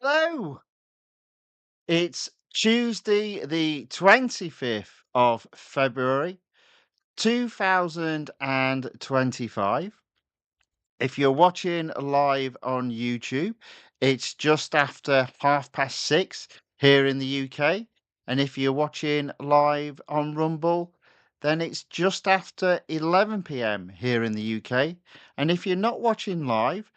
Hello. It's Tuesday, the 25th of February, 2025. If you're watching live on YouTube, it's just after 6:30 here in the UK. And if you're watching live on Rumble, then it's just after 11 p.m. here in the UK. And if you're not watching live,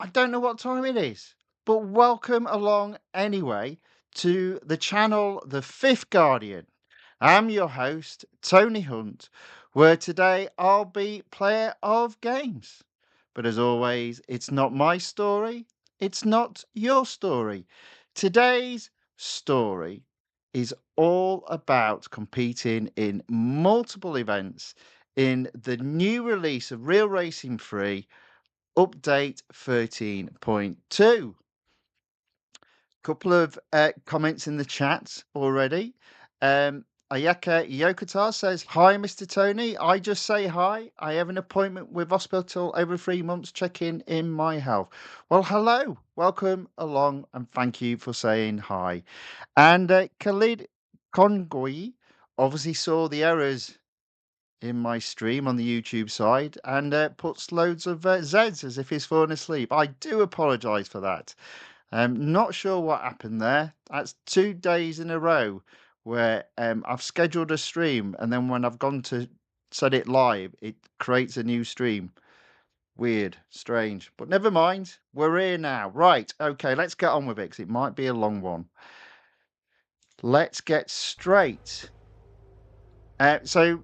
I don't know what time it is, but welcome along anyway to the channel The Fifth Guardian. I'm your host, Tony Hunt, where today I'll be player of games. But as always, it's not my story, it's not your story. Today's story is all about competing in multiple events in the new release of Real Racing 3 update 13.2. Couple of comments in the chat already. Ayaka Yokota says, "Hi, Mr. Tony. I just say hi. I have an appointment with hospital over 3 months, checking in my health." Well, hello. Welcome along and thank you for saying hi. And Khalid Kongoi obviously saw the errors in my stream on the YouTube side and puts loads of Zs as if he's fallen asleep. I do apologise for that. Not sure what happened there. That's 2 days in a row where I've scheduled a stream and then when I've gone to set it live, it creates a new stream. Weird, strange, but never mind. We're here now. Right, okay, let's get on with it 'cause it might be a long one. Let's get straight. So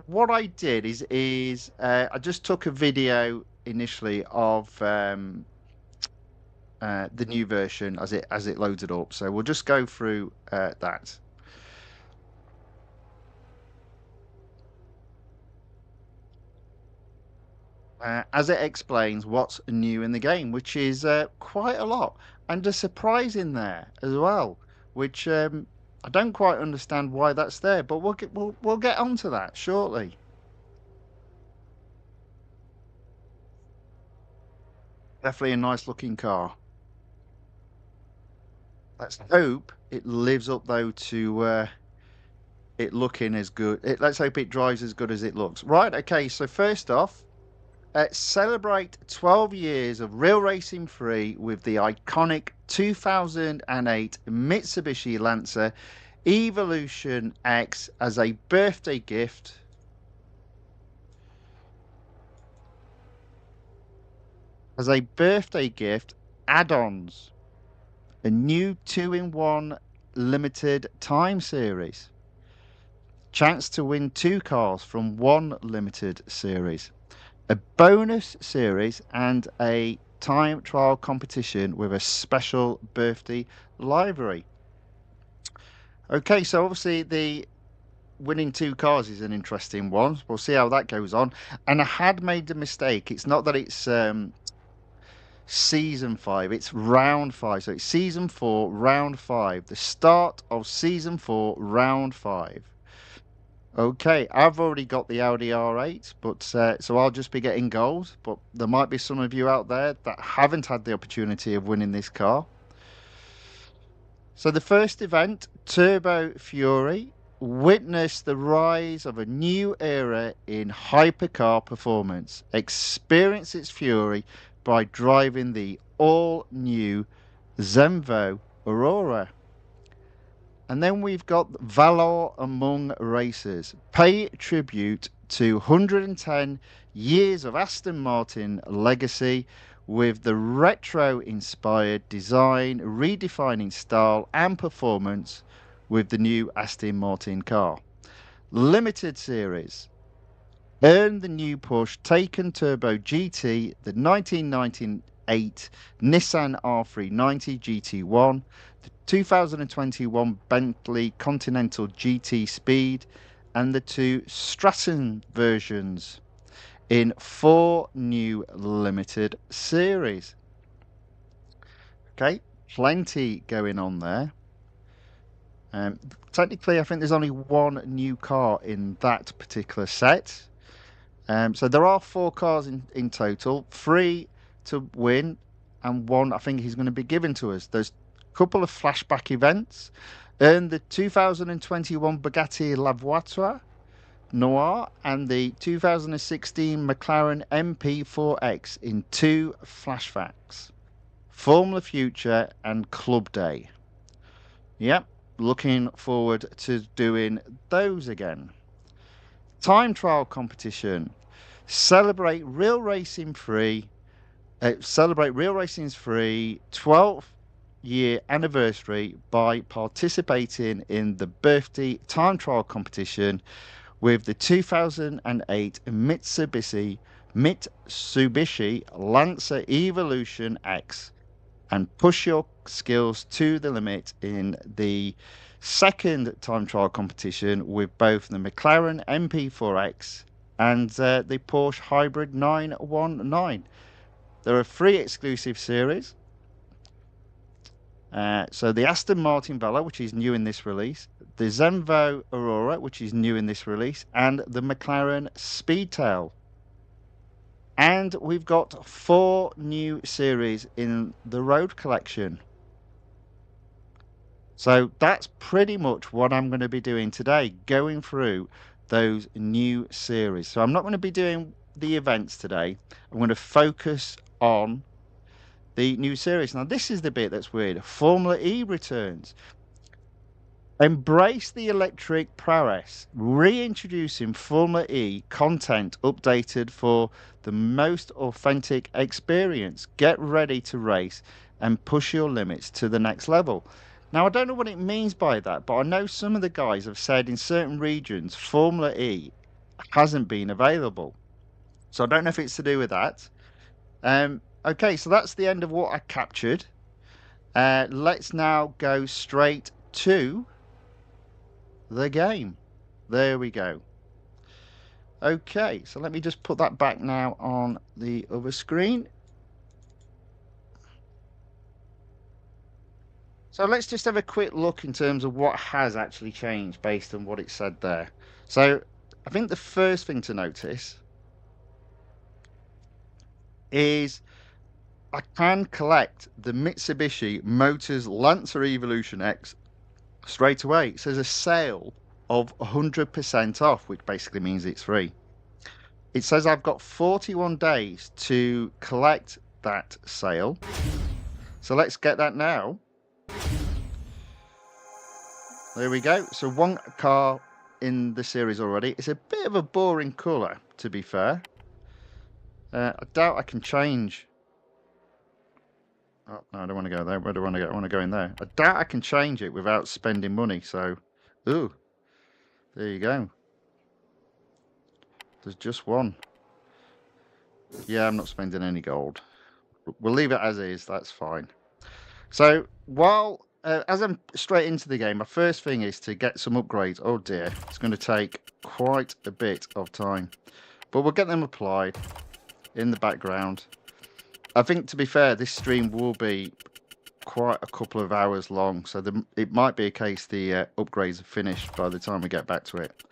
what I did is I just took a video initially of the new version as it loaded up. So we'll just go through that. As it explains what's new in the game, which is quite a lot, and a surprise in there as well, which I don't quite understand why that's there, but we'll get onto that shortly. Definitely a nice looking car. Let's hope it lives up though to it looking as good. Let's hope it drives as good as it looks. Right. Okay. So first off, celebrate 12 years of Real Racing 3 with the iconic 2008 Mitsubishi Lancer Evolution X as a birthday gift. As a birthday gift, add-ons, a new 2-in-1 limited time series, chance to win 2 cars from 1 limited series, a bonus series, and a time trial competition with a special birthday livery. Okay, so obviously the winning 2 cars is an interesting one. We'll see how that goes on. And I had made the mistake. It's not that it's season 5, it's round 5. So it's season 4, round 5. The start of season 4, round 5. Okay, I've already got the Audi R8, but so I'll just be getting gold. But there might be some of you out there that haven't had the opportunity of winning this car. So the first event, Turbo Fury, witnessed the rise of a new era in hypercar performance. Experience its fury by driving the all-new Zenvo Aurora. And then we've got Valour among racers. Pay tribute to 110 years of Aston Martin legacy with the retro-inspired design, redefining style and performance with the new Aston Martin car. Limited series. Earn the new Porsche Taycan Turbo GT, the 1998 Nissan R390 GT1, the 2021 Bentley Continental GT Speed, and the 2 Stratton versions in 4 new limited series. Okay, plenty going on there. Technically, I think there's only 1 new car in that particular set. So there are 4 cars in total, 3 to win, and one I think he's going to be given to us. There's a couple of flashback events. Earn the 2021 Bugatti La Voiture Noir and the 2016 McLaren MP4X in 2 flashbacks. Formula Future and Club Day. Yep, looking forward to doing those again. Time trial competition. Celebrate Real Racing free. Celebrate Real Racing's free 12th year anniversary by participating in the birthday time trial competition with the 2008 Mitsubishi Lancer Evolution X, and push your skills to the limit in the second time trial competition with both the McLaren MP4X and the Porsche Hybrid 919. There are 3 exclusive series. So the Aston Martin Valour, which is new in this release, the Zenvo Aurora, which is new in this release, and the McLaren Speedtail. And we've got 4 new series in the Road Collection. So that's pretty much what I'm going to be doing today, going through those new series. So I'm not going to be doing the events today. I'm going to focus on the new series. Now, this is the bit that's weird. Formula E returns. Embrace the electric prowess, reintroducing Formula E content updated for the most authentic experience. Get ready to race and push your limits to the next level. Now, I don't know what it means by that, but I know some of the guys have said in certain regions Formula E hasn't been available. So I don't know if it's to do with that. Okay, so that's the end of what I captured. Let's now go straight to the game. There we go. Okay, so let me just put that back now on the other screen. So let's just have a quick look in terms of what has actually changed based on what it said there. So I think the first thing to notice is I can collect the Mitsubishi Motors Lancer Evolution X straight away. It says a sale of 100% off, which basically means it's free. It says I've got 41 days to collect that sale. So let's get that now. There we go. So 1 car in the series already. It's a bit of a boring colour, to be fair. I doubt I can change. Oh, no, I don't want to go there. Where do I want to go? I want to go in there. I doubt I can change it without spending money. So, ooh, there you go. There's just one. Yeah, I'm not spending any gold. We'll leave it as is. That's fine. So, while as I'm straight into the game, my first thing is to get some upgrades. Oh dear, it's going to take quite a bit of time. But we'll get them applied in the background. I think, to be fair, this stream will be quite a couple of hours long, so it might be a case the upgrades are finished by the time we get back to it.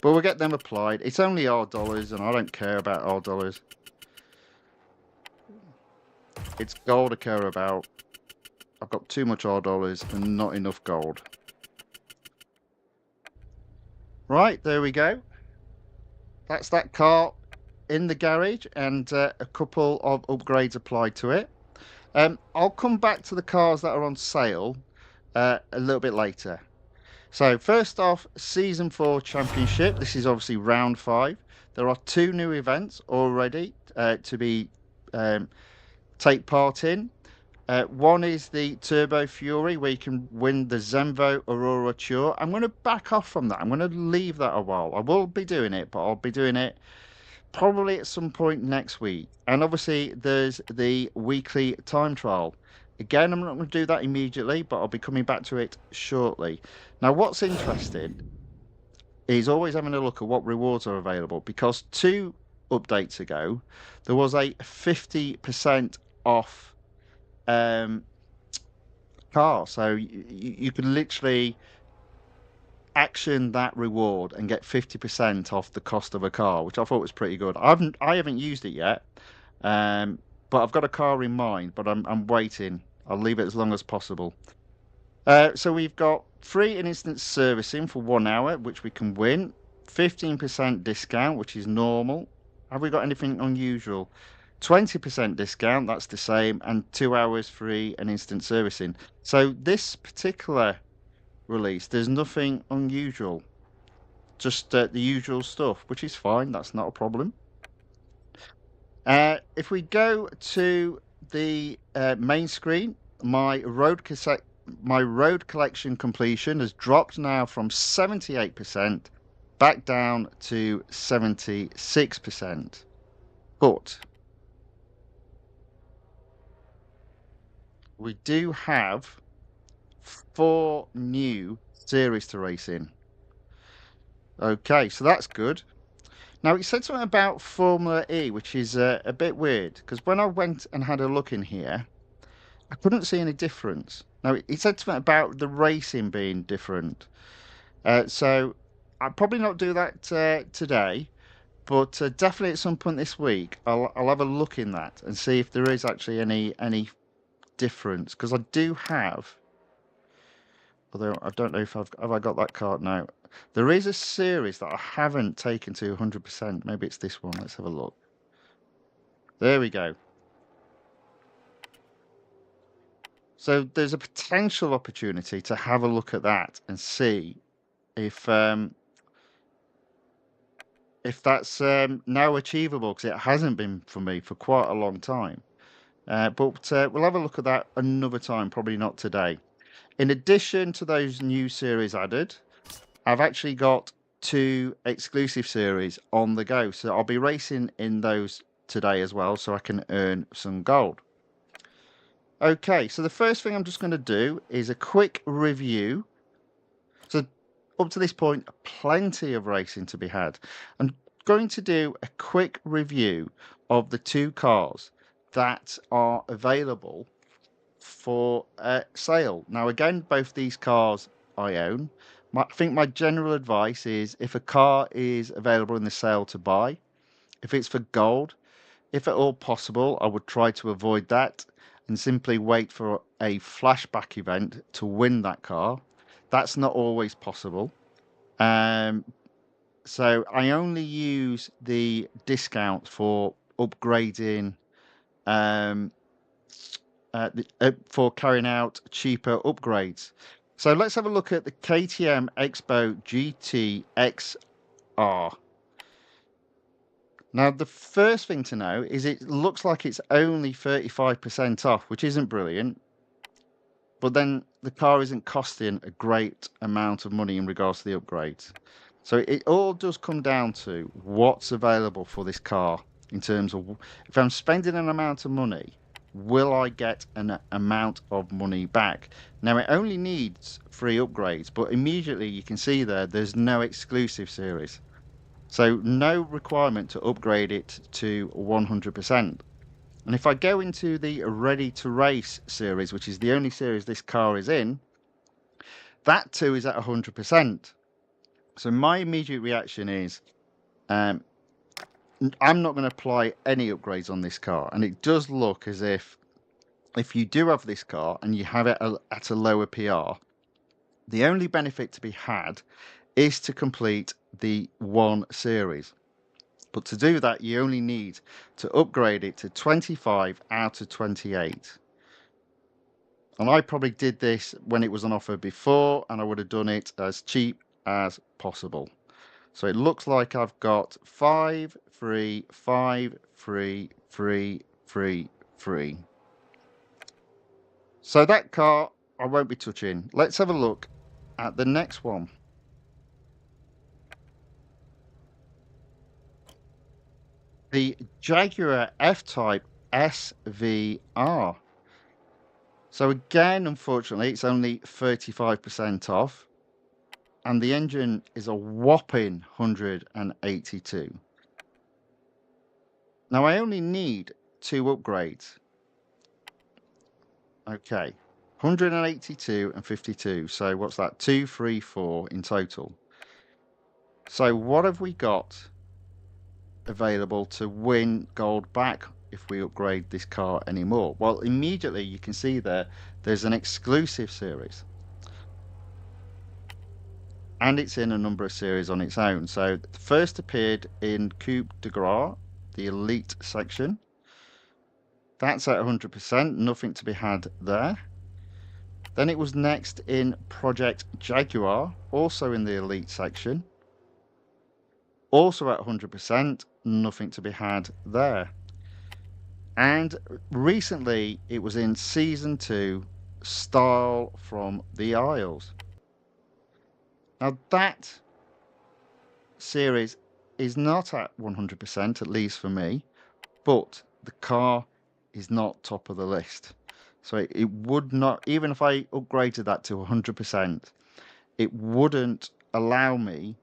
But we'll get them applied. It's only our dollars, and I don't care about our dollars. It's gold I care about. I've got too much R dollars and not enough gold. Right, there we go. That's that car in the garage, and a couple of upgrades applied to it. I'll come back to the cars that are on sale a little bit later. So first off, Season 4 Championship. This is obviously round 5. There are 2 new events already to be take part in. One is the Turbo Fury, where you can win the Zenvo Aurora Tour. I'm going to back off from that. I'm going to leave that a while. I will be doing it, but I'll be doing it probably at some point next week. And obviously there's the weekly time trial. Again, I'm not going to do that immediately, but I'll be coming back to it shortly. Now, what's interesting is always having a look at what rewards are available, because 2 updates ago there was a 50% off car. So you can literally action that reward and get 50% off the cost of a car, which I thought was pretty good. I haven't used it yet, but I've got a car in mind, but I'm waiting. I'll leave it as long as possible. So we've got free and instant servicing for 1 hour, which we can win. 15% discount, which is normal. Have we got anything unusual? 20% discount, that's the same, and 2 hours free and instant servicing. So this particular release, there's nothing unusual, just the usual stuff, which is fine. That's not a problem. If we go to the main screen, my road collection completion has dropped now from 78% back down to 76%. But we do have 4 new series to race in. Okay, so that's good. Now, it said something about Formula E, which is a bit weird, because when I went and had a look in here, I couldn't see any difference. Now, it said something about the racing being different. So I'll probably not do that today, but definitely at some point this week, I'll have a look in that and see if there is actually any difference. Because I do have, although I don't know if have I got that card now. There is a series that I haven't taken to 100%. Maybe it's this one. Let's have a look. There we go. So there's a potential opportunity to have a look at that and see if that's now achievable, because it hasn't been for me for quite a long time. But we'll have a look at that another time, probably not today. In addition to those new series added, I've actually got 2 exclusive series on the go. So I'll be racing in those today as well, so I can earn some gold. Okay, so the first thing I'm just going to do is a quick review. So up to this point, plenty of racing to be had. I'm going to do a quick review of the 2 cars that are available for sale. Now, again, both these cars I own. I think my general advice is, if a car is available in the sale, to buy. If it's for gold, if at all possible, I would try to avoid that and simply wait for a flashback event to win that car. That's not always possible. So I only use the discount for upgrading, for carrying out cheaper upgrades. So let's have a look at the KTM Expo GT XR. Now, the first thing to know is it looks like it's only 35% off, which isn't brilliant. But then the car isn't costing a great amount of money in regards to the upgrades. So it all does come down to what's available for this car in terms of, if I'm spending an amount of money, will I get an amount of money back? Now, it only needs 3 upgrades, but immediately you can see there's no exclusive series. So no requirement to upgrade it to 100%. And if I go into the Ready to Race series, which is the only series this car is in, that too is at 100%. So my immediate reaction is, I'm not going to apply any upgrades on this car. And it does look as if you do have this car and you have it at a lower PR, the only benefit to be had is to complete the 1 series. But to do that, you only need to upgrade it to 25 out of 28. And I probably did this when it was on offer before, and I would have done it as cheap as possible. So it looks like I've got 5, 3, 5, 3, 3, 3, 3. So that car I won't be touching. Let's have a look at the next one. The Jaguar F-Type SVR. So again, unfortunately, it's only 35% off. And the engine is a whopping 182. Now, I only need 2 upgrades. Okay, 182 and 52. So what's that? 2, 3, 4 in total. So what have we got available to win gold back if we upgrade this car anymore? Well, immediately you can see there's an exclusive series. And it's in a number of series on its own. So it first appeared in Coupe de Gras, the Elite section. That's at 100%, nothing to be had there. Then it was next in Project Jaguar, also in the Elite section. Also at 100%, nothing to be had there. And recently it was in Season 2, Style from the Isles. Now that series is not at 100%, at least for me, but the car is not top of the list. So it would not, even if I upgraded that to 100%, it wouldn't allow me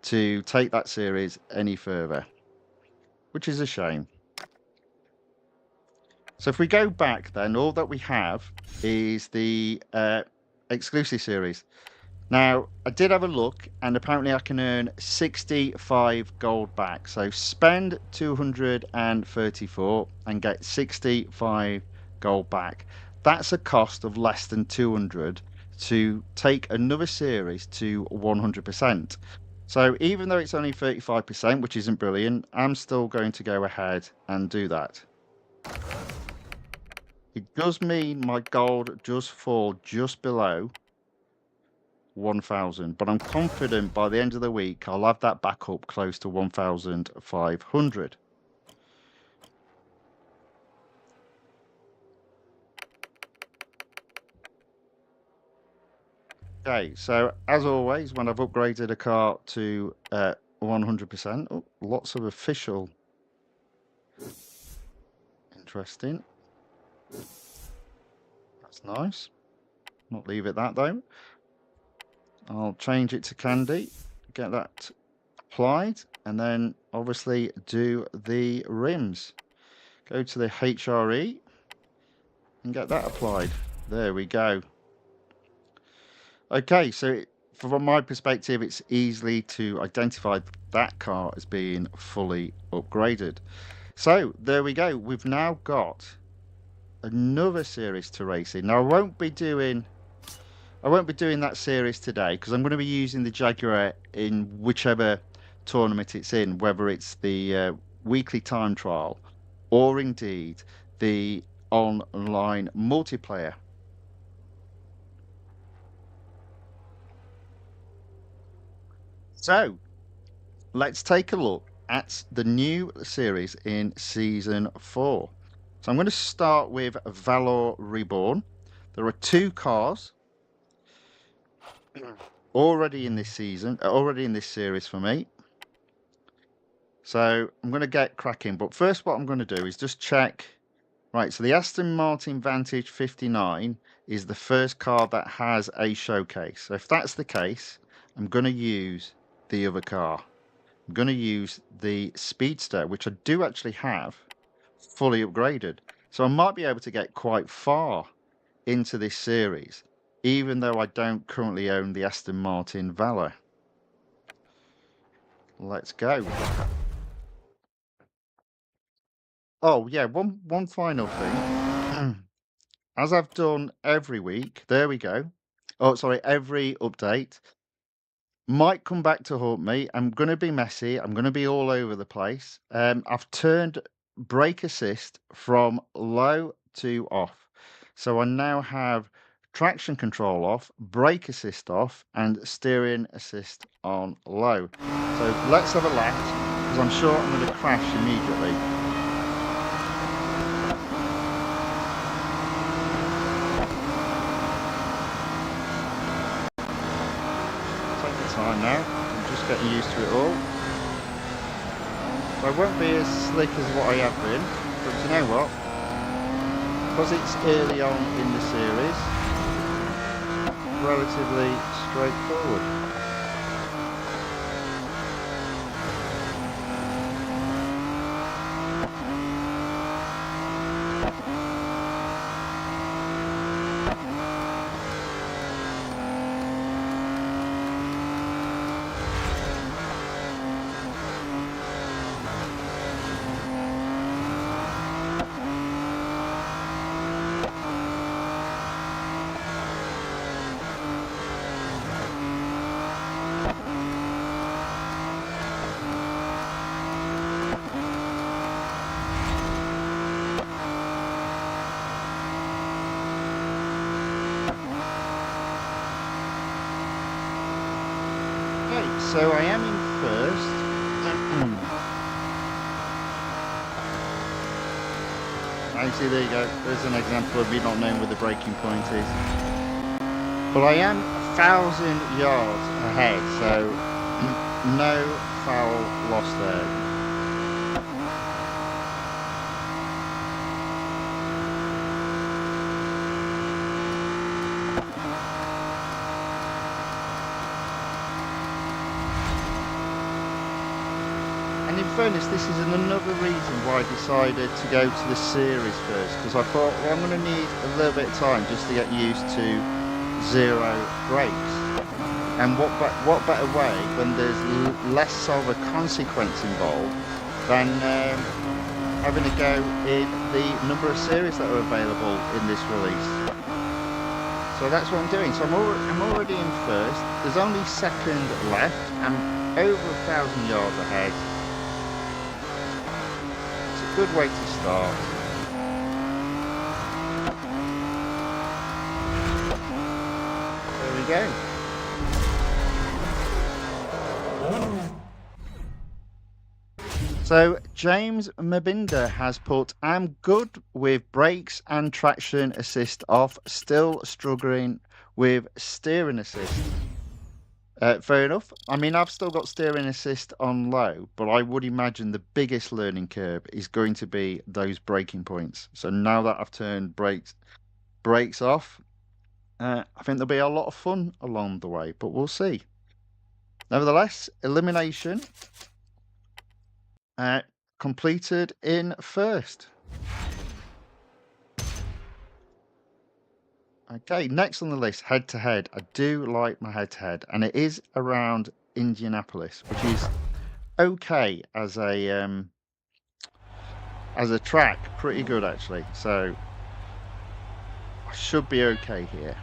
to take that series any further, which is a shame. So if we go back then, all that we have is the exclusive series. Now, I did have a look, and apparently I can earn 65 gold back. So spend 234 and get 65 gold back. That's a cost of less than 200 to take another series to 100%. So even though it's only 35%, which isn't brilliant, I'm still going to go ahead and do that. It does mean my gold does fall just below 1,000, but I'm confident by the end of the week I'll have that back up close to 1,500. Okay, so as always, when I've upgraded a car to 100%, oh, lots of official. Interesting. That's nice. Not leave it that though. I'll change it to candy, get that applied, and then obviously do the rims. Go to the HRE and get that applied. There we go. Okay, so from my perspective, it's easily to identify that car as being fully upgraded. So there we go. We've now got another series to race in. Now I won't be doing that series today because I'm going to be using the Jaguar in whichever tournament it's in, whether it's the weekly time trial or indeed the online multiplayer. So let's take a look at the new series in Season 4. So I'm going to start with Valour Reboren. There are 2 cars already in this series for me. So I'm going to get cracking. But first what I'm going to do is just check. Right, so the Aston Martin Vantage 59 is the first car that has a showcase. So if that's the case, I'm going to use the other car. I'm going to use the Speedster, which I do actually have fully upgraded. So I might be able to get quite far into this series, even though I don't currently own the Aston Martin Valour. Let's go. Oh, yeah, one final thing. As I've done every week, there we go. Oh, sorry, every update. Might come back to haunt me. I'm going to be messy. I'm going to be all over the place. I've turned brake assist from low to off. So I now have traction control off, brake assist off, and steering assist on low. So let's have a lap, because I'm sure I'm going to crash immediately. Time now. I'm just getting used to it all. So I won't be as slick as what I have been, but you know what? Because it's early on in the series, relatively straightforward. So I am in first. Actually, there you go. There's an example of me not knowing where the braking point is. But I am 1,000 yards ahead, so no foul loss there. And in fairness, this is another reason why I decided to go to the series first, because I thought, well, I'm going to need a little bit of time just to get used to zero brakes. And what better way when there's less of a consequence involved than having a go in the number of series that are available in this release. So that's what I'm doing. So I'm already in first. There's only second left. I'm over 1,000 yards ahead. Good way to start. There we go. So James Mabinda has put, I'm good with brakes and traction assist off, still struggling with steering assist. Fair enough. I mean, I've still got steering assist on low, but I would imagine the biggest learning curve is going to be those braking points. So now that I've turned brakes off, I think there'll be a lot of fun along the way, but we'll see. Nevertheless, elimination completed in first. Okay, next on the list, head-to-head. I do like my head-to-head, and it is around Indianapolis, which is okay as a track, pretty good actually. So I should be okay here.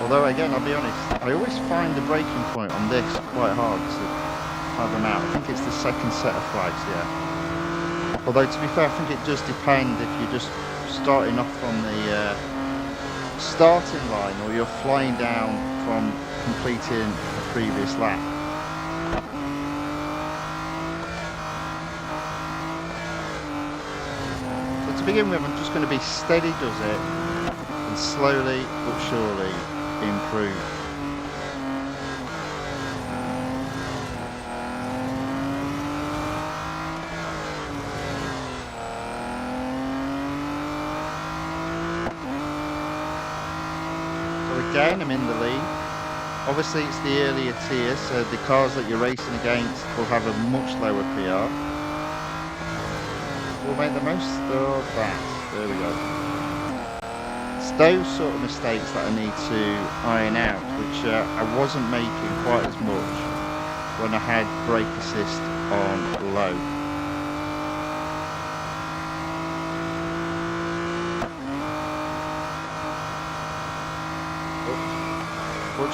Although again, I'll be honest, I always find the braking point on this quite hard to have them out. I think it's the second set of flags, yeah. Although, to be fair, I think it does depend if you're just starting off from the starting line or you're flying down from completing a previous lap. So to begin with, I'm just going to be steady does it and slowly but surely improve. Again, I'm in the lead. Obviously, it's the earlier tiers, so the cars that you're racing against will have a much lower PR. We'll make the most of that. There we go. It's those sort of mistakes that I need to iron out, which I wasn't making quite as much when I had brake assist on low.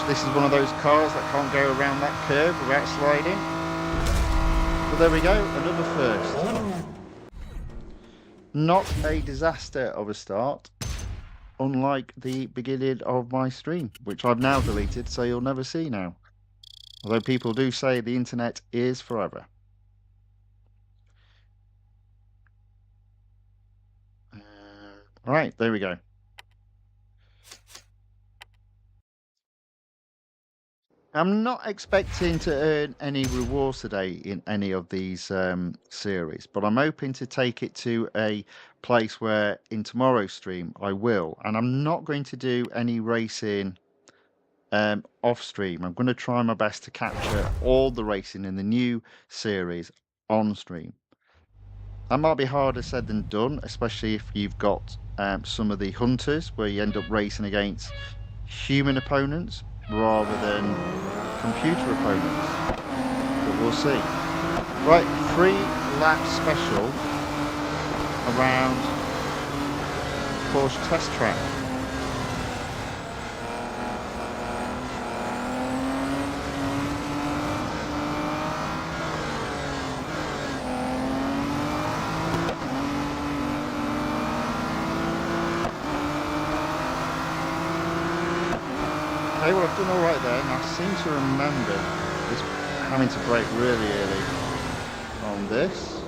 This is one of those cars that can't go around that curve without sliding. But there we go, another first. Not a disaster of a start, unlike the beginning of my stream, which I've now deleted, so you'll never see now. Although people do say the internet is forever. Right, there we go. I'm not expecting to earn any rewards today in any of these series, but I'm hoping to take it to a place where in tomorrow's stream I will. And I'm not going to do any racing off stream. I'm going to try my best to capture all the racing in the new series on stream. That might be harder said than done, especially if you've got some of the hunters where you end up racing against human opponents rather than computer opponents, but we'll see. Right, 3 lap special around Porsche test track. Okay, well I've done alright there, and I seem to remember just having to brake really early on this.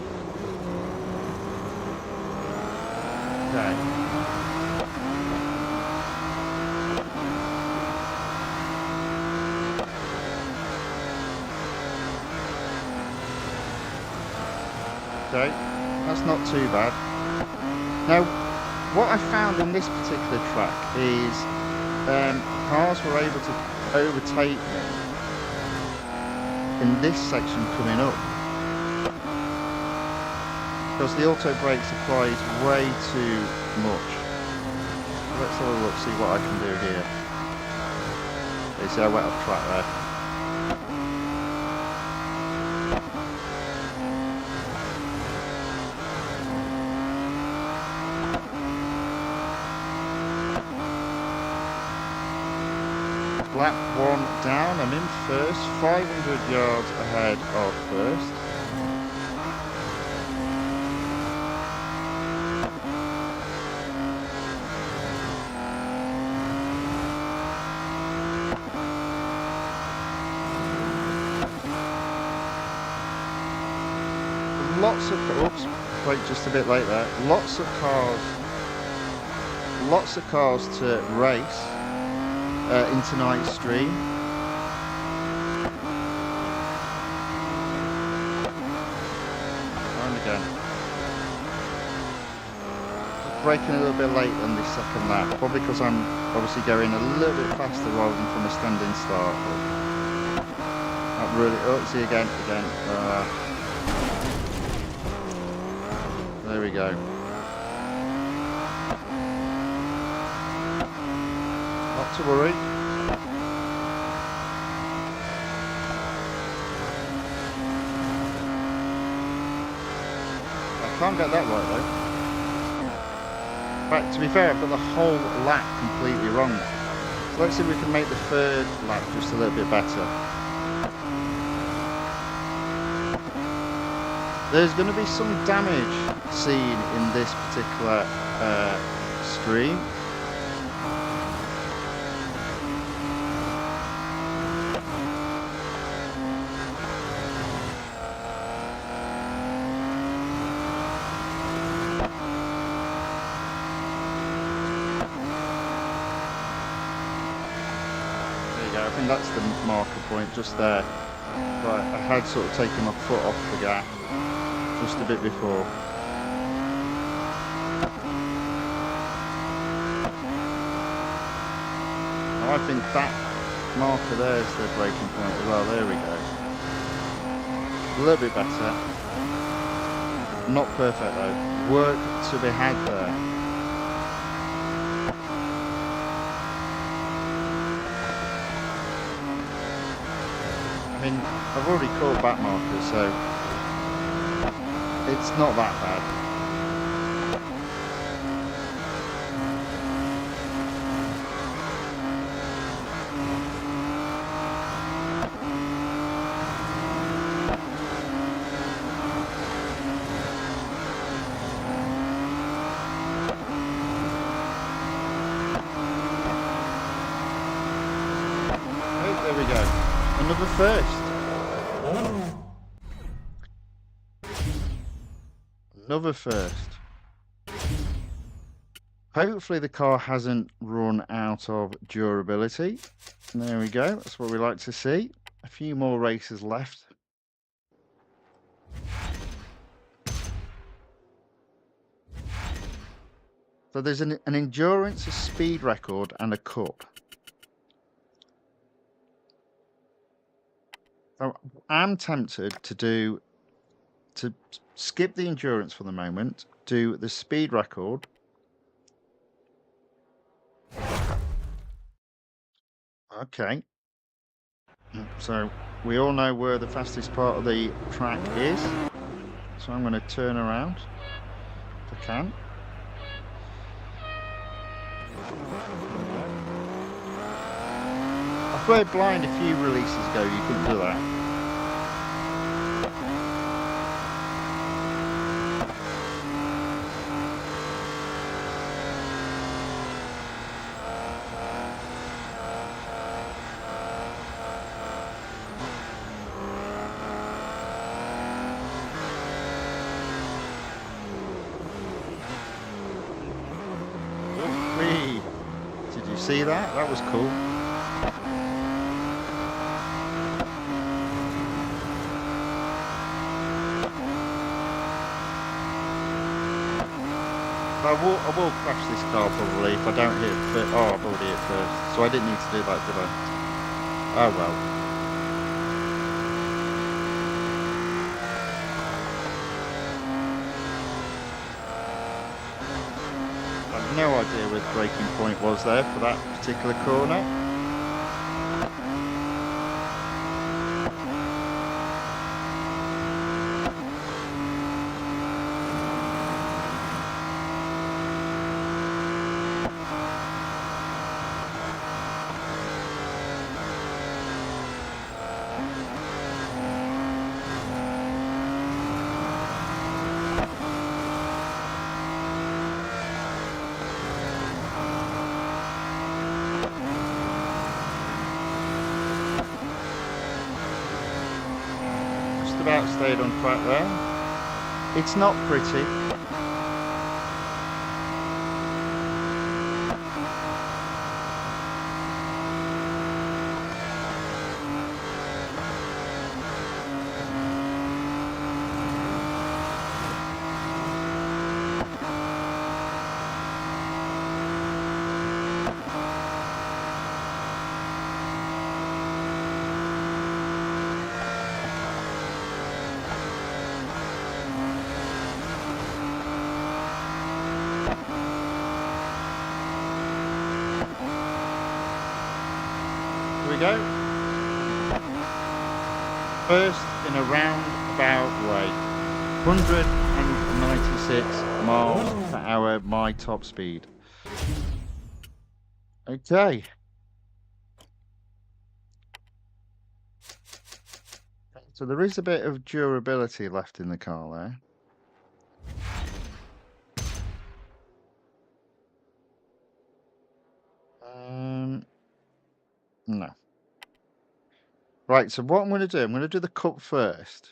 Okay. Okay, that's not too bad. Now, what I found on this particular track is cars were able to overtake me in this section coming up because the auto brakes applies way too much. So let's have a look, see what I can do here. You see I went off track there. Lap 1 down, I'm in first, 500 yards ahead of first. Lots of, oops, wait just a bit late there, lots of cars to race in tonight's stream. And again. Just braking a little bit late on this second lap, probably because I'm obviously going a little bit faster rather than from a standing start. Not really, oh, see again. There we go. Not to worry. I can't get that right though. In fact, to be fair, I've got the whole lap completely wrong. So let's see if we can make the third lap just a little bit better. There's going to be some damage seen in this particular stream. There you go, I think that's the marker point just there. Right, I had sort of taken my foot off the gas just a bit before. I think that marker there is the braking point as well. There we go. A little bit better. Not perfect though. Work to be had there. I mean, I've already caught back markers, so it's not that bad. There we go. Another first. Another first. Hopefully the car hasn't run out of durability. There we go. That's what we like to see. A few more races left. So there's an endurance, a speed record, and a cup. So I'm tempted to skip the endurance for the moment, do the speed record. Okay. So we all know where the fastest part of the track is. So I'm going to turn around if I can. I played blind a few releases ago, you couldn't do that. see that? That was cool. I will crash this car probably if I don't hit it first. Oh, I've already hit first. So I didn't need to do that, did I? Oh well. I have no idea where the braking point was there for that particular corner. About stayed on track there. It's not pretty. We go. First in a roundabout way. 196 miles per hour, my top speed. Okay. So there is a bit of durability left in the car there. No. Right, so what I'm going to do, I'm going to do the cup first.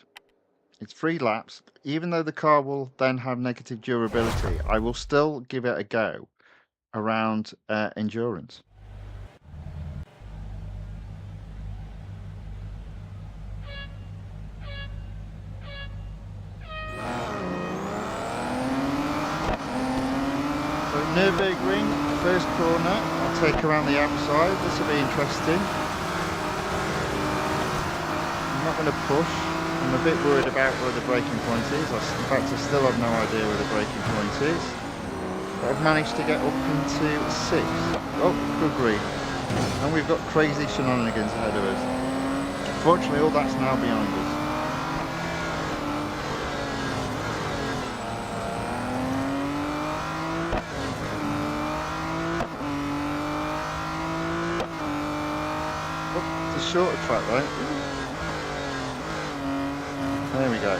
It's 3 laps. Even though the car will then have negative durability, I will still give it a go around endurance. So Nürburgring, first corner, I'll take around the outside. This will be interesting. I'm not going to push. I'm a bit worried about where the braking point is. In fact, I still have no idea where the braking point is. But I've managed to get up into 6. Oh, good grief. And we've got crazy shenanigans ahead of us. Fortunately, all that's now behind us. Oh, it's a shorter track, right? There we go.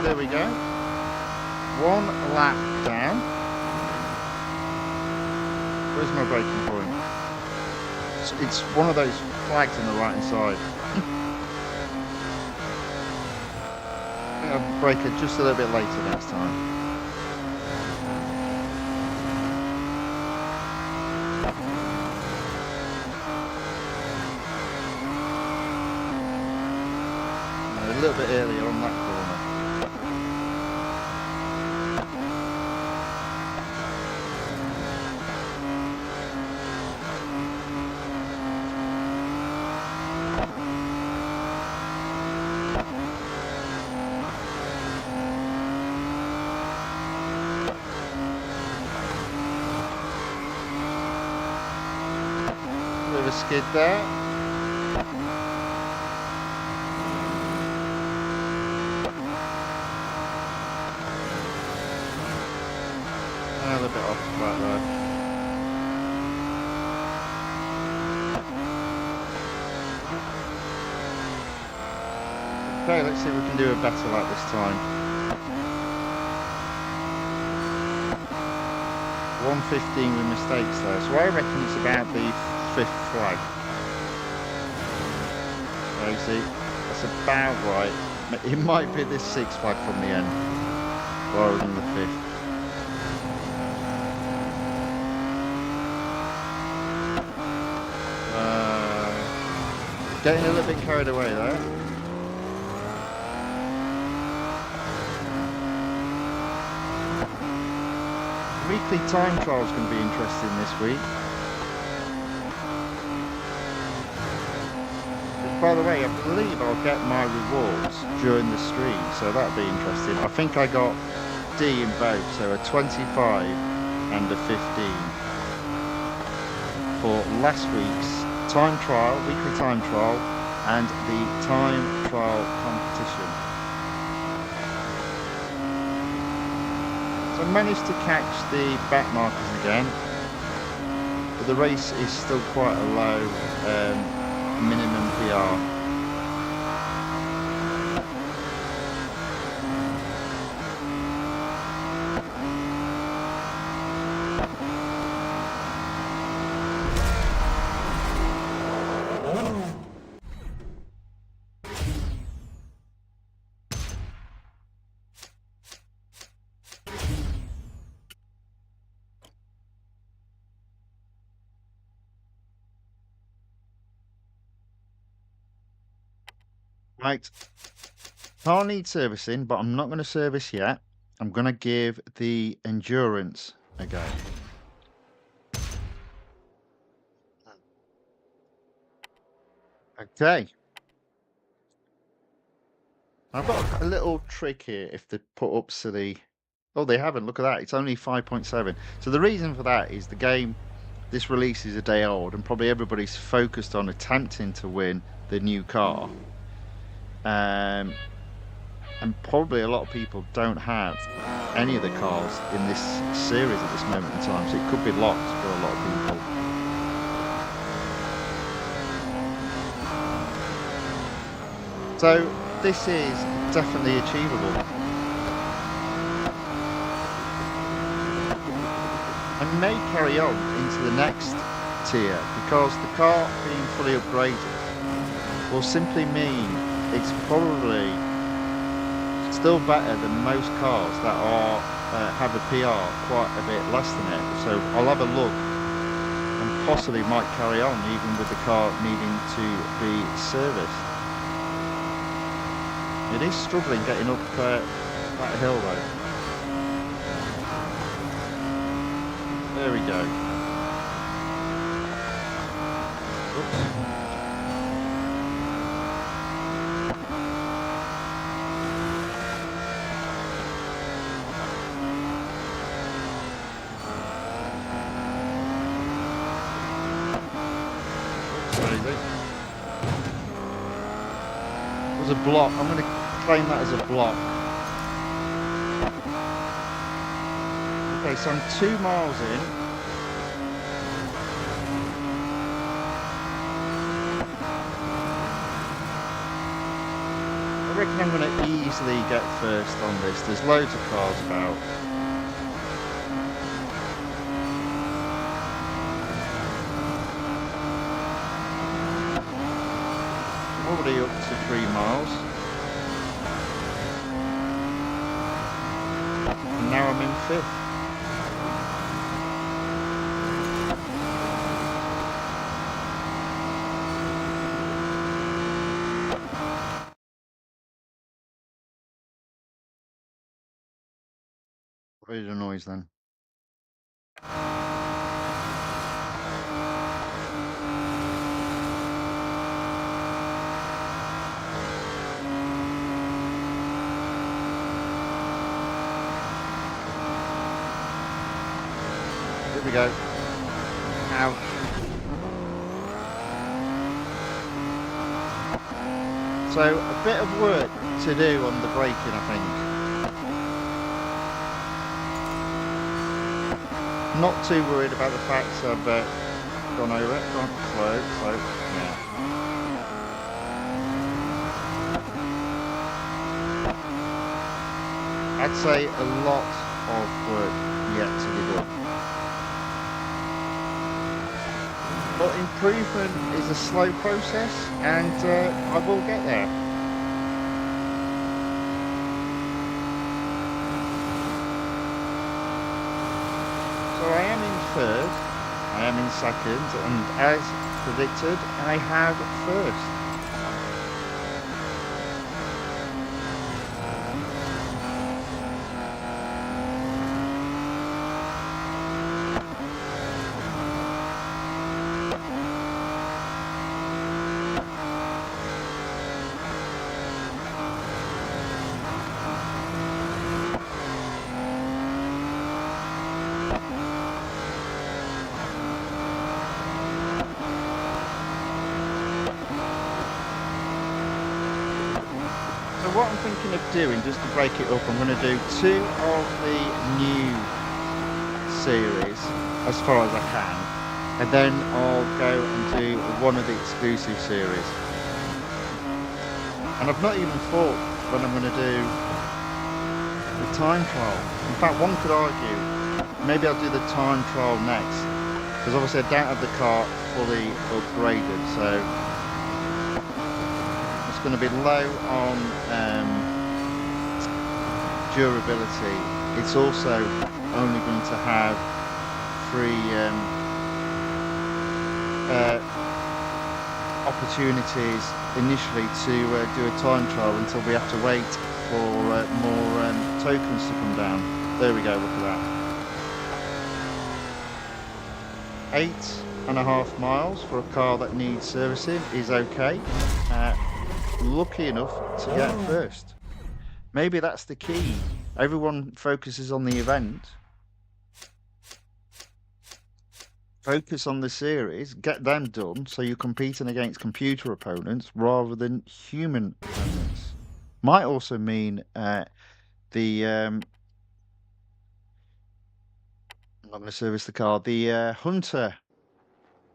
There we go. 1 lap down. Where's my braking point? It's one of those flags on the right hand side. I think I'll brake it just a little bit later next time. A little bit earlier on that corner. Bit of a skid there. a bit off back there. Okay, let's see if we can do a better lap this time. 1:15 with mistakes there, so I reckon it's about the 5th flag. There you see, that's about right. It might be the 6th flag from the end, rather than the 5th. Getting a little bit carried away there. Weekly time trial is going to be interesting this week. By the way, I believe I'll get my rewards during the stream, so that'll be interesting. I think I got D in both, so a 25 and a 15 for last week's time trial, weekly time trial, and the time trial competition. So I managed to catch the back markers again, but the race is still quite a low minimum PR. Right, car needs servicing, but I'm not going to service yet. I'm going to give the endurance a go. Okay. I've got a little trick here if they put up to the... Oh, they haven't. Look at that. It's only 5.7. So the reason for that is the game, this release is a day old, and probably everybody's focused on attempting to win the new car. And probably a lot of people don't have any of the cars in this series at this moment in time, so it could be locked for a lot of people. So this is definitely achievable. I may carry on into the next tier because the car being fully upgraded will simply mean it's probably still better than most cars that are have a PR quite a bit less than it. So I'll have a look and possibly might carry on even with the car needing to be serviced. It is struggling getting up that hill though. There we go. Oops. There's a block. I'm going to claim that as a block. Okay, so I'm 2 miles in. I reckon I'm going to easily get first on this. There's loads of cars about. Already up to 3 miles. And now I'm in 5th. What is the noise then? Here we go. Ouch. So a bit of work to do on the braking, I think. Not too worried about the facts I've gone over it. Gone slow, yeah. I'd say a lot of work yet to be done. But improvement is a slow process, and I will get there. So I am in third, I am in second, and as predicted, I have first. So what I'm thinking of doing, just to break it up, I'm going to do 2 of the new series as far as I can, and then I'll go and do one of the exclusive series. And I've not even thought when I'm going to do the time trial. In fact, one could argue maybe I'll do the time trial next, because obviously I don't have the car fully upgraded, so it's going to be low on durability. It's also only going to have 3 opportunities initially to do a time trial until we have to wait for more tokens to come down. There we go, look at that. 8.5 miles for a car that needs servicing is okay. Lucky enough to get first. Maybe that's the key. Everyone focuses on the event. Focus on the series, get them done, so you're competing against computer opponents rather than human opponents. Might also mean I'm not going to service the car. The Hunter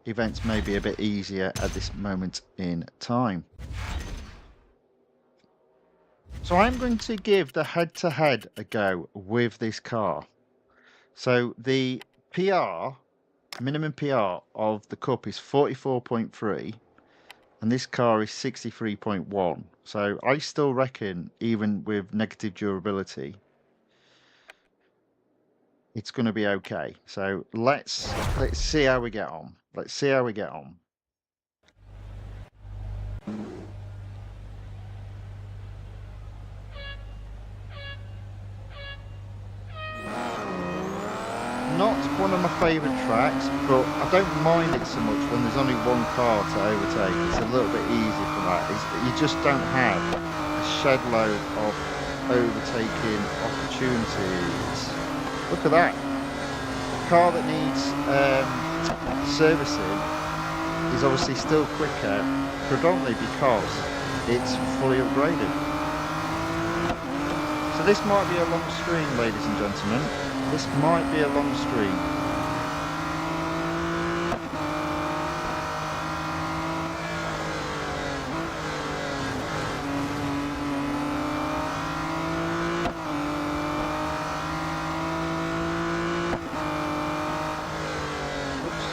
events may be a bit easier at this moment in time. So I'm going to give the head-to-head a go with this car. So the PR, minimum PR of the Cup is 44.3, and this car is 63.1. So I still reckon, even with negative durability, it's going to be okay. So let's see how we get on. Let's see how we get on. Not one of my favourite tracks, but I don't mind it so much when there's only one car to overtake. It's a little bit easy for that. You just don't have a shed load of overtaking opportunities. Look at that. A car that needs servicing is obviously still quicker, predominantly because it's fully upgraded. So this might be a long stream, ladies and gentlemen. This might be a long stream. Oops.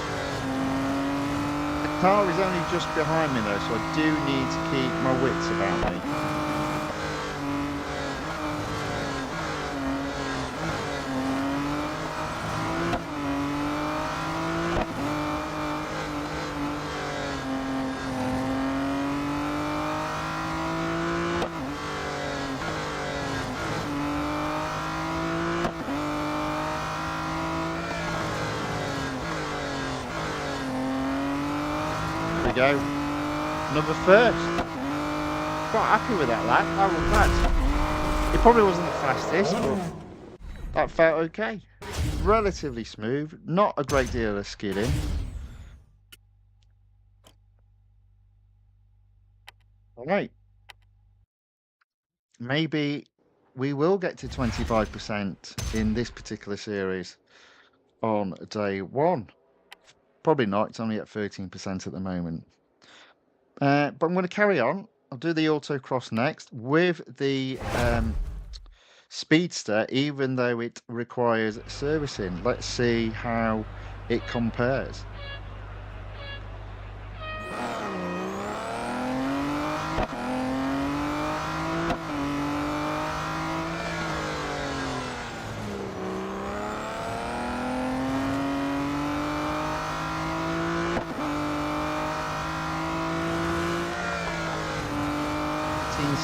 The car is only just behind me though, so I do need to keep my wits about me. Go. Another first. Quite happy with that lap. That was bad. It probably wasn't the fastest, but that felt okay. Relatively smooth. Not a great deal of skidding. Alright. Maybe we will get to 25% in this particular series. on day one. Probably not, it's only at 13% at the moment. But I'm going to carry on. I'll do the autocross next with the Speedster, even though it requires servicing. Let's see how it compares.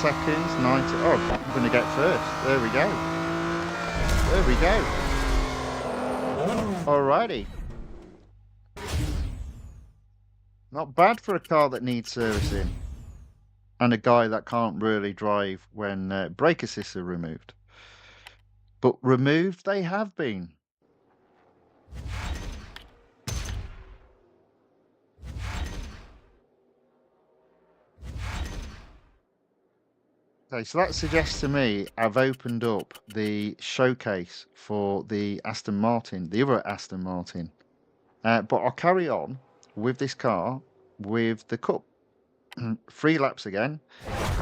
Seconds, 90. Oh, I'm going to get first. There we go. There we go. Alrighty. Not bad for a car that needs servicing. And a guy that can't really drive when brake assists are removed. But removed they have been. Okay, so that suggests to me I've opened up the showcase for the Aston Martin, the other Aston Martin. But I'll carry on with this car with the Cup. 3 laps again.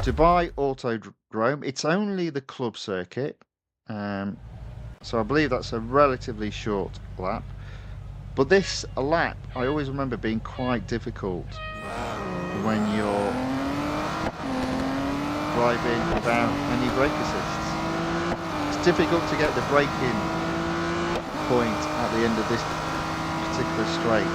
Dubai Autodrome. It's only the club circuit. So I believe that's a relatively short lap. But this lap, I always remember being quite difficult when you're driving without any brake assists. It's difficult to get the braking point at the end of this particular straight.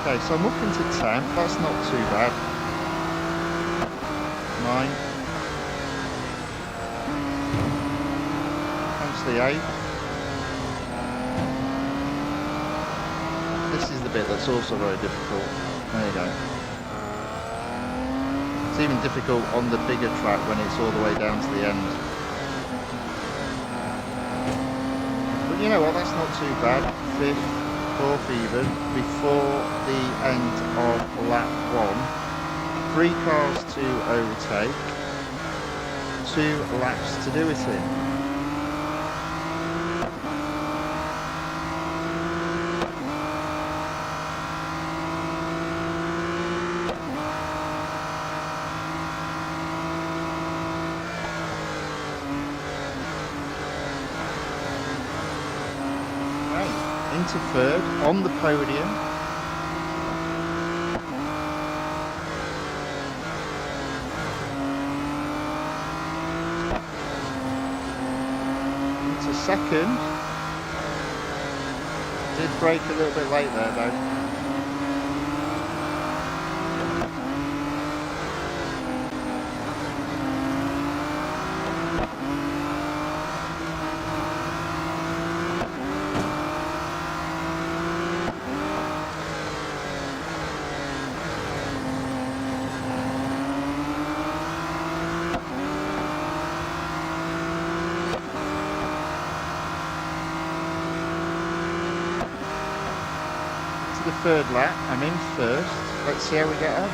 Okay, so I'm up into 10, that's not too bad. 9. That's the 8. This is the bit that's also very difficult. There you go. It's even difficult on the bigger track when it's all the way down to the end. But you know what, that's not too bad. 5th. 4th even, before the end of lap 1. 3 cars to overtake, 2 laps to do it in. Into 3rd on the podium. Into 2nd. Did brake a little bit late there though. The 3rd lap, I'm in 1st. Let's see how we get on.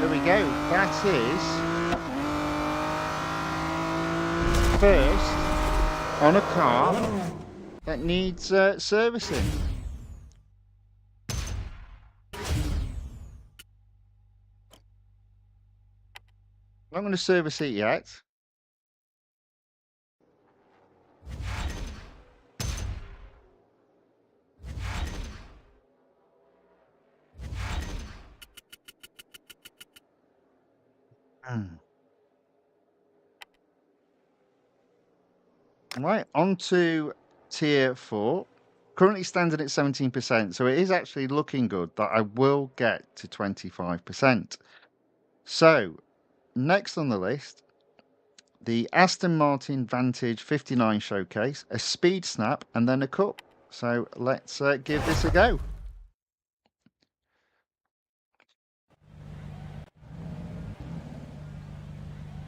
There we go. That is 1st on a car that needs servicing. I'm not going to service it yet. Right, on to tier 4. Currently standing at 17%, so it is actually looking good that I will get to 25%. So, next on the list, the Aston Martin Vantage 59 Showcase, a Speed Snap, and then a Cup. So, let's give this a go.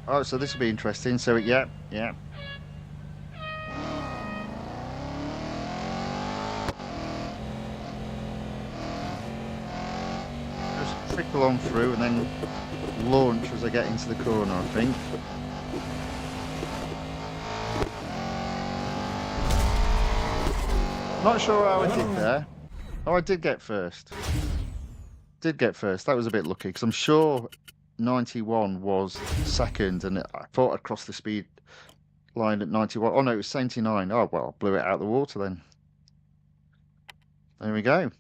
Oh, so this will be interesting. So, yeah. Just trickle on through and then launch as I get into the corner, I think. Not sure how I did there. Oh, I did get first. That was a bit lucky because I'm sure 91 was second, and I thought I'd crossed the speed line at 91. Oh no, it was 79. Oh well, I blew it out of the water then. There we go.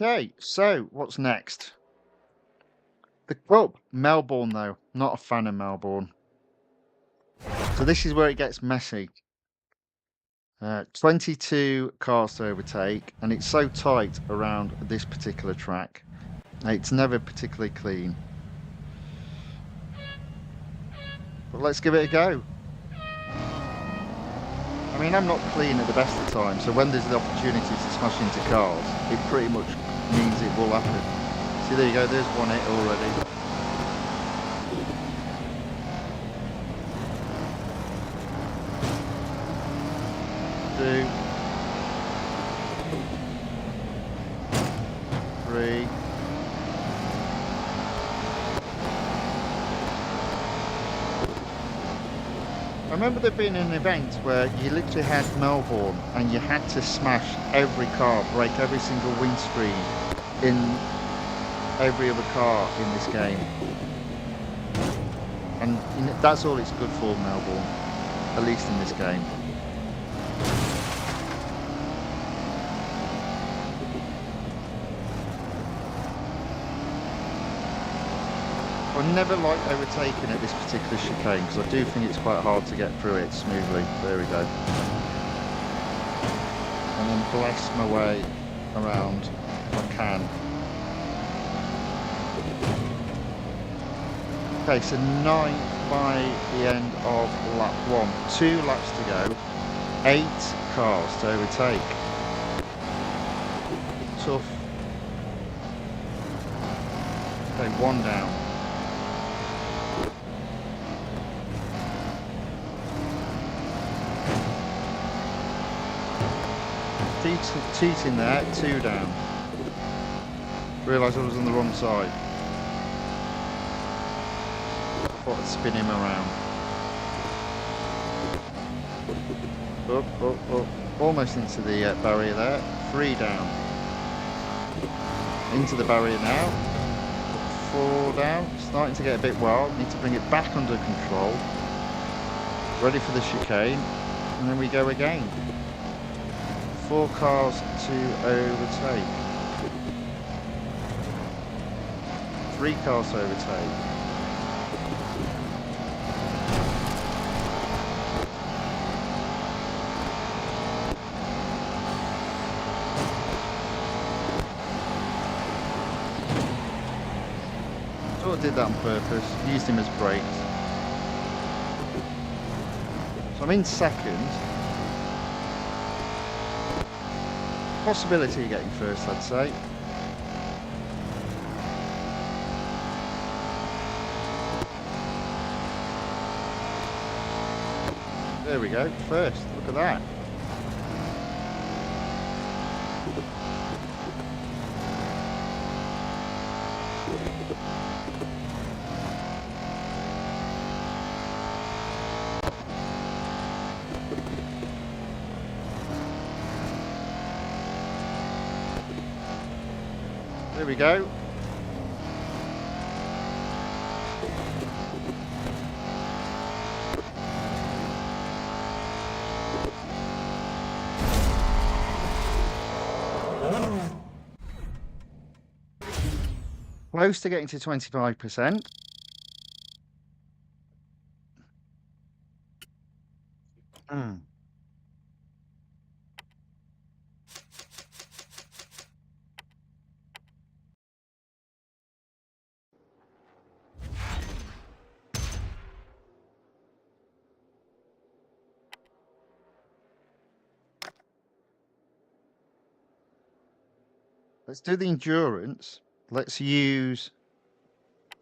Okay, so what's next? The Cup. Melbourne, though. Not a fan of Melbourne. So this is where it gets messy. 22 cars to overtake, and it's so tight around this particular track. It's never particularly clean. But let's give it a go. I mean, I'm not clean at the best of times, so when there's the opportunity to smash into cars, it pretty much means it will happen. See, there you go, there's one hit already. Two. Three. I remember there being an event where you literally had Melbourne and you had to smash every car, break every single windscreen in every other car in this game. And that's all it's good for, Melbourne, at least in this game. I never like overtaking at this particular chicane because I do think it's quite hard to get through it smoothly. There we go. And then blast my way around if I can. Okay, so 9 by the end of lap 1. 2 laps to go. 8 cars to overtake. Tough. Okay, 1 down. Cheating there, 2 down. Realised I was on the wrong side. Thought I'd spin him around. Up. Almost into the barrier there. 3 down. Into the barrier now. 4 down. Starting to get a bit wild. Need to bring it back under control. Ready for the chicane. And then we go again. 4 cars to overtake. 3 cars to overtake. Sort of did that on purpose. Used him as brakes. So I'm in second. Possibility of getting first, I'd say. There we go, first. Look at that. There we go. Close to getting to 25%. Let's do the endurance. Let's use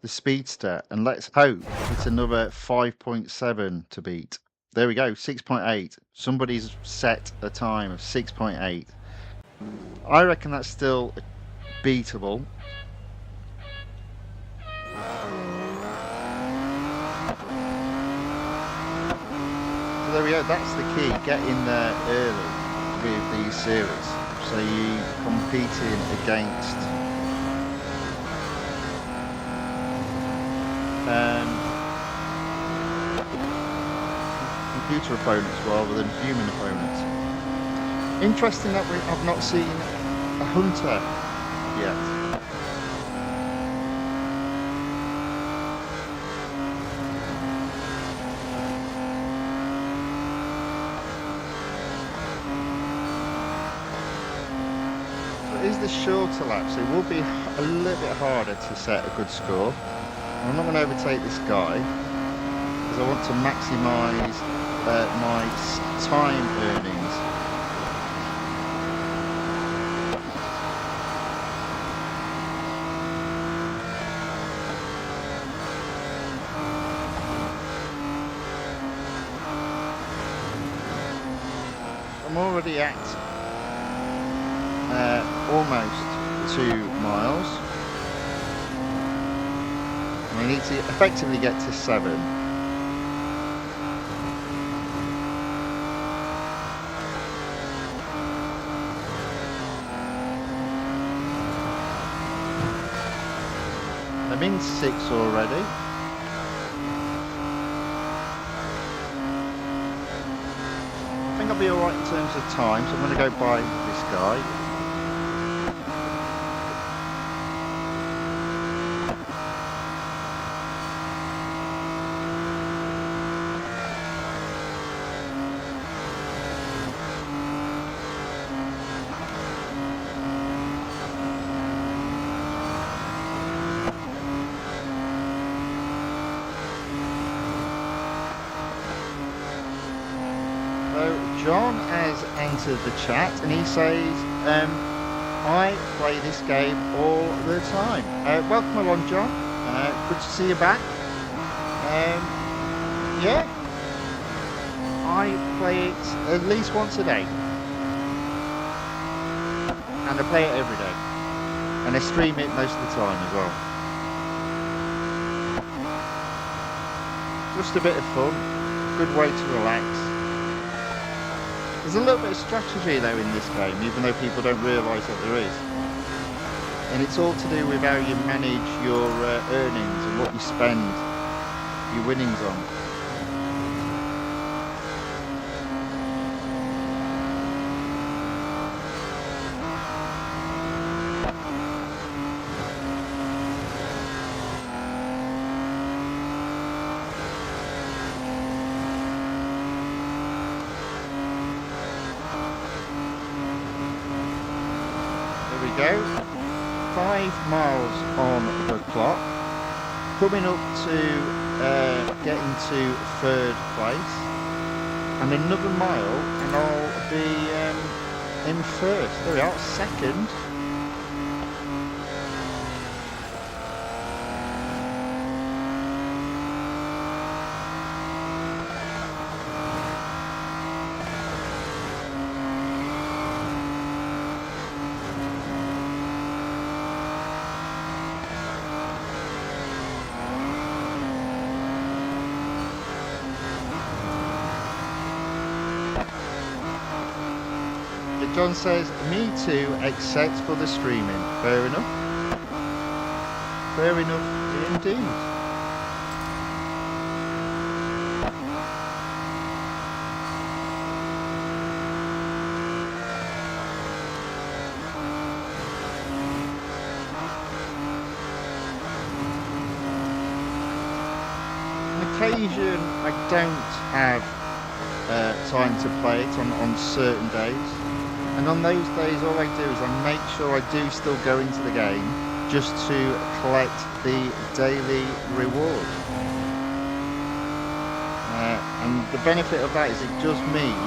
the speedster and let's hope it's another 5.7 to beat. There we go, 6.8. Somebody's set a time of 6.8. I reckon that's still beatable. So there we go, that's the key. Get in there early with these series. So you're competing against computer opponents rather than human opponents. Interesting that I've not seen a hunter yet. It is the shorter laps. It will be a little bit harder to set a good score. I'm not going to overtake this guy because I want to maximise my time earnings. I'm already at almost 2 miles. I need to effectively get to 7. I'm in 6 already. I think I'll be alright in terms of time, so I'm going to go by this guy. John has entered the chat and he says, I play this game all the time. Welcome along, John. Good to see you back. Yeah, I play it at least once a day. And I play it every day. And I stream it most of the time as well. Just a bit of fun. Good way to relax. There's a little bit of strategy though in this game, even though people don't realise that there is. And it's all to do with how you manage your earnings and what you spend your winnings on. Go 5 miles on the clock, coming up to getting to 3rd place, and another mile and I'll be in 1st. There we are, 2nd. John says, me too, except for the streaming. Fair enough. Fair enough indeed. Occasion I don't have time to play it on certain days, and on those days all I do is I make sure I do still go into the game just to collect the daily reward. And the benefit of that is it does mean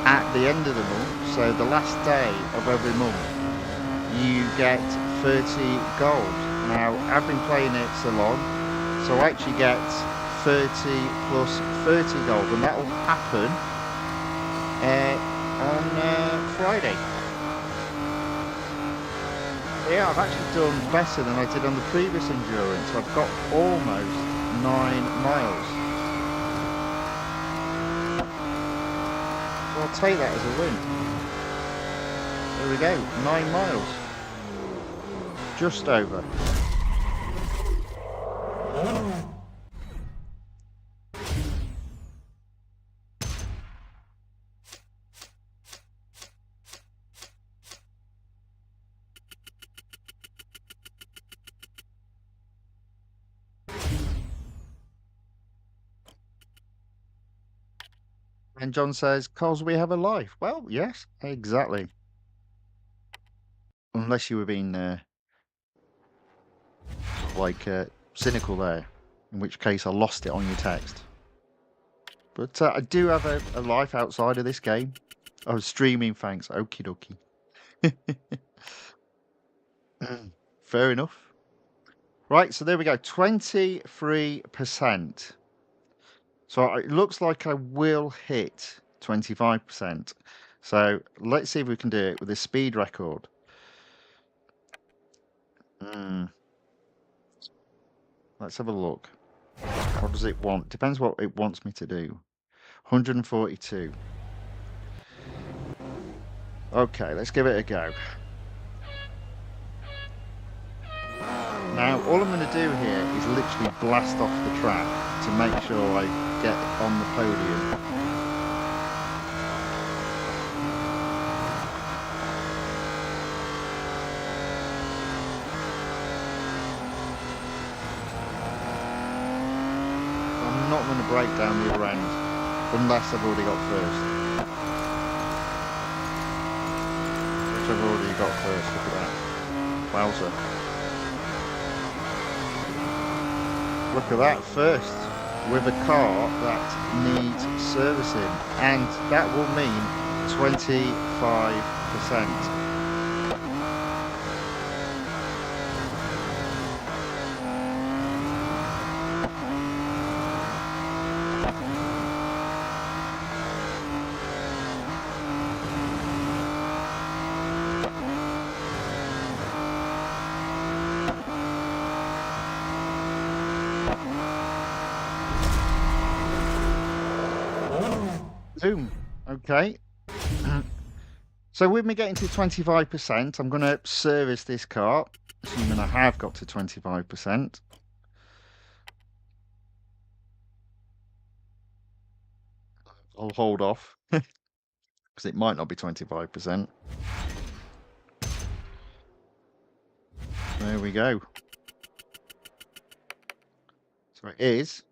at the end of the month, so the last day of every month, you get 30 gold. Now I've been playing it so long, so I actually get 30 plus 30 gold, and that will happen on Friday. Yeah, I've actually done better than I did on the previous endurance. I've got almost 9 miles. So I'll take that as a win. There we go, 9 miles. Just over. And John says, "'Cause we have a life." Well, yes, exactly. Unless you were being cynical there, in which case I lost it on your text. But I do have a life outside of this game. Oh, streaming, thanks. Okie dokie. Fair enough. Right, so there we go. 23%. So it looks like I will hit 25%. So let's see if we can do it with a speed record. Let's have a look. What does it want? Depends what it wants me to do. 142. Okay, let's give it a go. Now, all I'm going to do here is literally blast off the track to make sure I get on the podium. I'm not going to break down the other end unless I've already got first. Which I've already got first, look at that. Wowzer. Look at that, first with a car that needs servicing, and that will mean 25%. Zoom. Okay. So with me getting to 25%, I'm going to service this car, assuming I have got to 25%. I'll hold off, because it might not be 25%. There we go. So it is.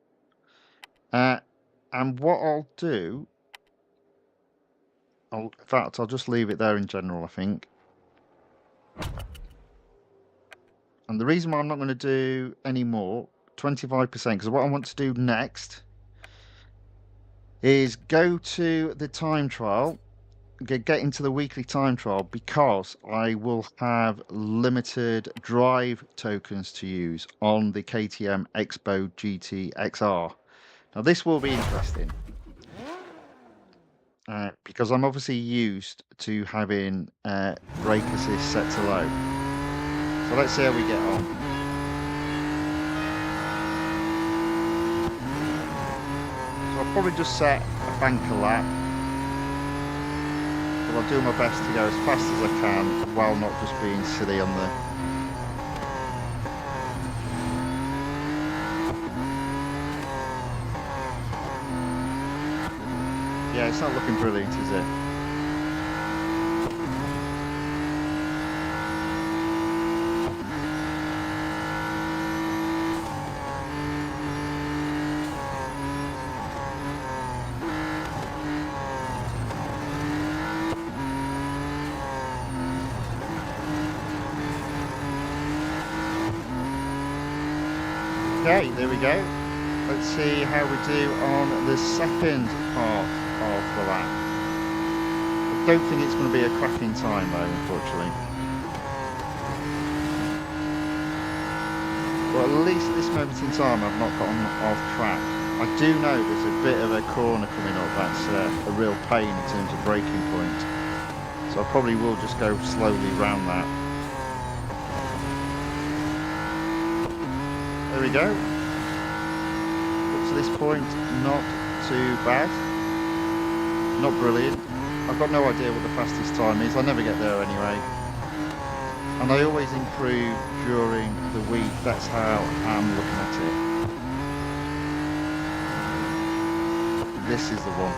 And what I'll do... in fact, I'll just leave it there in general, I think. And the reason why I'm not going to do any more, 25%, because what I want to do next is go to the time trial, get into the weekly time trial, because I will have limited drive tokens to use on the KTM Expo GT XR. Now, this will be interesting. Because I'm obviously used to having brake assist set to low. So let's see how we get on. So I'll probably just set a banker lap. But I'll do my best to go as fast as I can while not just being silly on the Yeah, it's not looking brilliant, is it? Okay, there we go. Let's see how we do on the second part of the lap. I don't think it's going to be a cracking time though, unfortunately. Well, at least at this moment in time I've not gotten off track. I do know there's a bit of a corner coming up that's a real pain in terms of braking point. So I probably will just go slowly round that. There we go. Up to this point, not too bad. Not brilliant. I've got no idea what the fastest time is. I never get there anyway. And I always improve during the week. That's how I'm looking at it. This is the one.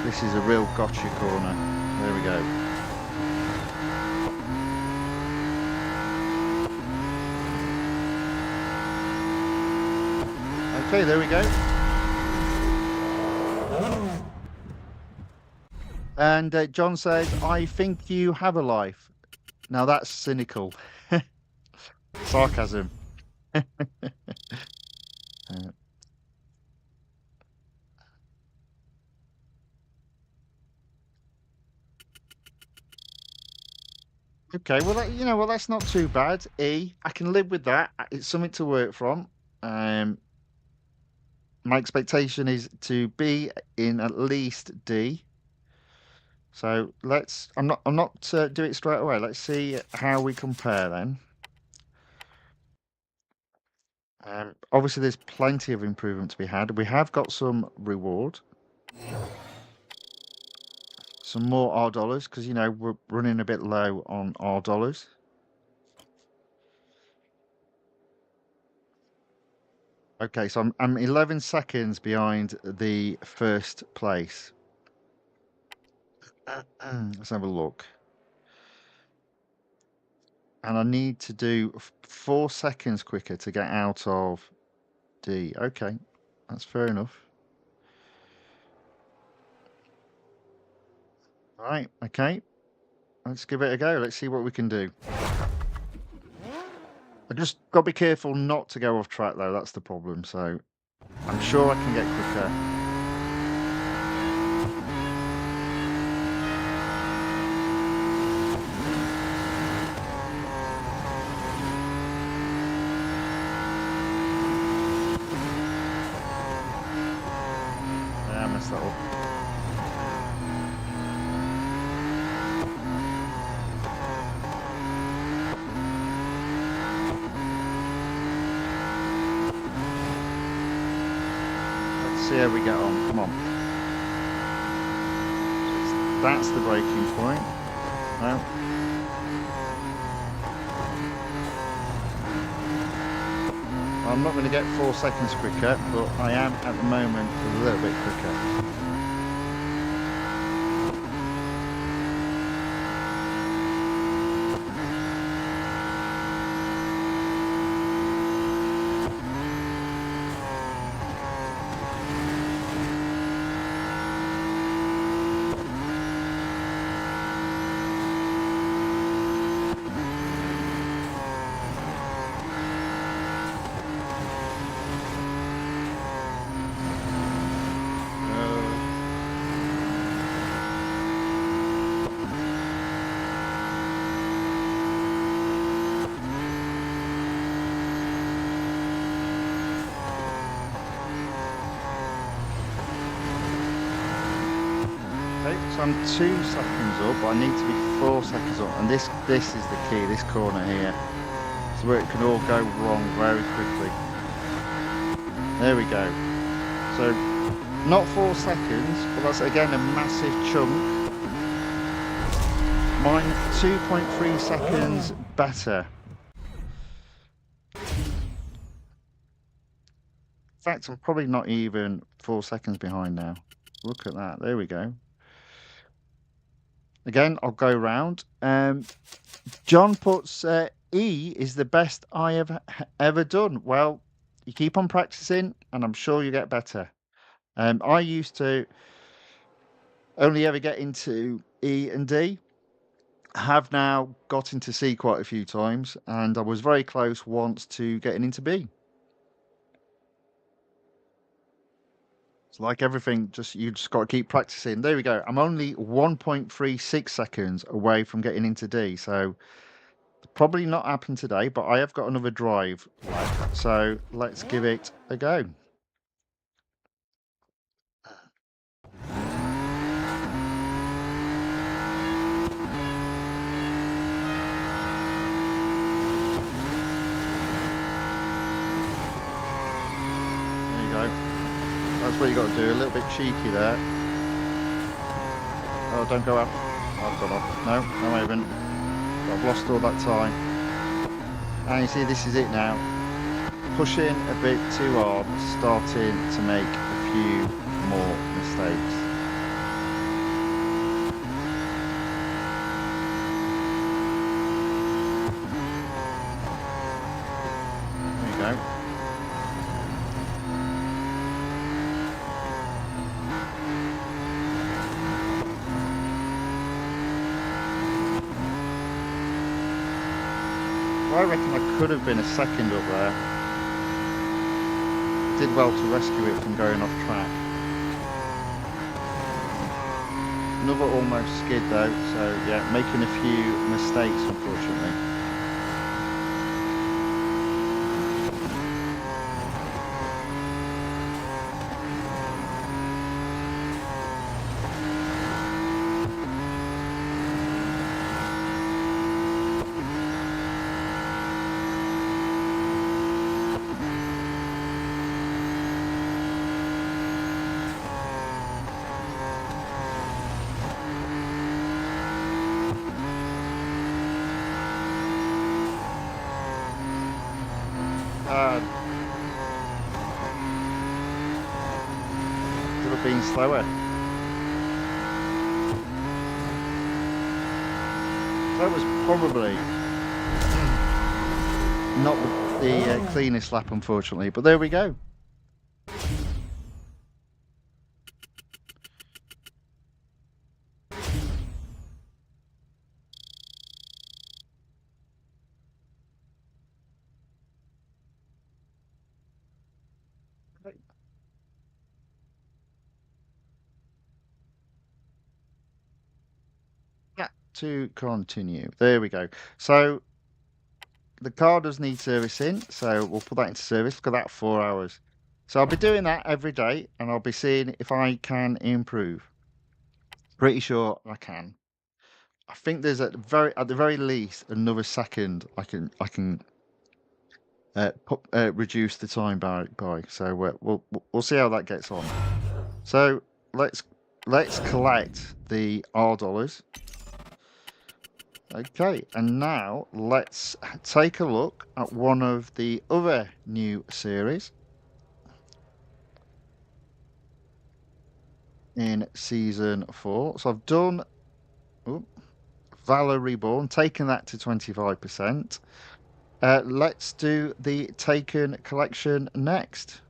This is a real gotcha corner. There we go. Okay, there we go. And John says, I think you have a life. Now that's cynical. Sarcasm. Okay, well, you know, well, that's not too bad. E, I can live with that. It's something to work from. My expectation is to be in at least D. So I'm not do it straight away. Let's see how we compare then. Obviously, there's plenty of improvement to be had. We have got some reward. Some more R dollars, because, you know, we're running a bit low on R dollars. Okay, so I'm 11 seconds behind the first place. Let's have a look. And I need to do 4 seconds quicker to get out of D. Okay, that's fair enough. All right, okay. Let's give it a go. Let's see what we can do. I just got to be careful not to go off track, though. That's the problem. So I'm sure I can get quicker. Yeah, I messed that up. See how we get on. Come on. That's the breaking point. No. I'm not going to get 4 seconds quicker, but I am at the moment a little bit quicker. So I'm 2 seconds up, but I need to be 4 seconds up, and this is the key, this corner here. It's where it can all go wrong very quickly. There we go. So, not 4 seconds, but that's again a massive chunk. Mine 2.3 seconds better. In fact, I'm probably not even 4 seconds behind now. Look at that. There we go. Again, I'll go round. John puts E is the best I have ever done. Well, you keep on practicing, and I'm sure you get better. I used to only ever get into E and D. Have now got into C quite a few times, and I was very close once to getting into B. It's like everything, you just got to keep practicing. There we go. I'm only 1.36 seconds away from getting into D, so probably not happen today, but I have got another drive left, so let's give it a go. There you go. That's what you got to do. A little bit cheeky there. Oh, don't go up. Oh, I've gone off. No, I haven't. I've lost all that time. And you see, this is it now. Pushing a bit too hard, starting to make a few more mistakes. There you go. Well, I reckon I could have been a second up there. Did well to rescue it from going off track. Another almost skid though, so yeah, making a few mistakes unfortunately. Could have been slower. That was probably not the cleanest lap, unfortunately, but there we go. Yeah, to continue. There we go. So the car does need servicing, so we'll put that into service. Look at that, 4 hours. So I'll be doing that every day, and I'll be seeing if I can improve. Pretty sure I can. I think there's at the very least another second I can reduce the time by. So we'll see how that gets on. So let's collect the R dollars. Okay, and now let's take a look at one of the other new series in season 4. So I've done Valour Reboren, taken that to 25%. Let's do the Taycan collection next.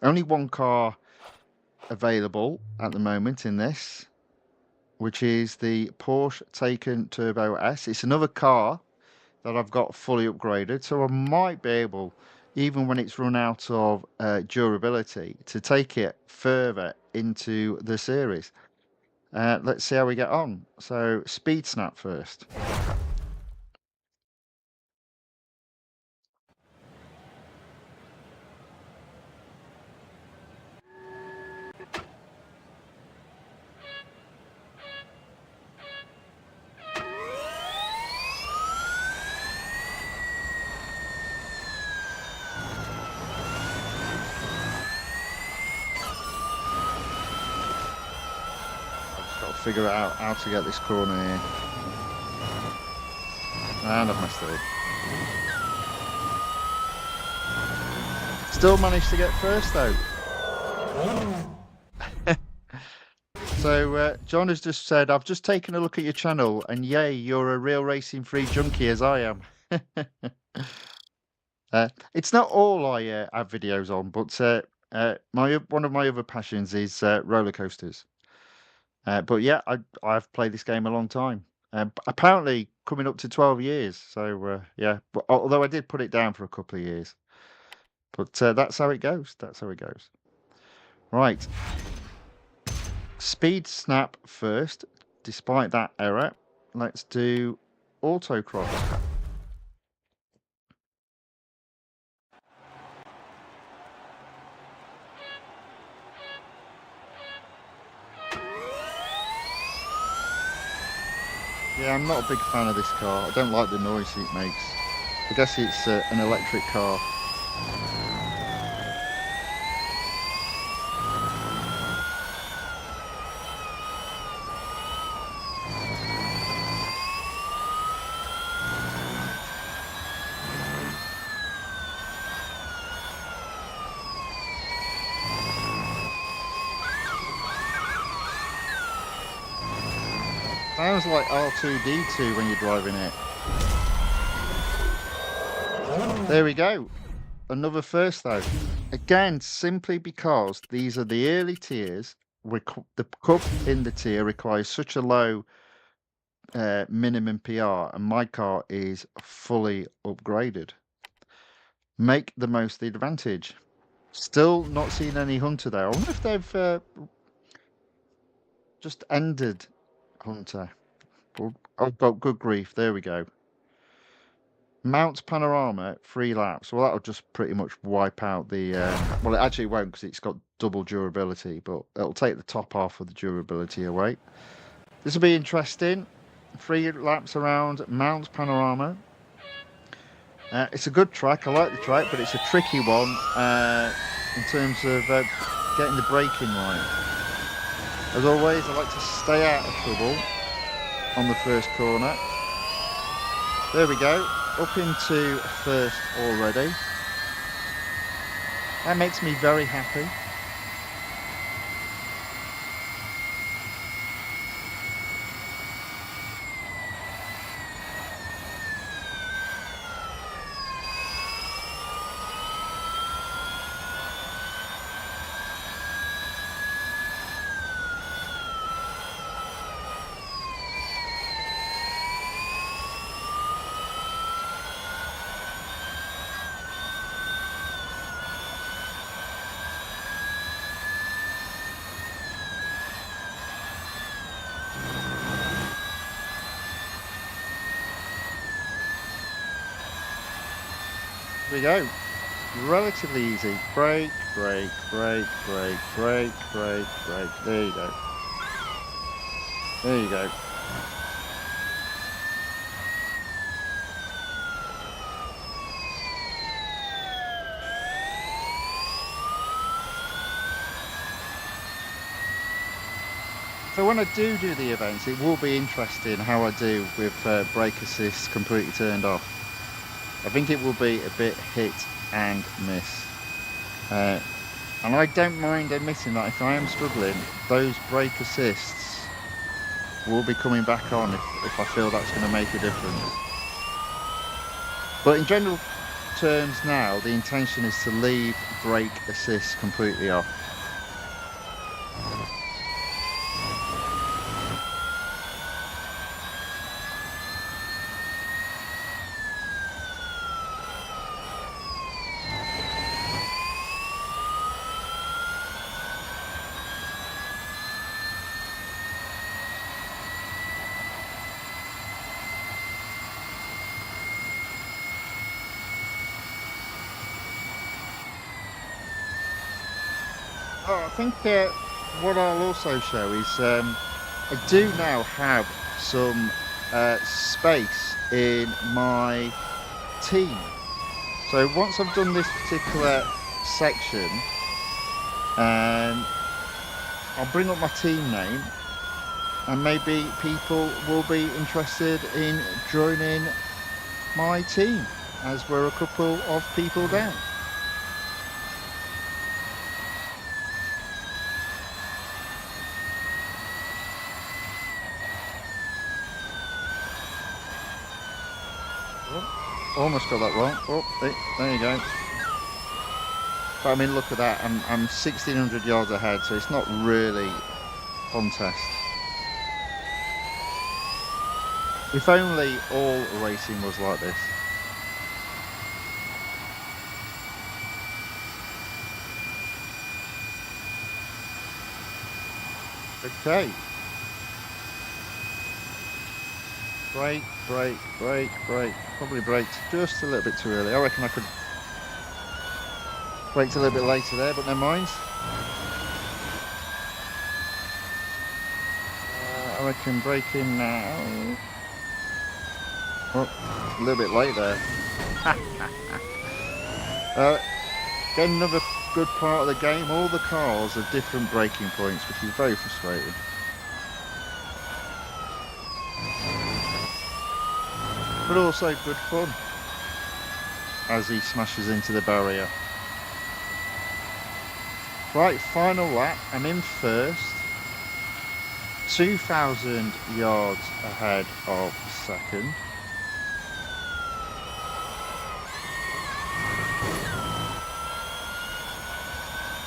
Only one car available at the moment in this, which is the Porsche Taycan Turbo S. It's another car that I've got fully upgraded, so I might be able, even when it's run out of durability, to take it further into the series. Let's see how we get on. So speed snap first. Figure out how to get this corner here. And I've messed it up. Still managed to get first though. So John has just said, "I've just taken a look at your channel, and yay, you're a real racing free junkie as I am." It's not all I have videos on, but one of my other passions is roller coasters. But yeah, I've played this game a long time. Apparently coming up to 12 years. So yeah, but although I did put it down for a couple of years, but that's how it goes. That's how it goes. Right, speed snap first. Despite that error, let's do autocross. Yeah, I'm not a big fan of this car. I don't like the noise it makes. I guess it's an electric car. Sounds like R2-D2 when you're driving it. There we go. Another first though. Again, simply because these are the early tiers. The cup in the tier requires such a low minimum PR, and my car is fully upgraded. Make the most of the advantage. Still not seen any Hunter there. I wonder if they've just ended Hunter. Oh, good grief. There we go. Mount panorama, 3 laps. Well, that'll just pretty much wipe out the. Well, it actually won't because it's got double durability, but it'll take the top half of the durability away. This will be interesting. 3 laps around Mount Panorama. It's a good track. I like the track, but it's a tricky one in terms of getting the braking right. As always, I like to stay out of trouble on the first corner. There we go. Up into first already. That makes me very happy. There we go. Relatively easy. Brake, brake, brake, brake, brake, brake, brake. There you go. There you go. So when I do the events, it will be interesting how I do with brake assist completely turned off. I think it will be a bit hit and miss. And I don't mind admitting that if I am struggling, those brake assists will be coming back on if I feel that's going to make a difference. But in general terms now, the intention is to leave brake assist completely off. Oh, I think what I'll also show is I do now have some space in my team. So once I've done this particular section, I'll bring up my team name, and maybe people will be interested in joining my team, as we're a couple of people down. almost got that wrong. Oh, there you go. But I mean, look at that. I'm 1,600 yards ahead, so it's not really contest. If only all racing was like this. Okay. Brake, brake, brake, brake. Probably braked just a little bit too early. I reckon I could brake a little bit later there, but never mind. I reckon braking now. Oh, a little bit late there. Again, another good part of the game. All the cars have different braking points, which is very frustrating. But also good fun as he smashes into the barrier. Right, final lap. I'm in first. 2,000 yards ahead of second.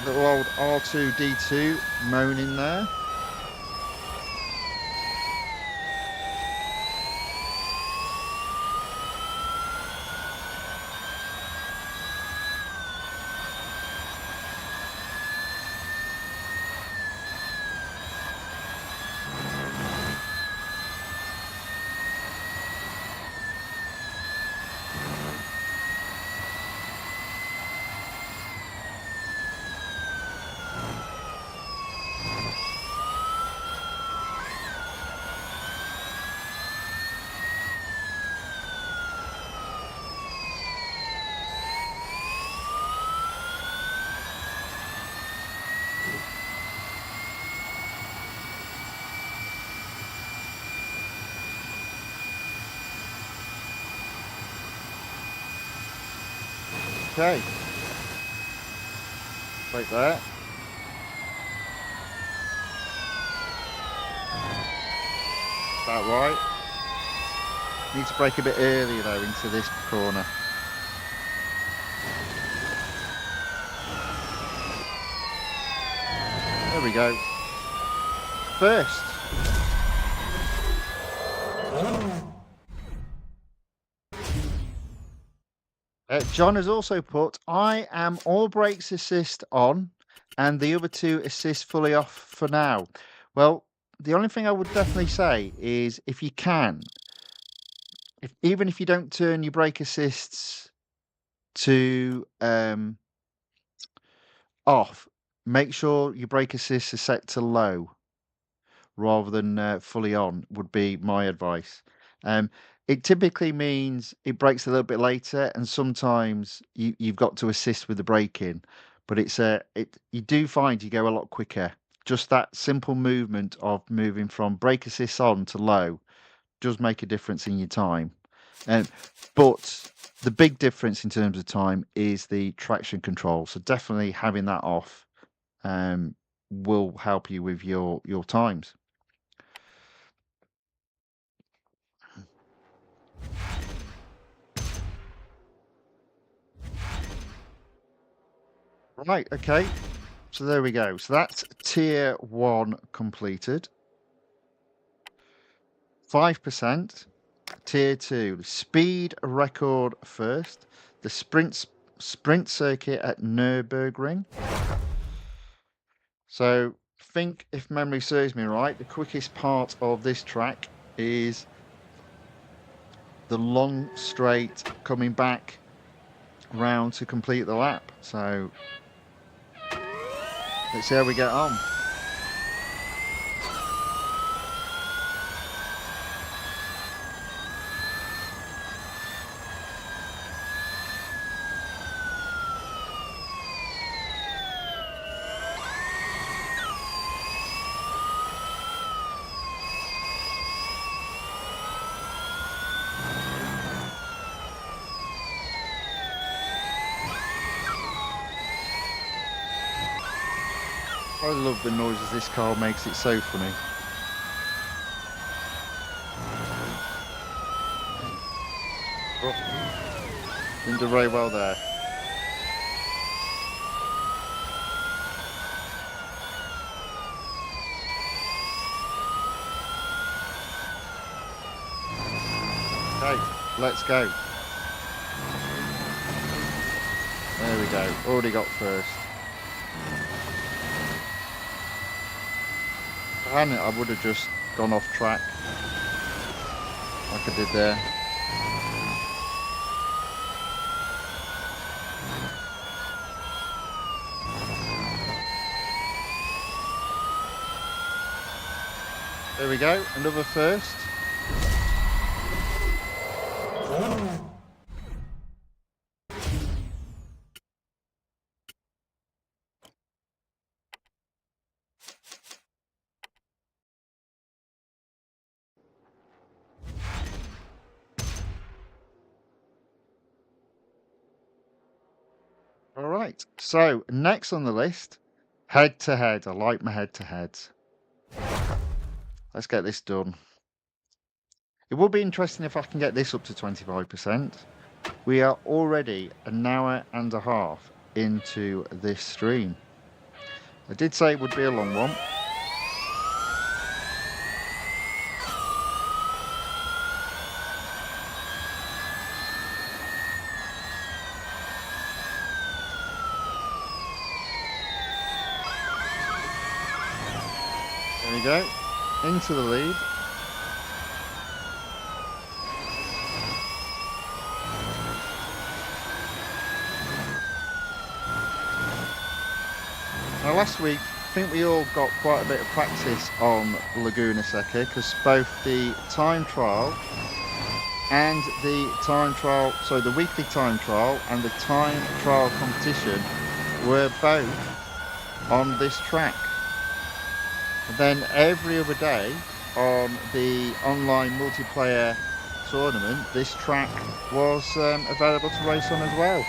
Little old R2-D2 moaning there. Okay. Like that. That right. Need to brake a bit earlier though into this corner. There we go. First. John has also put, I am all brakes assist on and the other two assists fully off for now. Well, the only thing I would definitely say is if you can, even if you don't turn your brake assists to off, make sure your brake assists are set to low rather than fully on would be my advice. Um, it typically means it brakes a little bit later, and sometimes you've got to assist with the braking, but you do find you go a lot quicker. Just that simple movement of moving from brake assist on to low does make a difference in your time. But the big difference in terms of time is the traction control. So definitely having that off will help you with your times. Right, okay. So there we go. So that's tier 1 completed. 5%. Tier 2, speed record first. The sprint circuit at Nürburgring. So think, if memory serves me right, the quickest part of this track is the long straight coming back round to complete the lap. So let's see how we get on. I love the noises this car makes, it's so funny. Oh. Didn't do very well there. Okay, let's go. There we go. Already got first. If I hadn't, I would have just gone off track like I did there. There we go, another first. All right, so next on the list, head to head. I like my head to heads. Let's get this done. It would be interesting if I can get this up to 25%. We are already an hour and a half into this stream. I did say it would be a long one. There we go, into the lead. Now last week, I think we all got quite a bit of practice on Laguna Seca because both the time trial and the weekly time trial and the time trial competition were both on this track. And then every other day on the online multiplayer tournament, this track was available to race on as well.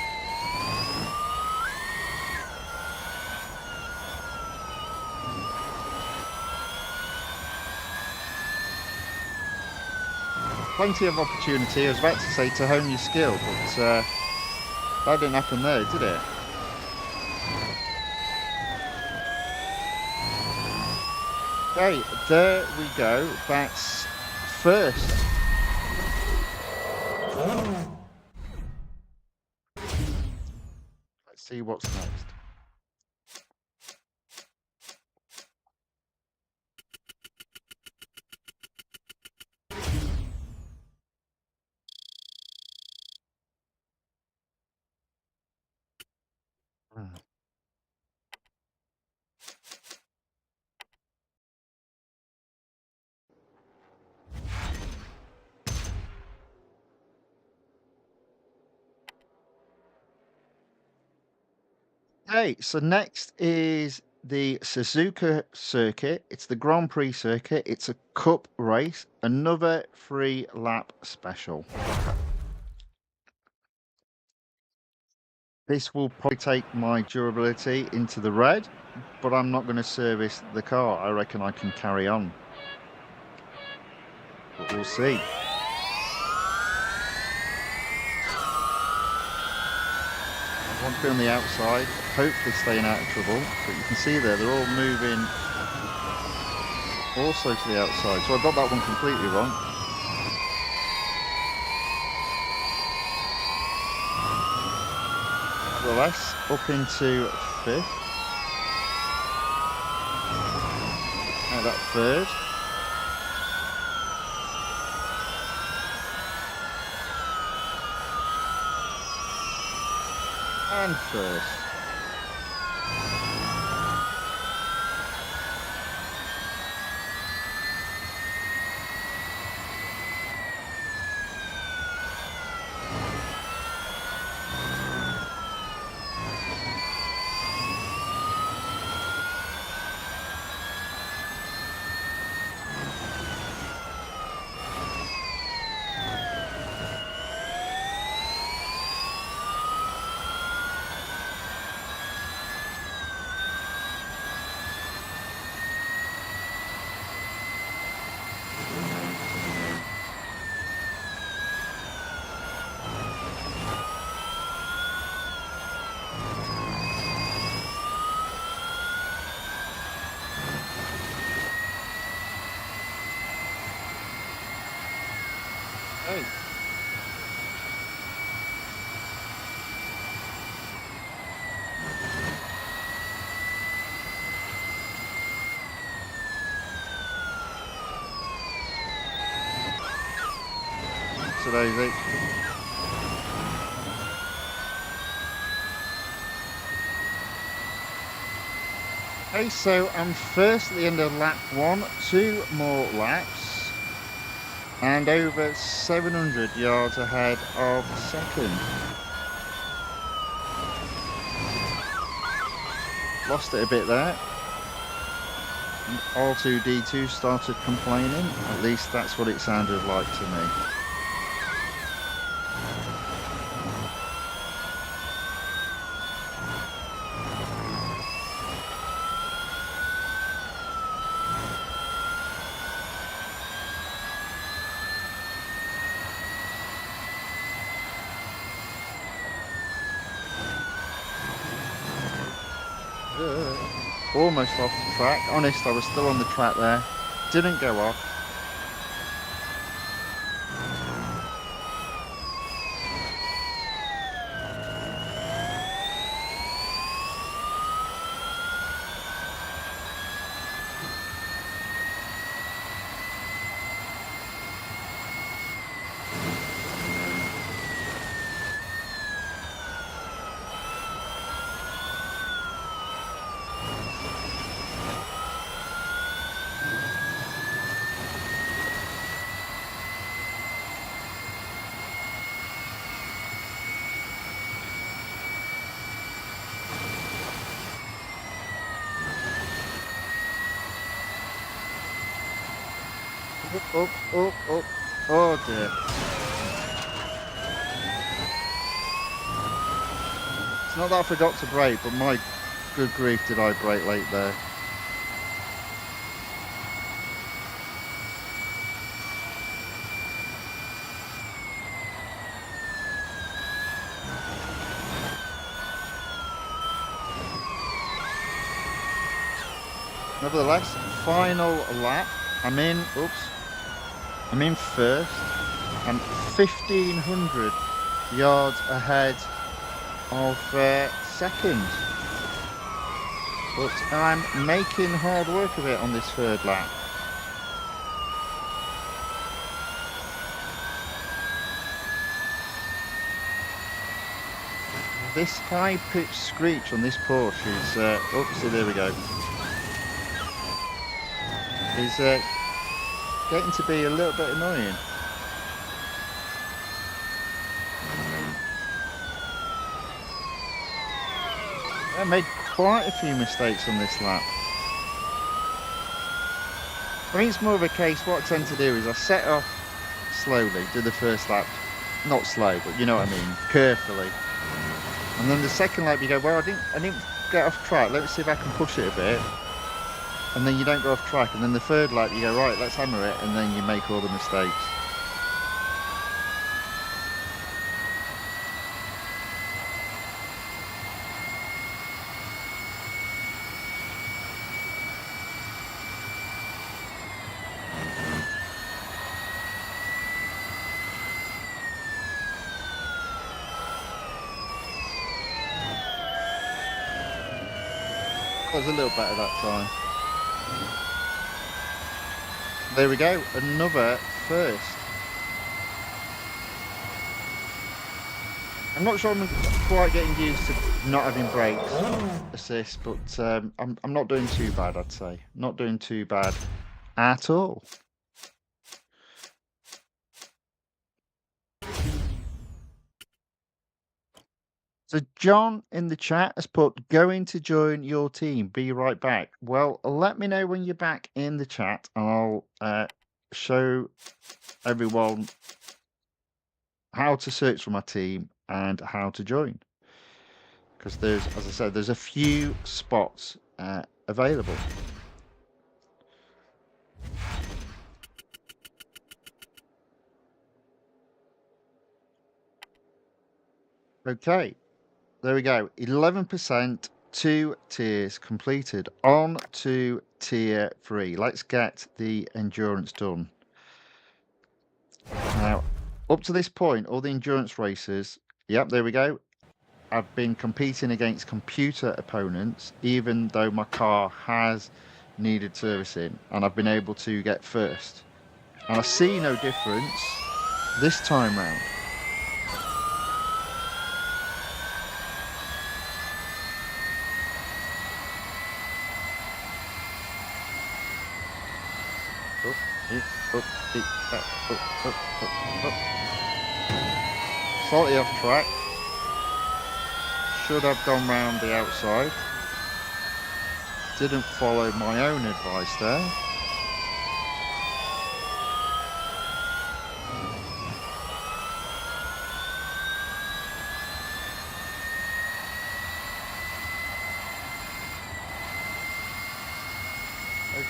Plenty of opportunity, I was about to say, to hone your skill, but that didn't happen there, did it? Okay, there we go. That's first. Let's see what's next. Okay, so next is the Suzuka circuit. It's the Grand Prix circuit. It's a cup race, another 3-lap special. This will probably take my durability into the red, but I'm not going to service the car. I reckon I can carry on. But we'll see. I want to be on the outside, hopefully staying out of trouble. But you can see there, they're all moving also to the outside. So I got that one completely wrong. Nevertheless, up into 5th. Now that 3rd. And 1st. a daisy. Okay, so I'm first at the end of lap 1, 2 more laps, and over 700 yards ahead of second. Lost it a bit there. And R2D2 started complaining. At least that's what it sounded like to me. Almost off the track. Honest, I was still on the track there. Didn't go off. Oh, oh dear. It's not that I forgot to brake, but my good grief did I brake late there. Nevertheless, final lap. I'm in first. I'm 1,500 yards ahead of second. But I'm making hard work of it on this third lap. This high-pitched screech on this Porsche is... see, there we go. Is getting to be a little bit annoying. I made quite a few mistakes on this lap. I think it's more of a case, what I tend to do is I set off slowly, do the first lap, not slow, but you know what I mean, carefully. And then the second lap you go, well, I didn't get off track, let's see if I can push it a bit. And then you don't go off track, and then the third lap you go, right, let's hammer it, and then you make all the mistakes. That was a little better that time. There we go, another first. I'm not sure I'm quite getting used to not having brakes assist, but I'm not doing too bad, I'd say. Not doing too bad at all. So John in the chat has put, going to join your team, be right back. Well, let me know when you're back in the chat and I'll show everyone how to search for my team and how to join. Because there's, as I said, there's a few spots available. Okay, there we go. 11%, 2 tiers completed. On to tier 3. Let's get the endurance done. Now, up to this point, all the endurance races, yep, there we go. I've been competing against computer opponents, even though my car has needed servicing, and I've been able to get first. And I see no difference this time round. Up, it, up, it, back, up. Slightly off track. Should have gone round the outside. Didn't follow my own advice there.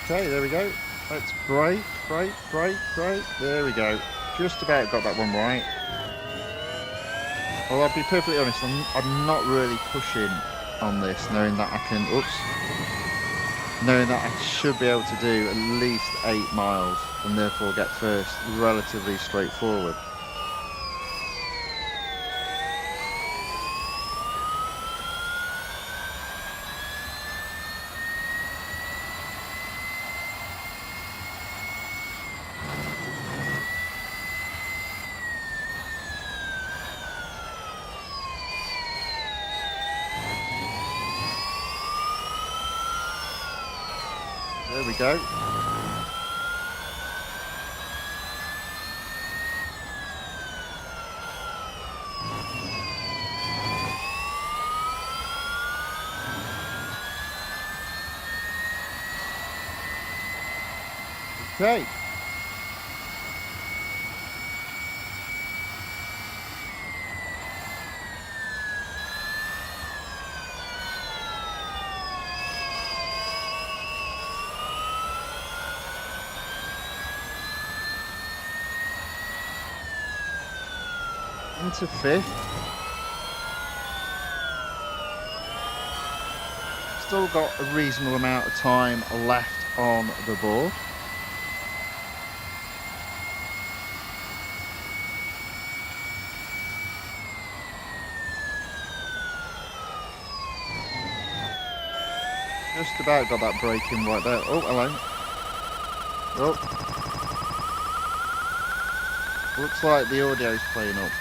Okay, there we go. Let's brake, brake, brake, brake. There we go. Just about got that one right. Well, I'll be perfectly honest, I'm not really pushing on this, knowing that I can, knowing that I should be able to do at least 8 miles and therefore get first relatively straightforward. There we go. Okay. Into fifth. Still got a reasonable amount of time left on the board. Just about got that brake in right there. Oh, hello. Oh. Looks like the audio's playing up.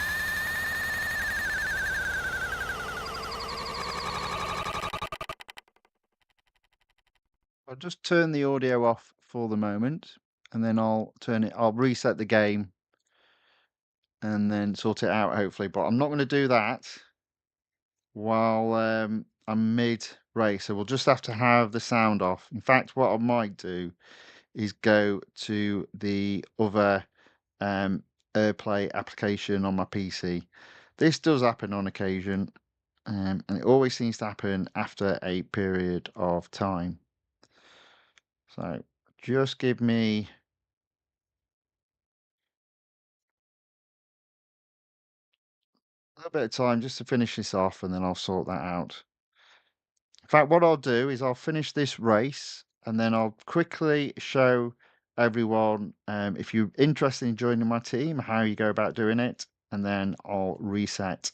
I'll just turn the audio off for the moment, and then I'll reset the game and then sort it out hopefully. But I'm not going to do that while I'm mid race. So we'll just have to have the sound off. In fact, what I might do is go to the other AirPlay application on my PC. This does happen on occasion, and it always seems to happen after a period of time. So just give me a little bit of time just to finish this off, and then I'll sort that out. In fact, what I'll do is I'll finish this race, and then I'll quickly show everyone, if you're interested in joining my team, how you go about doing it, and then I'll reset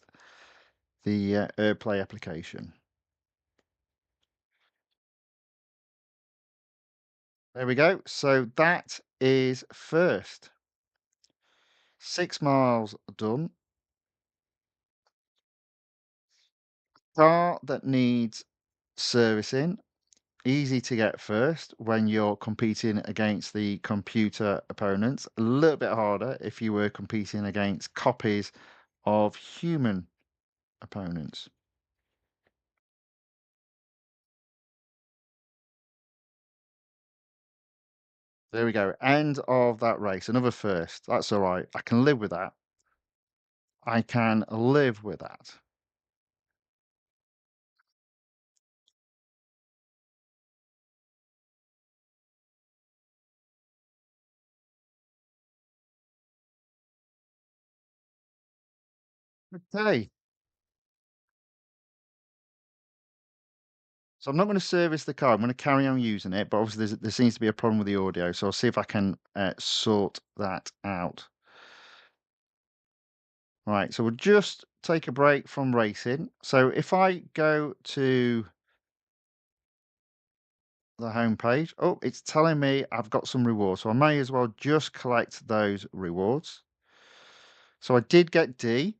the AirPlay application. There we go. So that is first. 6 miles done. Car that needs servicing. Easy to get first when you're competing against the computer opponents. A little bit harder if you were competing against copies of human opponents. There we go. End of that race. Another first. That's all right. I can live with that. I can live with that. Okay. So I'm not going to service the car. I'm going to carry on using it, but obviously there seems to be a problem with the audio. So I'll see if I can sort that out. Right. So we'll just take a break from racing. So if I go to the home page, oh, it's telling me I've got some rewards. So I may as well just collect those rewards. So I did get D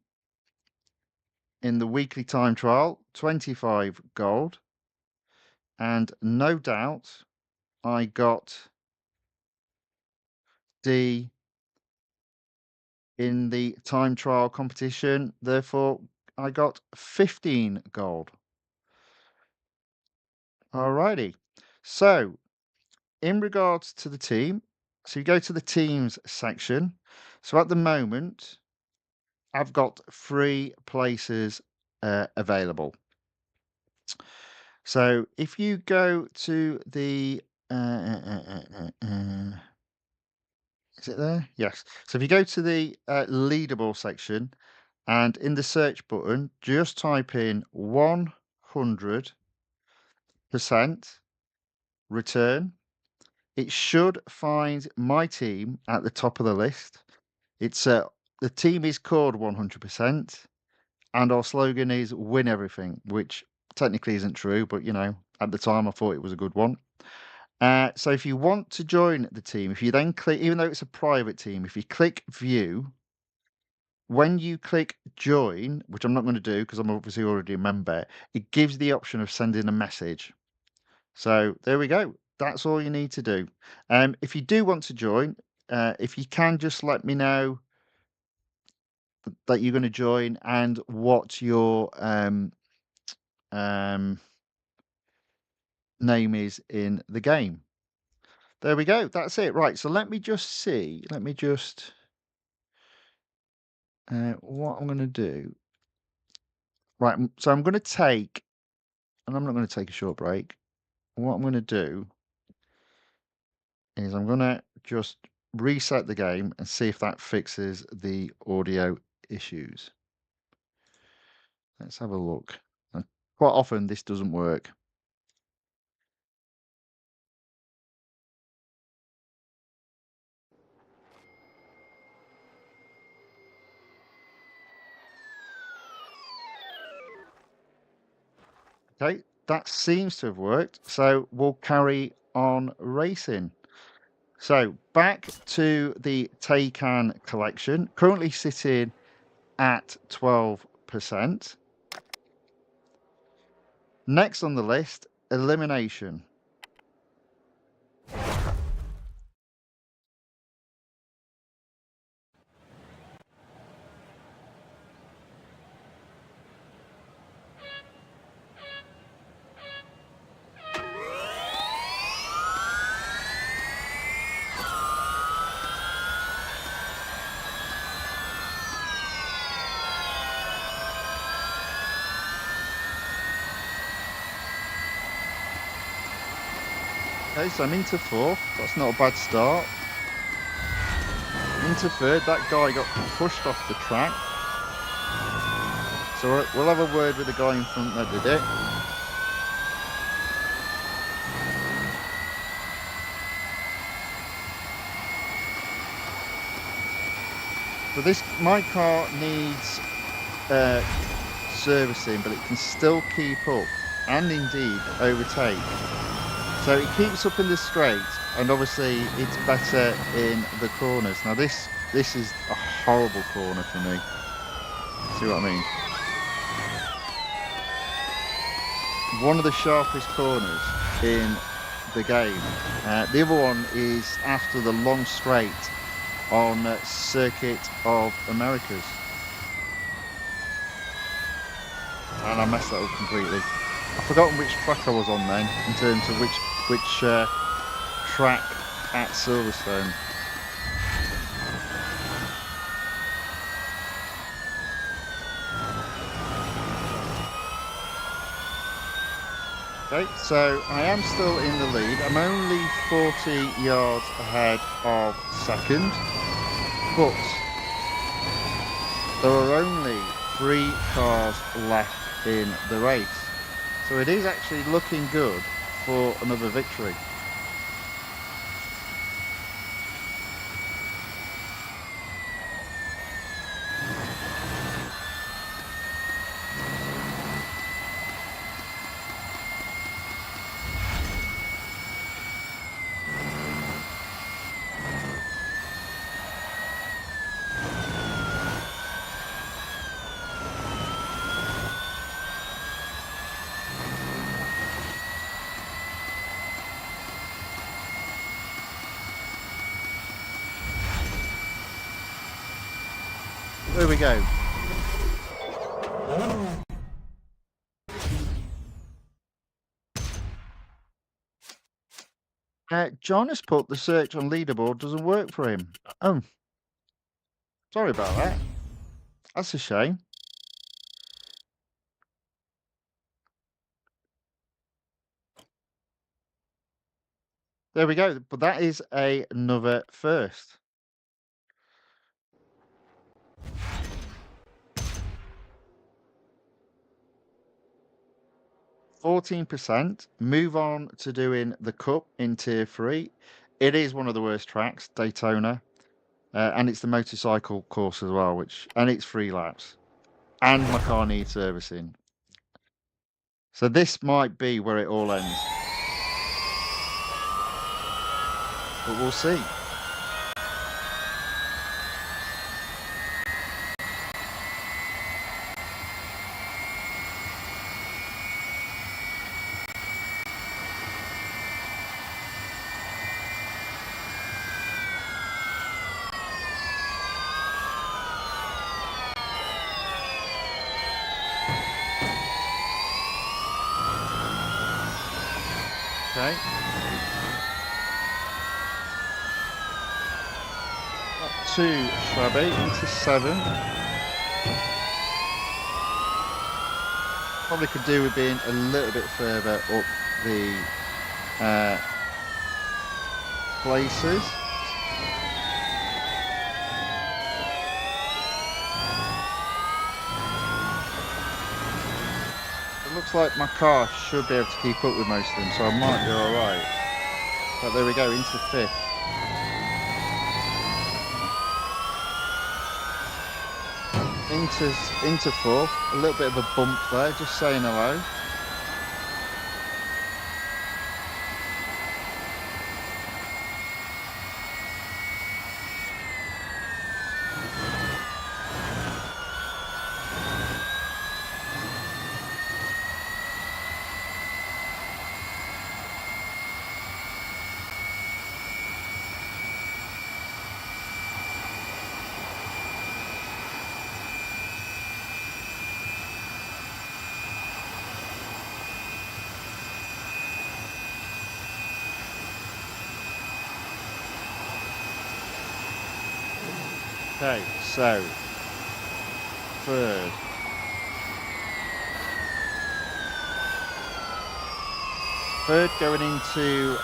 in the weekly time trial, 25 gold, and no doubt I got D in the time trial competition. Therefore, I got 15 gold. Alrighty. So, in regards to the team, so you go to the teams section. So at the moment, I've got 3 places available. So if you go to the is it there? Yes. So if you go to the leaderable section and in the search button, just type in 100% return. It should find my team at the top of the list. It's the team is called 100%, and our slogan is "Win Everything," which technically isn't true, but you know, at the time I thought it was a good one. So if you want to join the team, if you then click, even though it's a private team, if you click View, when you click Join, which I'm not going to do because I'm obviously already a member, it gives the option of sending a message. So there we go. That's all you need to do. If you do want to join, if you can just let me know that you're going to join and what your um, name is in the game. There we go. That's it. Right. So let me just see. Let me just what I'm going to do. Right. So I'm going to take, and I'm not going to take a short break. What I'm going to do is I'm going to just reset the game and see if that fixes the audio issues. Let's have a look. Quite often this doesn't work. Okay, that seems to have worked. So we'll carry on racing. So back to the Taycan collection, currently sitting at 12%. Next on the list, elimination. Okay, so I'm into fourth. That's not a bad start. Into third, that guy got pushed off the track. So we'll have a word with the guy in front that did it. So my car needs servicing, but it can still keep up and indeed overtake. So it keeps up in the straight, and obviously it's better in the corners. Now this is a horrible corner for me. See what I mean? One of the sharpest corners in the game. The other one is after the long straight on Circuit of Americas. And I messed that up completely. I've forgotten which track I was on then, in terms of which track at Silverstone. Okay, so I am still in the lead. I'm only 40 yards ahead of second, but there are only 3 cars left in the race. So it is actually looking good for another victory. there we go. John has put the search on leaderboard doesn't work for him. Oh, sorry about that. That's a shame. There we go. But that is another first. 14%. Move on to doing the Cup in Tier 3. It is one of the worst tracks, Daytona. And it's the motorcycle course as well, and it's 3 laps. And my car needs servicing. So this might be where it all ends. But we'll see. Okay. Not too shabby. Into 7. Probably could do with being a little bit further up the places. It looks like my car should be able to keep up with most of them, so I might be alright. But there we go, into 5th. Into 4th. A little bit of a bump there, just saying hello. Okay, so 3rd. Third going into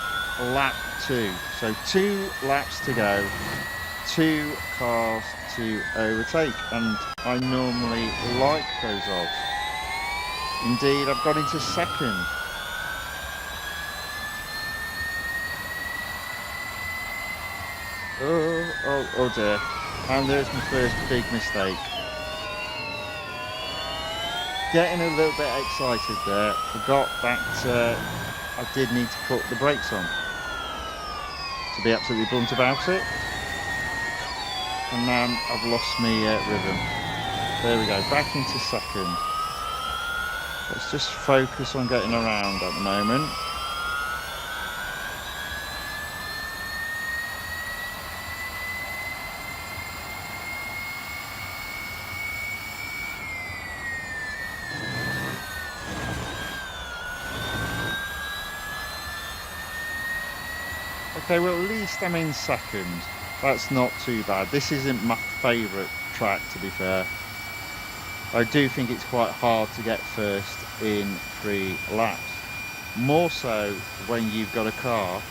lap 2. So 2 laps to go, 2 cars to overtake, and I normally like those odds. Indeed, I've got into 2nd. Oh dear. And there's my first big mistake. Getting a little bit excited there. Forgot that I did need to put the brakes on. To be absolutely blunt about it. And now I've lost my rhythm. There we go, back into 2nd. Let's just focus on getting around at the moment. Okay, well at least I'm in 2nd. That's not too bad. This isn't my favourite track, to be fair. I do think it's quite hard to get first in 3 laps. More so when you've got a car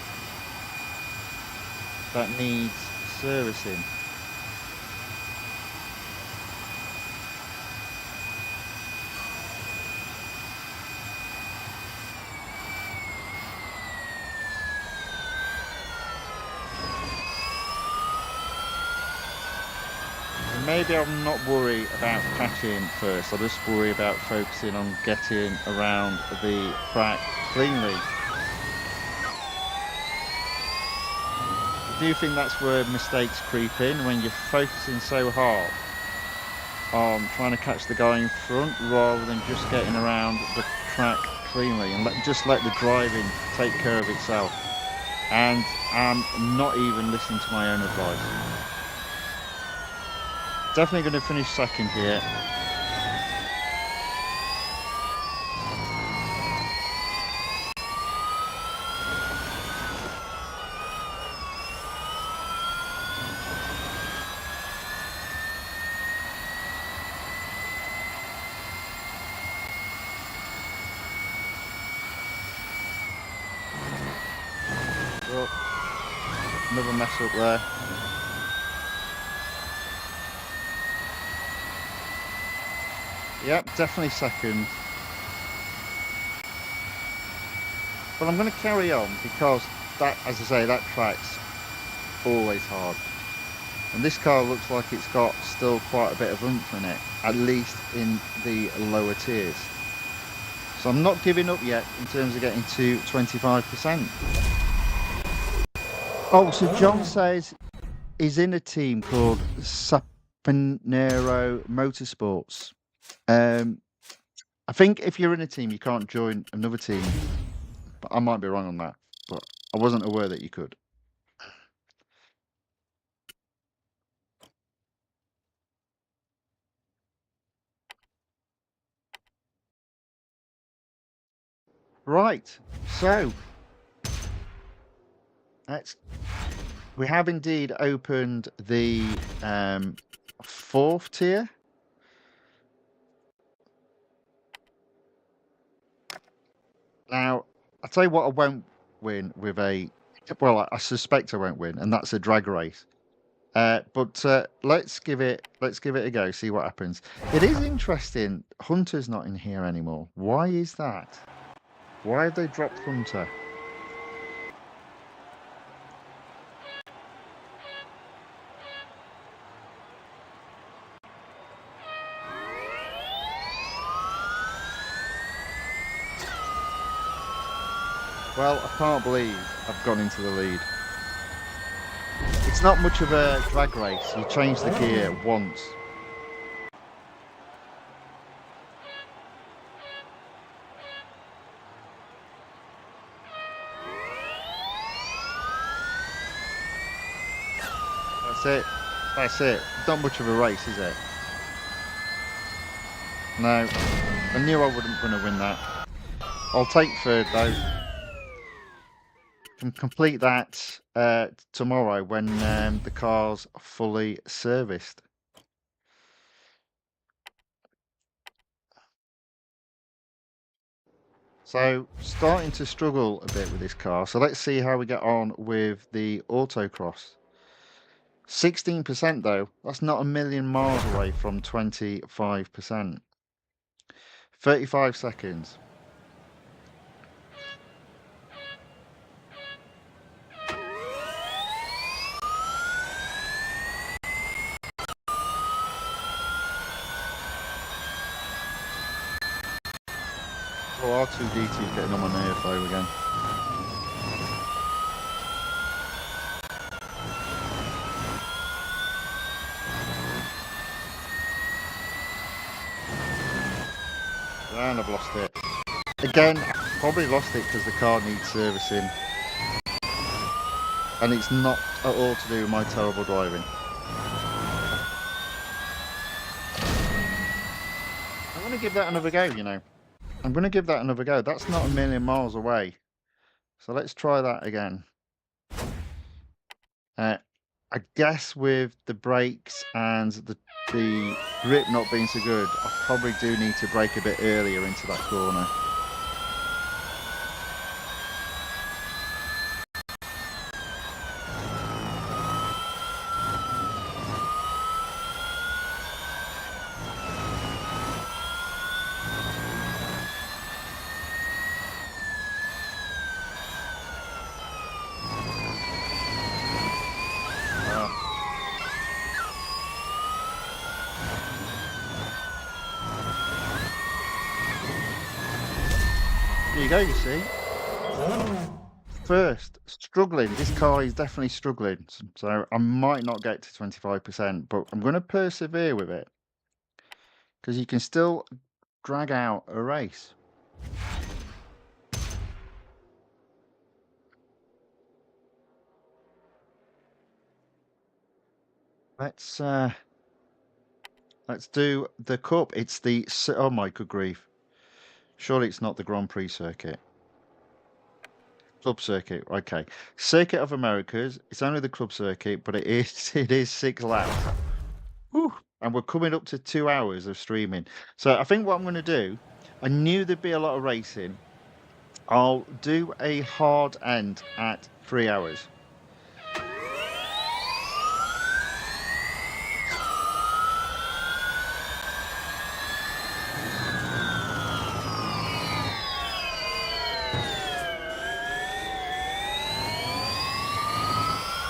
that needs servicing. Maybe I'm not worried about catching first, I'll just worry about focusing on getting around the track cleanly. I do think that's where mistakes creep in, when you're focusing so hard on trying to catch the guy in front rather than just getting around the track cleanly and just let the driving take care of itself. And I'm not even listening to my own advice. Definitely going to finish second here. Oh, another mess up there. Yep, definitely second. But I'm going to carry on because that, as I say, that track's always hard. And this car looks like it's got still quite a bit of oomph in it, at least in the lower tiers. So I'm not giving up yet in terms of getting to 25%. Oh, so John says he's in a team called Sapanero Motorsports. I think if you're in a team, you can't join another team. But I might be wrong on that. But I wasn't aware that you could. Right. So we have indeed opened the fourth tier. Now, I'll tell you what I won't win with well, I suspect I won't win, and that's a drag race. But let's give it a go, see what happens. It is interesting. Hunter's not in here anymore. Why is that? Why have they dropped Hunter? Well, I can't believe I've gone into the lead. It's not much of a drag race. You change the gear once. That's it. That's it. Not much of a race, is it? No. I knew I wasn't going to win that. I'll take third, though. Can complete that tomorrow when the car's fully serviced. So starting to struggle a bit with this car. So let's see how we get on with the autocross. 16% though, that's not a million miles away from 25%. 35 seconds. Oh, R2D2's getting on my nerves though again. And I've lost it. Again, I probably lost it because the car needs servicing. And it's not at all to do with my terrible driving. I'm going to give that another go, you know. I'm going to give that another go. That's not a million miles away. So let's try that again. I guess with the brakes and the grip not being so good, I probably do need to brake a bit earlier into that corner. There you go, you see. First, struggling. This car is definitely struggling. So I might not get to 25%, but I'm going to persevere with it. Because you can still drag out a race. Let's Let's do the Cup. It's the... Oh, my good grief. Surely it's not the Grand Prix circuit. Club circuit, okay. Circuit of Americas. It's only the club circuit, but it is 6 laps. Whew. And we're coming up to 2 hours of streaming. So I think what I'm going to do, I knew there'd be a lot of racing. I'll do a hard end at 3 hours.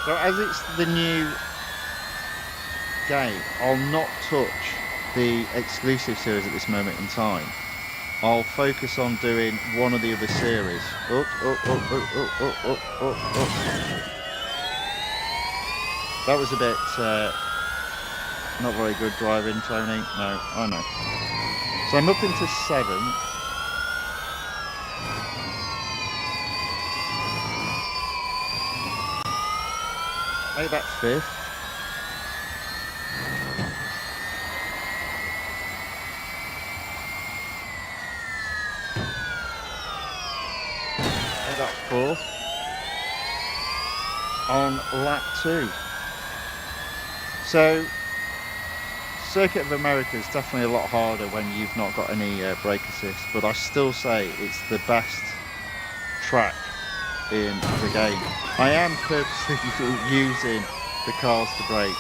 So as it's the new game, I'll not touch the exclusive series at this moment in time. I'll focus on doing one of the other series. Oh, oh, oh, oh, oh, oh, oh, oh, oh. That was a bit not very good driving, Tony. No, I know. So I'm up into 7th. Make that 5th. Make that 4th. On lap 2. So, Circuit of America is definitely a lot harder when you've not got any brake assist, but I still say it's the best track in the game. I am purposely using the cars to brake.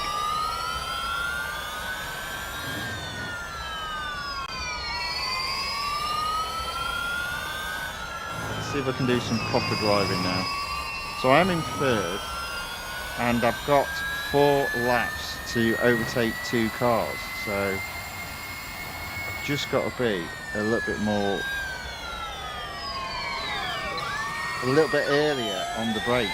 Let's see if I can do some proper driving now. So I'm in 3rd, and I've got 4 laps to overtake 2 cars, so I've just got to be a little bit earlier on the brakes.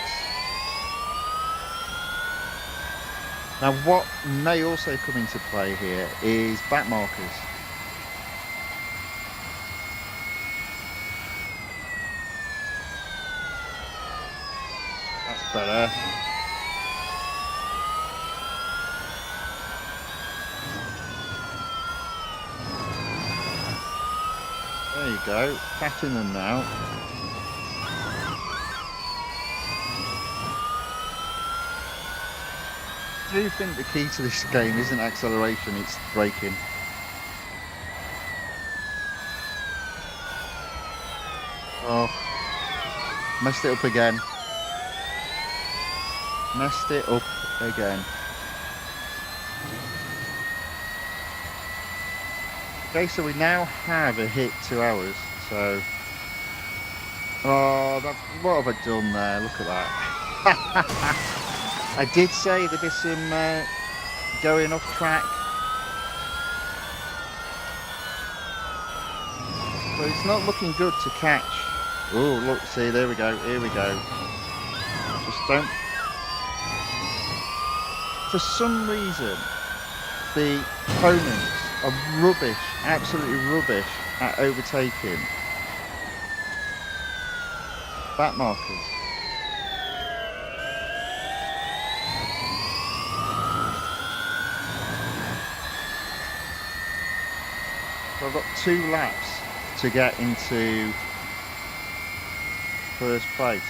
Now what may also come into play here is back markers. That's better. There you go, catching them now. I do think the key to this game isn't acceleration, it's braking. Oh, messed it up again. Messed it up again. Okay, so we now have a hit 2 hours, so... Oh, what have I done there? Look at that. I did say there'd be some going off track. But it's not looking good to catch. Oh, look, see, there we go, here we go. Just don't... For some reason, the opponents are rubbish, absolutely rubbish at overtaking back markers. So I've got 2 laps to get into 1st place.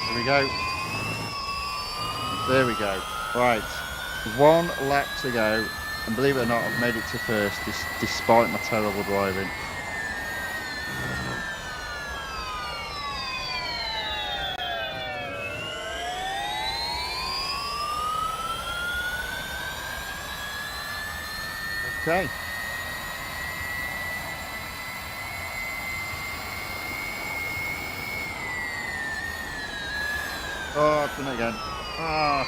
There we go. There we go. Right. 1 lap to go. And believe it or not, I've made it to 1st, despite my terrible driving. Okay. Oh, I've done it again. Oh.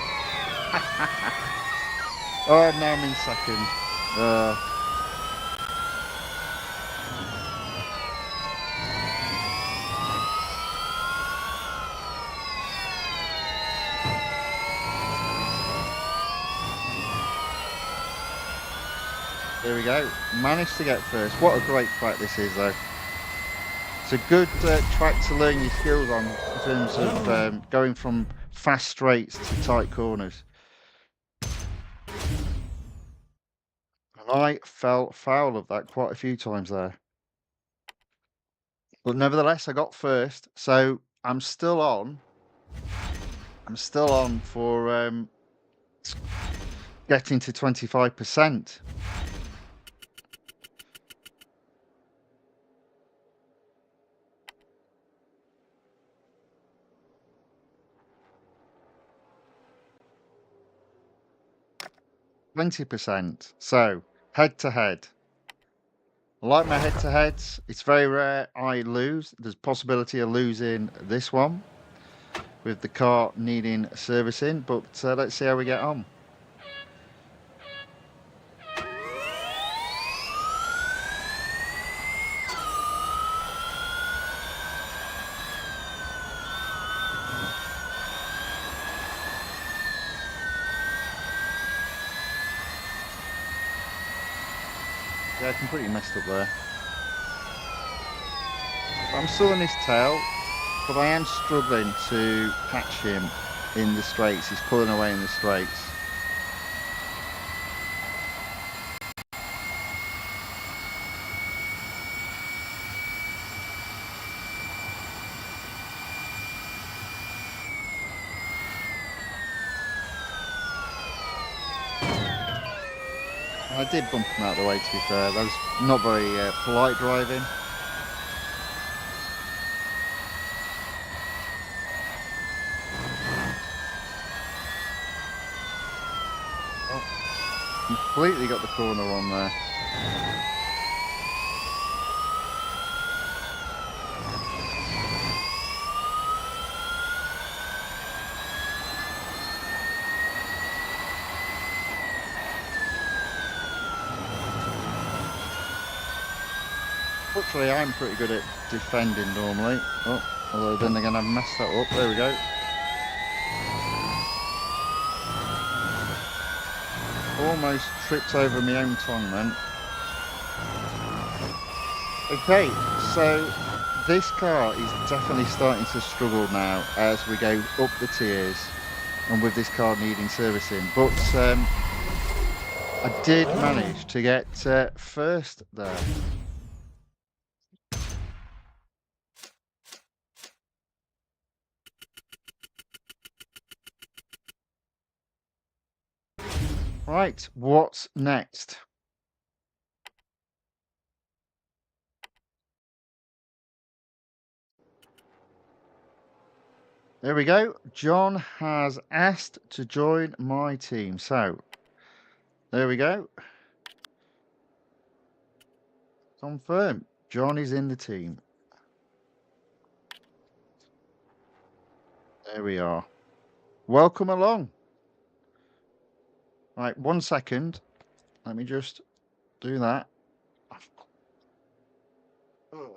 Oh, now I'm in 2nd. we go. Managed to get first. What a great track this is, though. It's a good track to learn your skills on in terms of going from fast straights to tight corners. And I fell foul of that quite a few times there. But nevertheless, I got first, so I'm still on. I'm still on for getting to 25%. %. So head to head. I like my head to heads. It's very rare I lose. There's possibility of losing this one with the car needing servicing, but let's see how we get on. Yeah, completely messed up there. I'm still on his tail, but I am struggling to catch him in the straights. He's pulling away in the straights. I did bump him out of the way, to be fair. That was not very polite driving. Oh, completely got the corner on there. Fortunately, I'm pretty good at defending normally. Oh, although then again, I've messed that up. There we go. Almost tripped over my own tongue then. Okay, so this car is definitely starting to struggle now as we go up the tiers and with this car needing servicing. But I did manage to get first there. Right, what's next? There we go. John has asked to join my team. So, there we go. Confirm. John is in the team. There we are. Welcome along. Right, 1 second. Let me just do that. Oh.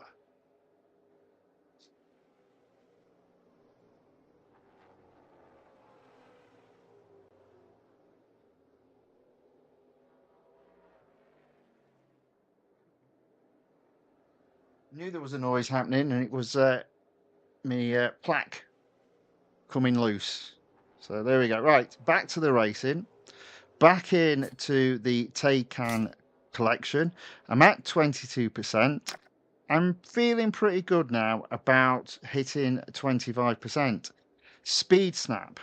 Knew there was a noise happening, and it was me plaque coming loose. So there we go. Right, back to the racing. Back into the Taycan collection. I'm at 22%. I'm feeling pretty good now about hitting 25%. Speed snap.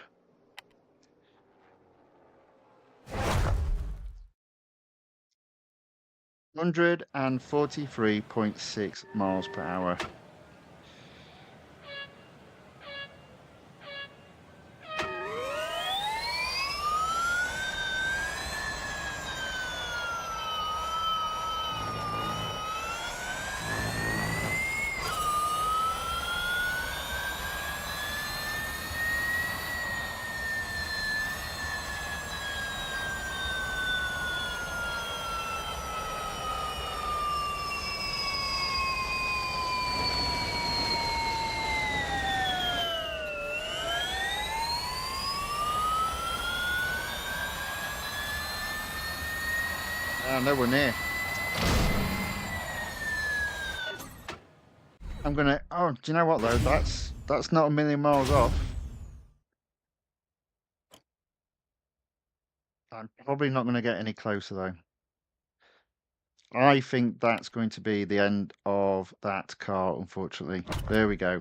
143.6 miles per hour. Nowhere near. I'm gonna. Oh, do you know what though? That's not a million miles off. I'm probably not going to get any closer though. I think that's going to be the end of that car, unfortunately. There we go.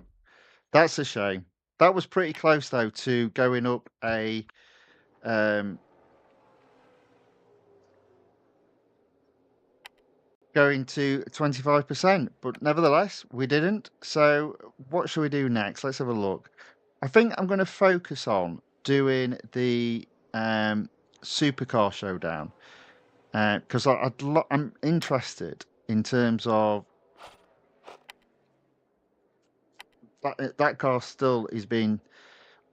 That's a shame. That was pretty close though to going up a going to 25%, but nevertheless, we didn't. So what should we do next? Let's have a look. I think I'm going to focus on doing the Supercar Showdown because I'm interested in terms of that car still is being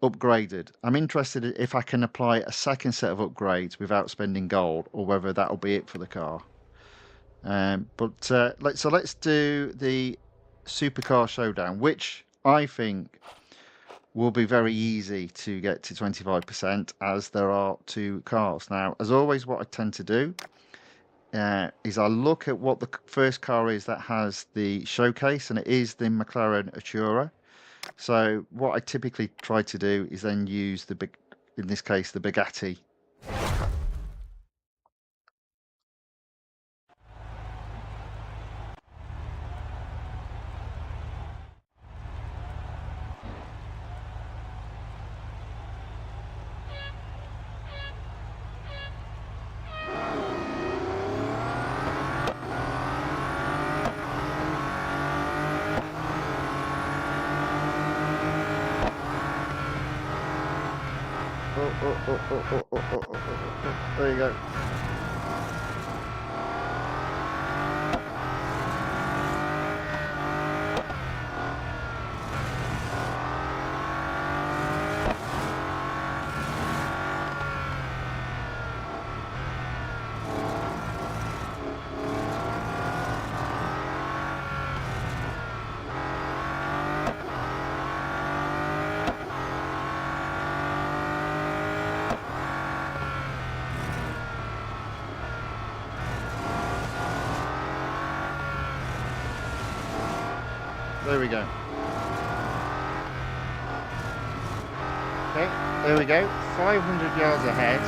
upgraded. I'm interested if I can apply a second set of upgrades without spending gold, or whether that'll be it for the car. Let's do the Supercar Showdown, which I think will be very easy to get to 25%, as there are two cars. Now, as always, what I tend to do is I look at what the first car is that has the showcase, and it is the McLaren Artura. So what I typically try to do is then use in this case, the Bugatti. There you go. There we go. Okay, there we go. 500 yards ahead.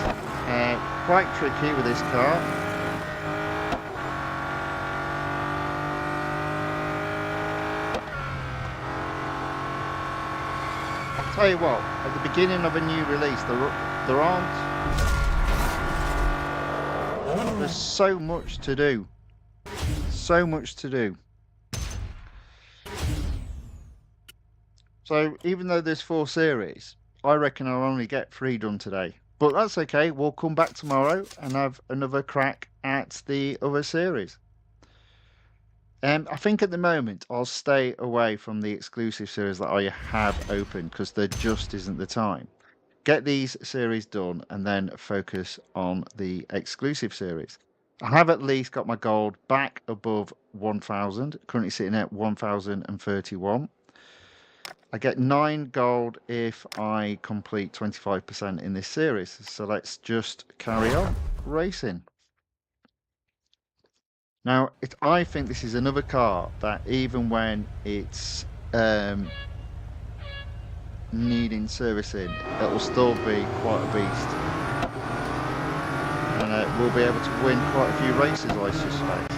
Quite tricky with this car. I'll tell you what, at the beginning of a new release, there aren't... There's so much to do. So much to do. So even though there's 4 series, I reckon I'll only get 3 done today. But that's okay. We'll come back tomorrow and have another crack at the other series. I think at the moment I'll stay away from the exclusive series that I have open, because there just isn't the time. Get these series done and then focus on the exclusive series. I have at least got my gold back above 1,000, currently sitting at 1,031. I get 9 gold if I complete 25% in this series. So let's just carry on racing. Now, I think this is another car that even when it's needing servicing, it will still be quite a beast. And we'll be able to win quite a few races, I suspect.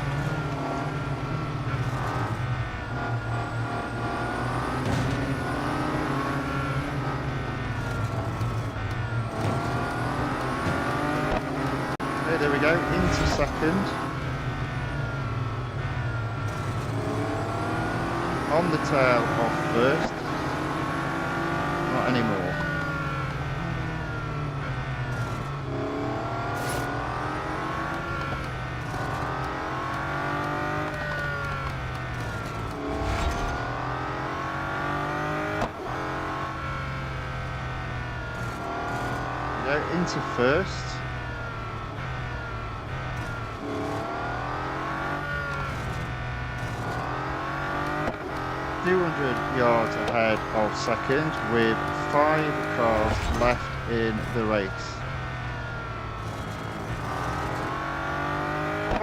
There we go, into second. On the tail of first. Not anymore. Go into first. 200 yards ahead of second with 5 cars left in the race.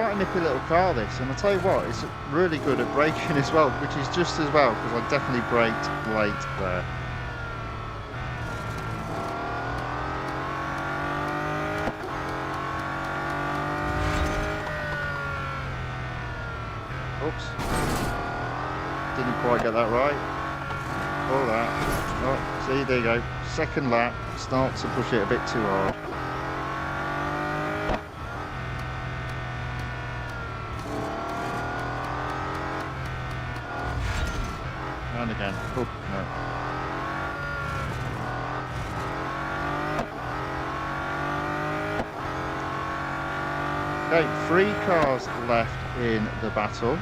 quite a nippy little car, this, and I'll tell you what, it's really good at braking as well, which is just as well, because I definitely braked late there. Oops. Didn't quite get that right. All that. Oh, see, there you go. Second lap, start to push it a bit too hard. And again. Oh, no. Okay, 3 cars left in the battle.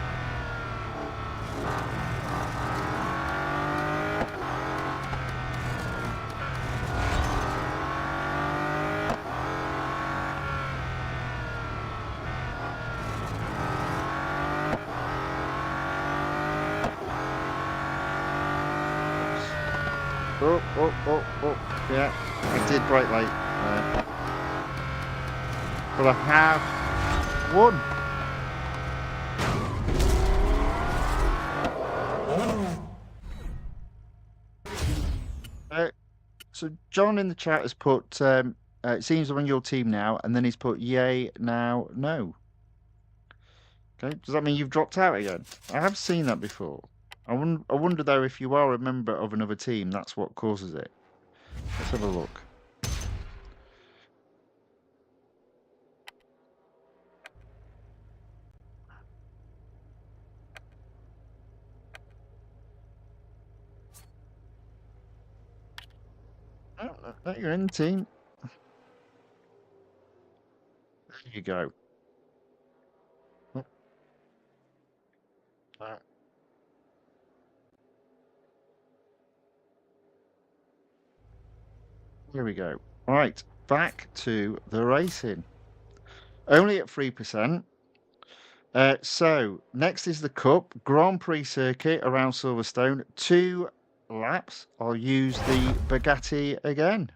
Oh, yeah, I did brake late there. But I have won. So John in the chat has put, it seems I'm on your team now, and then he's put, yay, now, no. Okay, does that mean you've dropped out again? I have seen that before. I wonder though, if you are a member of another team, that's what causes it. Let's have a look. Oh, no, you're in the team. There you go. Here we go. Right, back to the racing. Only at 3%. So, next is the Cup Grand Prix circuit around Silverstone. 2 laps. I'll use the Bugatti again.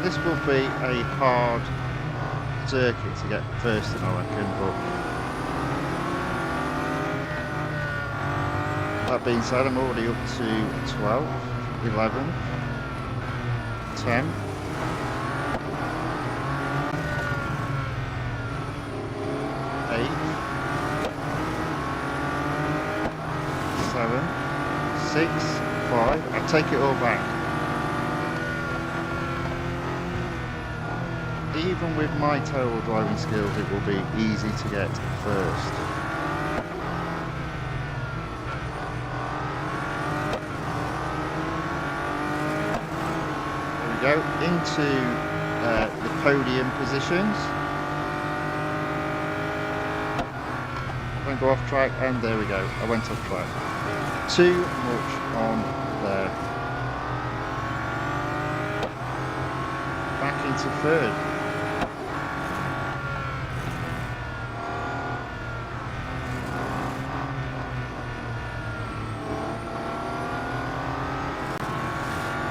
This will be a hard circuit to get first in, I reckon, but that being said, I'm already up to 12, 11, 10, 8, 7, 6, 5. I take it all back. Even with my terrible driving skills, it will be easy to get first. There we go, into the podium positions. Don't go off track, and there we go, I went off track. Too much on there. Back into third.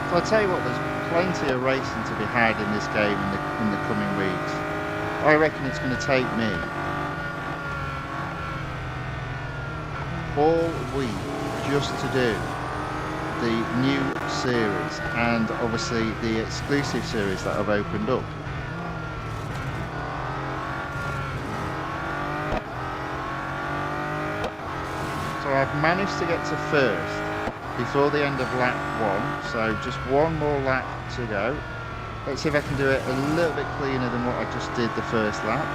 I'll tell you what, there's plenty of racing to be had in this game in the coming weeks. I reckon it's going to take me all week just to do the new series and obviously the exclusive series that I've opened up. So I've managed to get to first before the end of lap 1, so just one more lap to go. Let's see if I can do it a little bit cleaner than what I just did the first lap.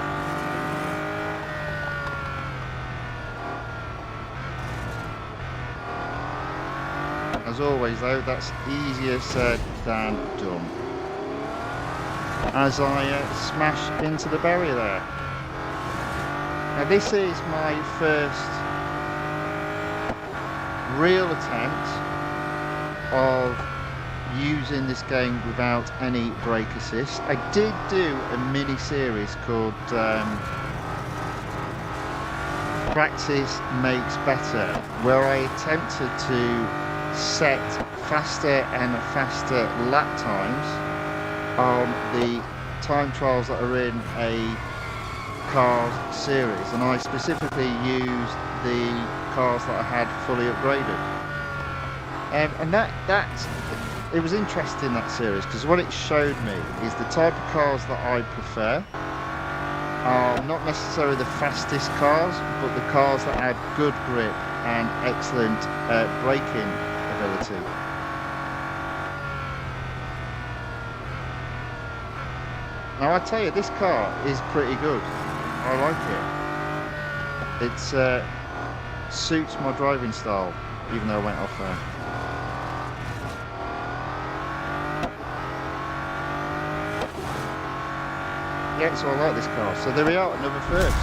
As always though, that's easier said than done. As I smash into the barrier there. Now this is my first real attempt of using this game without any brake assist. I did do a mini series called Practice Makes Better, where I attempted to set faster and faster lap times on the time trials that are in a cars series, and I specifically used the cars that I had fully upgraded. And it was interesting, that series, because what it showed me is the type of cars that I prefer are not necessarily the fastest cars, but the cars that have good grip and excellent braking ability. Now I tell you, this car is pretty good. I like it. It suits my driving style, even though I went off there. Yeah, so I like this car. So there we are, another first.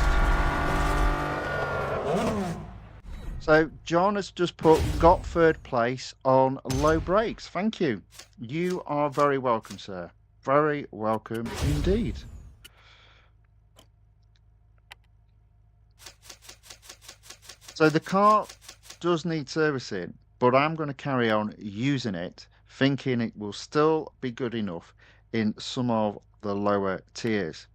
So John has just got third place on low brakes. Thank you. You are very welcome, sir. Very welcome indeed. So the car does need servicing, but I'm going to carry on using it, thinking it will still be good enough in some of the lower tiers.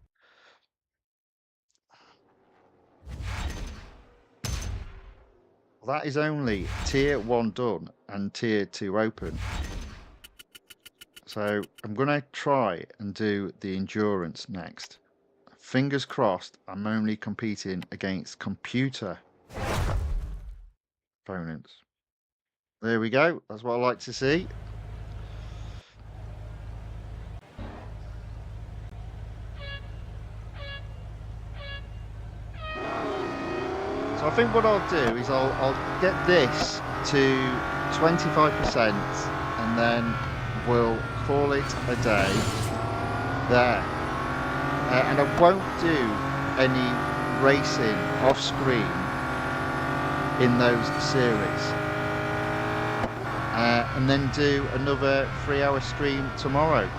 That is only tier 1 done and tier 2 open. So I'm going to try and do the endurance next. Fingers crossed, I'm only competing against computer opponents. There we go. That's what I like to see. So I think what I'll do is I'll get this to 25% and then we'll call it a day there. And I won't do any racing off screen in those series. And then do another 3-hour stream tomorrow.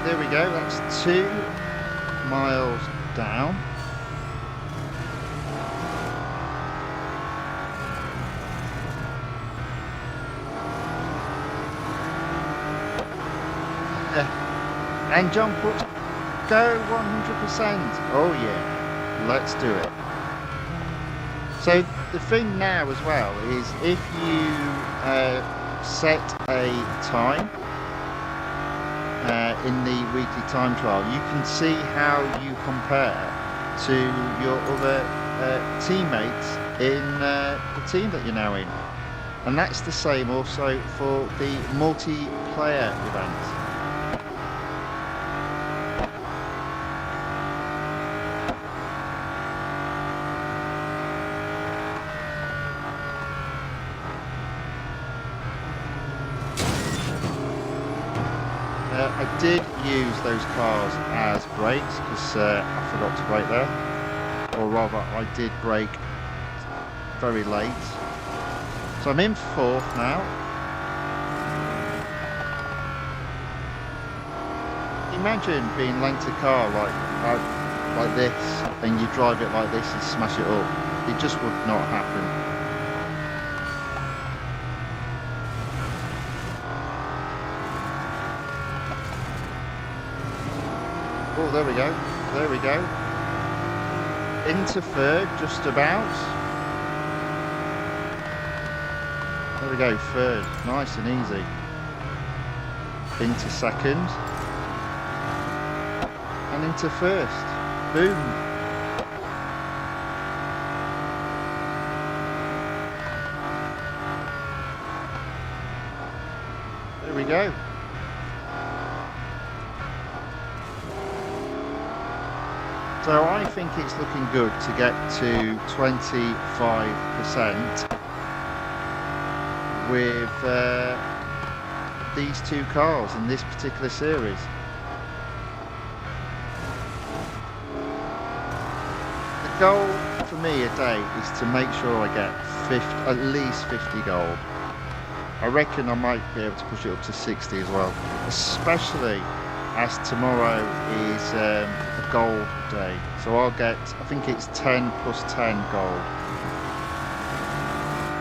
There we go, that's 2 miles down. And John puts go 100%. Oh yeah, let's do it. So the thing now as well is if you set a time in the weekly time trial, you can see how you compare to your other teammates in the team that you're now in, and that's the same also for the multiplayer event. I did use those cars as brakes because I forgot to brake there, or rather I did brake very late. So I'm in 4th now. Imagine being lent a car like this and you drive it like this and smash it up. It just would not happen. Oh, there we go. There we go. Into 3rd, just about. There we go, 3rd. Nice and easy. Into 2nd. and into first. Boom. There we go. So I think it's looking good to get to 25% with these two cars in this particular series. The goal for me a day is to make sure I get at least 50 gold. I reckon I might be able to push it up to 60 as well, especially as tomorrow is a gold day. So I'll get, I think it's 10 plus 10 gold.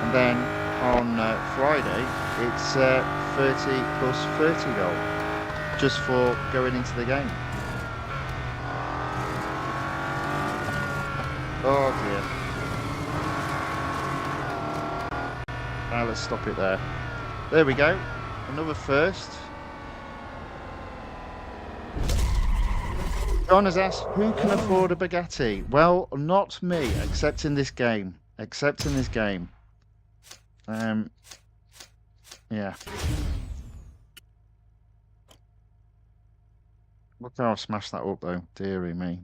And then on Friday, it's 30 plus 30 gold, just for going into the game. Oh dear. Now let's stop it there. There we go. Another first. John has asked, who can afford a Bugatti? Well, not me, except in this game. Except in this game. Yeah. Look how I've smashed that up though. Deary me.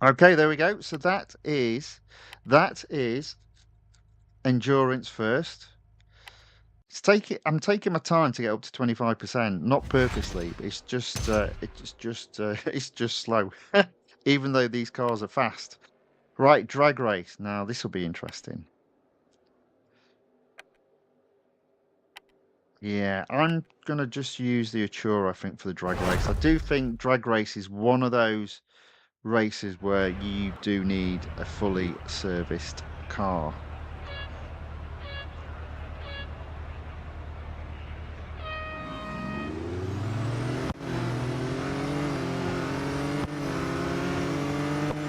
Okay, there we go. So that is endurance first. I'm taking my time to get up to 25%, not purposely, but it's just it's just slow. Even though these cars are fast. Right, drag race. Now this will be interesting. Yeah, I'm gonna just use the Atura, I think, for the drag race. I do think drag race is one of those races where you do need a fully serviced car.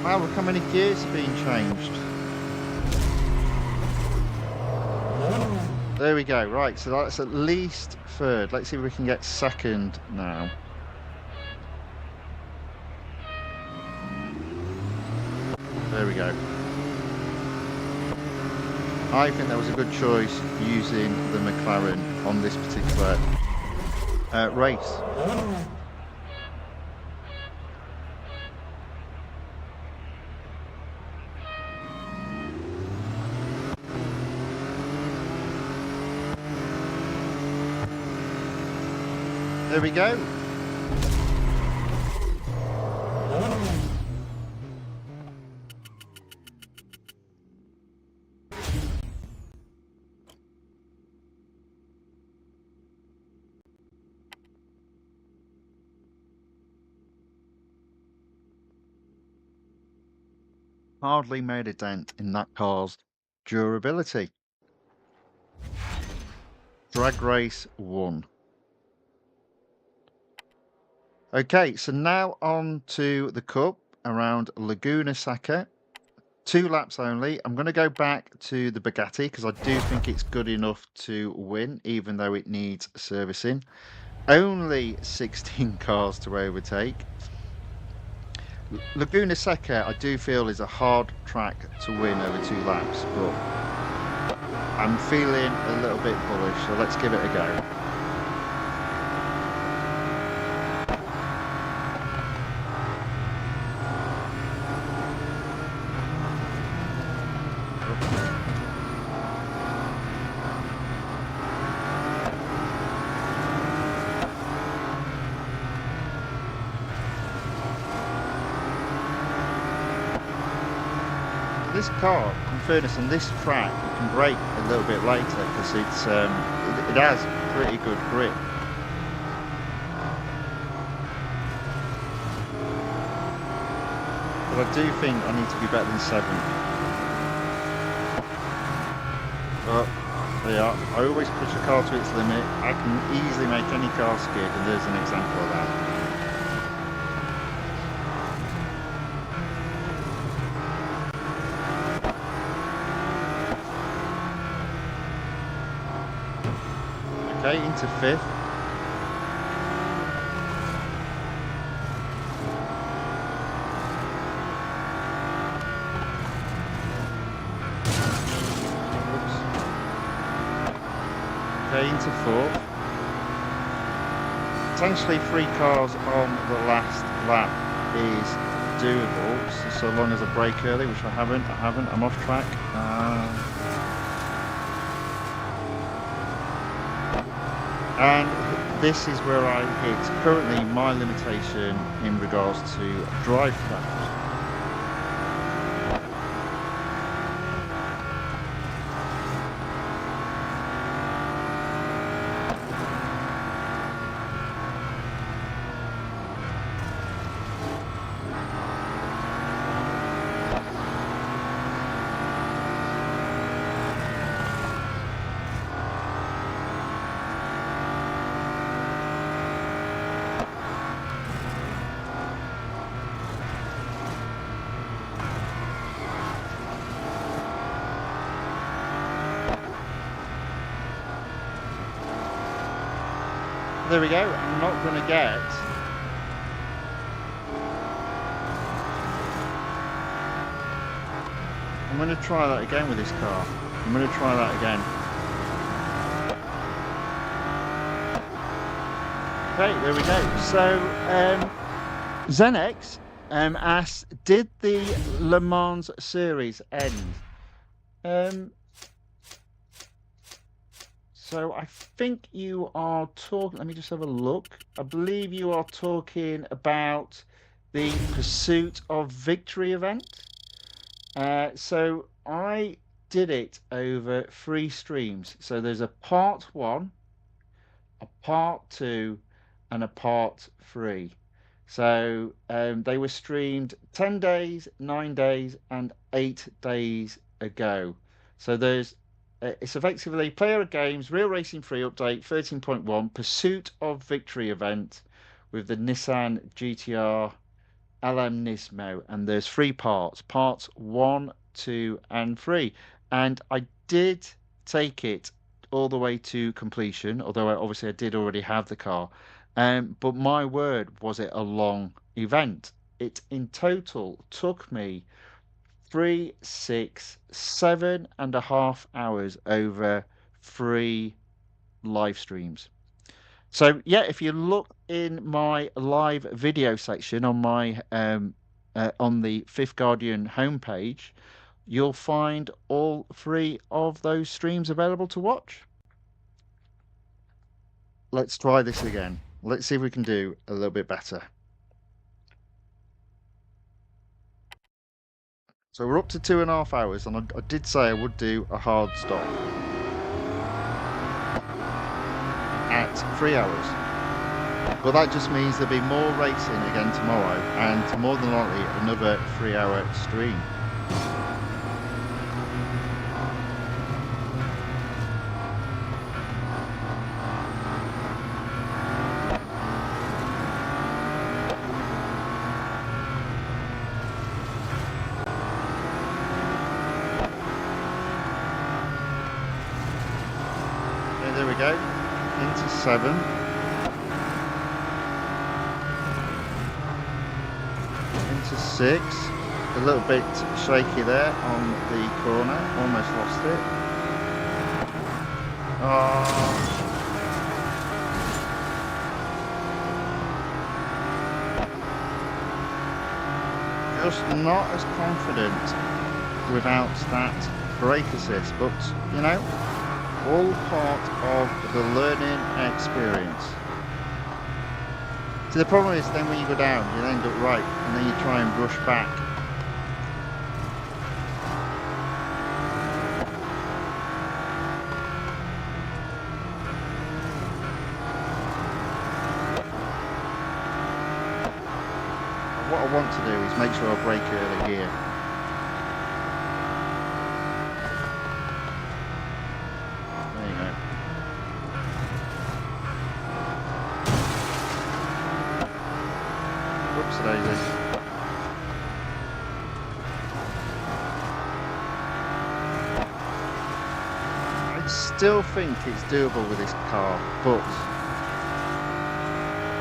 Wow, look how many gears are being changed. There we go. Right, so that's at least third. Let's see if we can get second now. There we go. I think that was a good choice using the McLaren on this particular race. There we go. Hardly made a dent in that car's durability. Drag race 1. Okay, so now on to the Cup around Laguna Seca. 2 laps only. I'm going to go back to the Bugatti because I do think it's good enough to win, even though it needs servicing. Only 16 cars to overtake. Laguna Seca, I do feel, is a hard track to win over 2 laps, but I'm feeling a little bit bullish, so let's give it a go. This car, in fairness, on this track, you can brake a little bit later because it has pretty good grip. But I do think I need to be better than 7th. But there you are. I always push a car to its limit. I can easily make any car skid, and there's an example of that. Okay, into 5th. Okay, into fourth. Potentially 3 cars on the last lap is doable, so long as I brake early, which I haven't, I'm off track. And this is where I hit currently my limitation in regards to drive craft. There we go, I'm not going to get I'm going to try that again with this car. I'm going to try that again. Okay, there we go. So, Zenex asks, did the Le Mans series end? So I think you are talking, let me just have a look. I believe you are talking about the Pursuit of Victory event. So I did it over 3 streams. So there's a part 1, a part 2, and a part 3. So they were streamed 10 days, 9 days, and 8 days ago. So there's it's effectively Player of Games Real Racing 3 update 13.1 Pursuit of Victory event with the Nissan GTR LM Nismo, and there's 3 parts, parts 1, 2, and 3. And I did take it all the way to completion, although obviously I did already have the car. But my word, was it a long event. It in total took me 3, 6, 7.5 hours over 3 live streams. So yeah, if you look in my live video section on my on the Fifth Guardian homepage, you'll find all 3 of those streams available to watch. Let's try this again. Let's see if we can do a little bit better. So we're up to 2.5 hours, and I did say I would do a hard stop at 3 hours. But that just means there'll be more racing again tomorrow, and more than likely another 3-hour stream. Okay, there we go, into 7. Into 6, a little bit shaky there on the corner, almost lost it. Just not as confident without that brake assist, but you know, all part of the learning experience. So the problem is then when you go down, you end up right, and then you try and rush back. What I want to do is make sure I brake early here. There you go. Whoops daisy. I still think it's doable with this car, but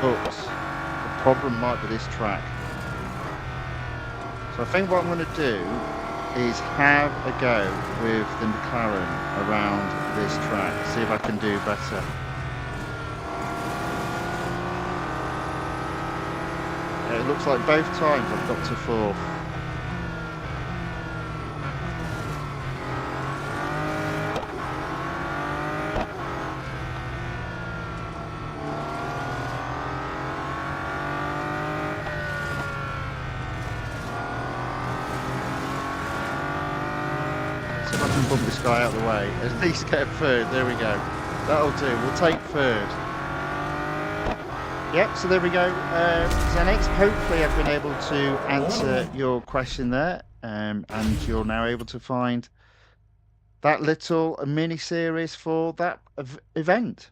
the problem might be this track. So I think what I'm going to do is have a go with the McLaren around this track. See if I can do better. Yeah, it looks like both times I've got to fourth. Bump this guy out of the way. At least get a third. There we go. That'll do. We'll take third. Yep, so there we go. Zenix, hopefully I've been able to answer your question there. And you're now able to find that little mini series for that event.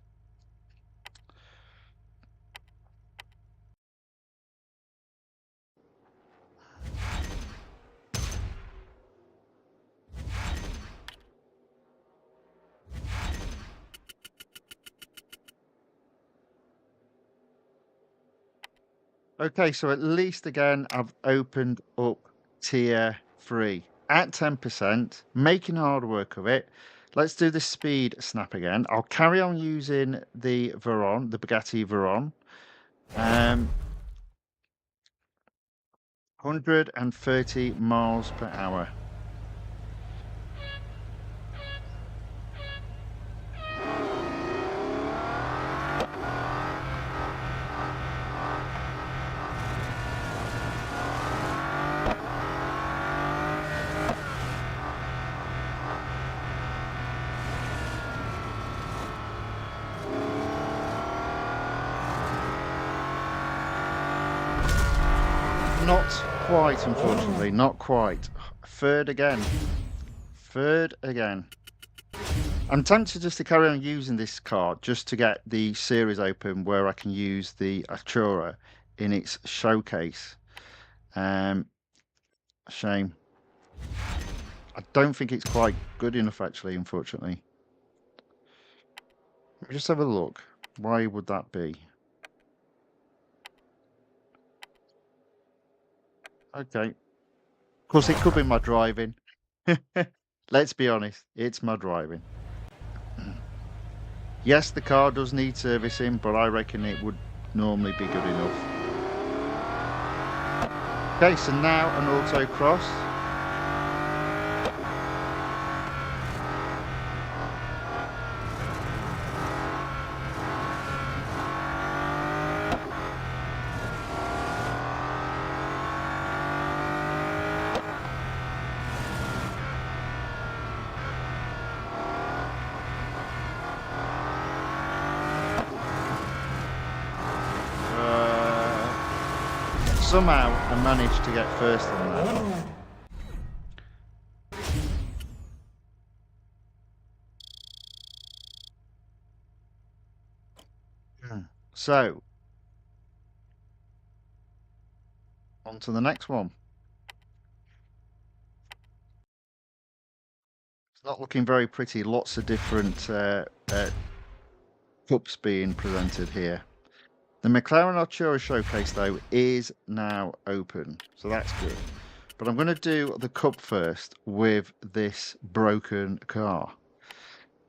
Okay, so at least again, I've opened up tier 3 at 10%, making hard work of it. Let's do the speed snap again. I'll carry on using the Veyron, the Bugatti Veyron. 130 miles per hour. Not quite, unfortunately, not quite. Third again. Third again. I'm tempted just to carry on using this car just to get the series open where I can use the Acura in its showcase. Shame. I don't think it's quite good enough, actually, unfortunately. Let me just have a look. Why would that be? Okay. Of course, it could be my driving. Let's be honest, it's my driving. Yes, the car does need servicing, but I reckon it would normally be good enough. Okay, so now an autocross. Somehow I managed to get first on that. So, on to the next one. It's not looking very pretty. Lots of different cups being presented here. The McLaren Artura Showcase, though, is now open, so that's good. But I'm going to do the Cup first with this broken car.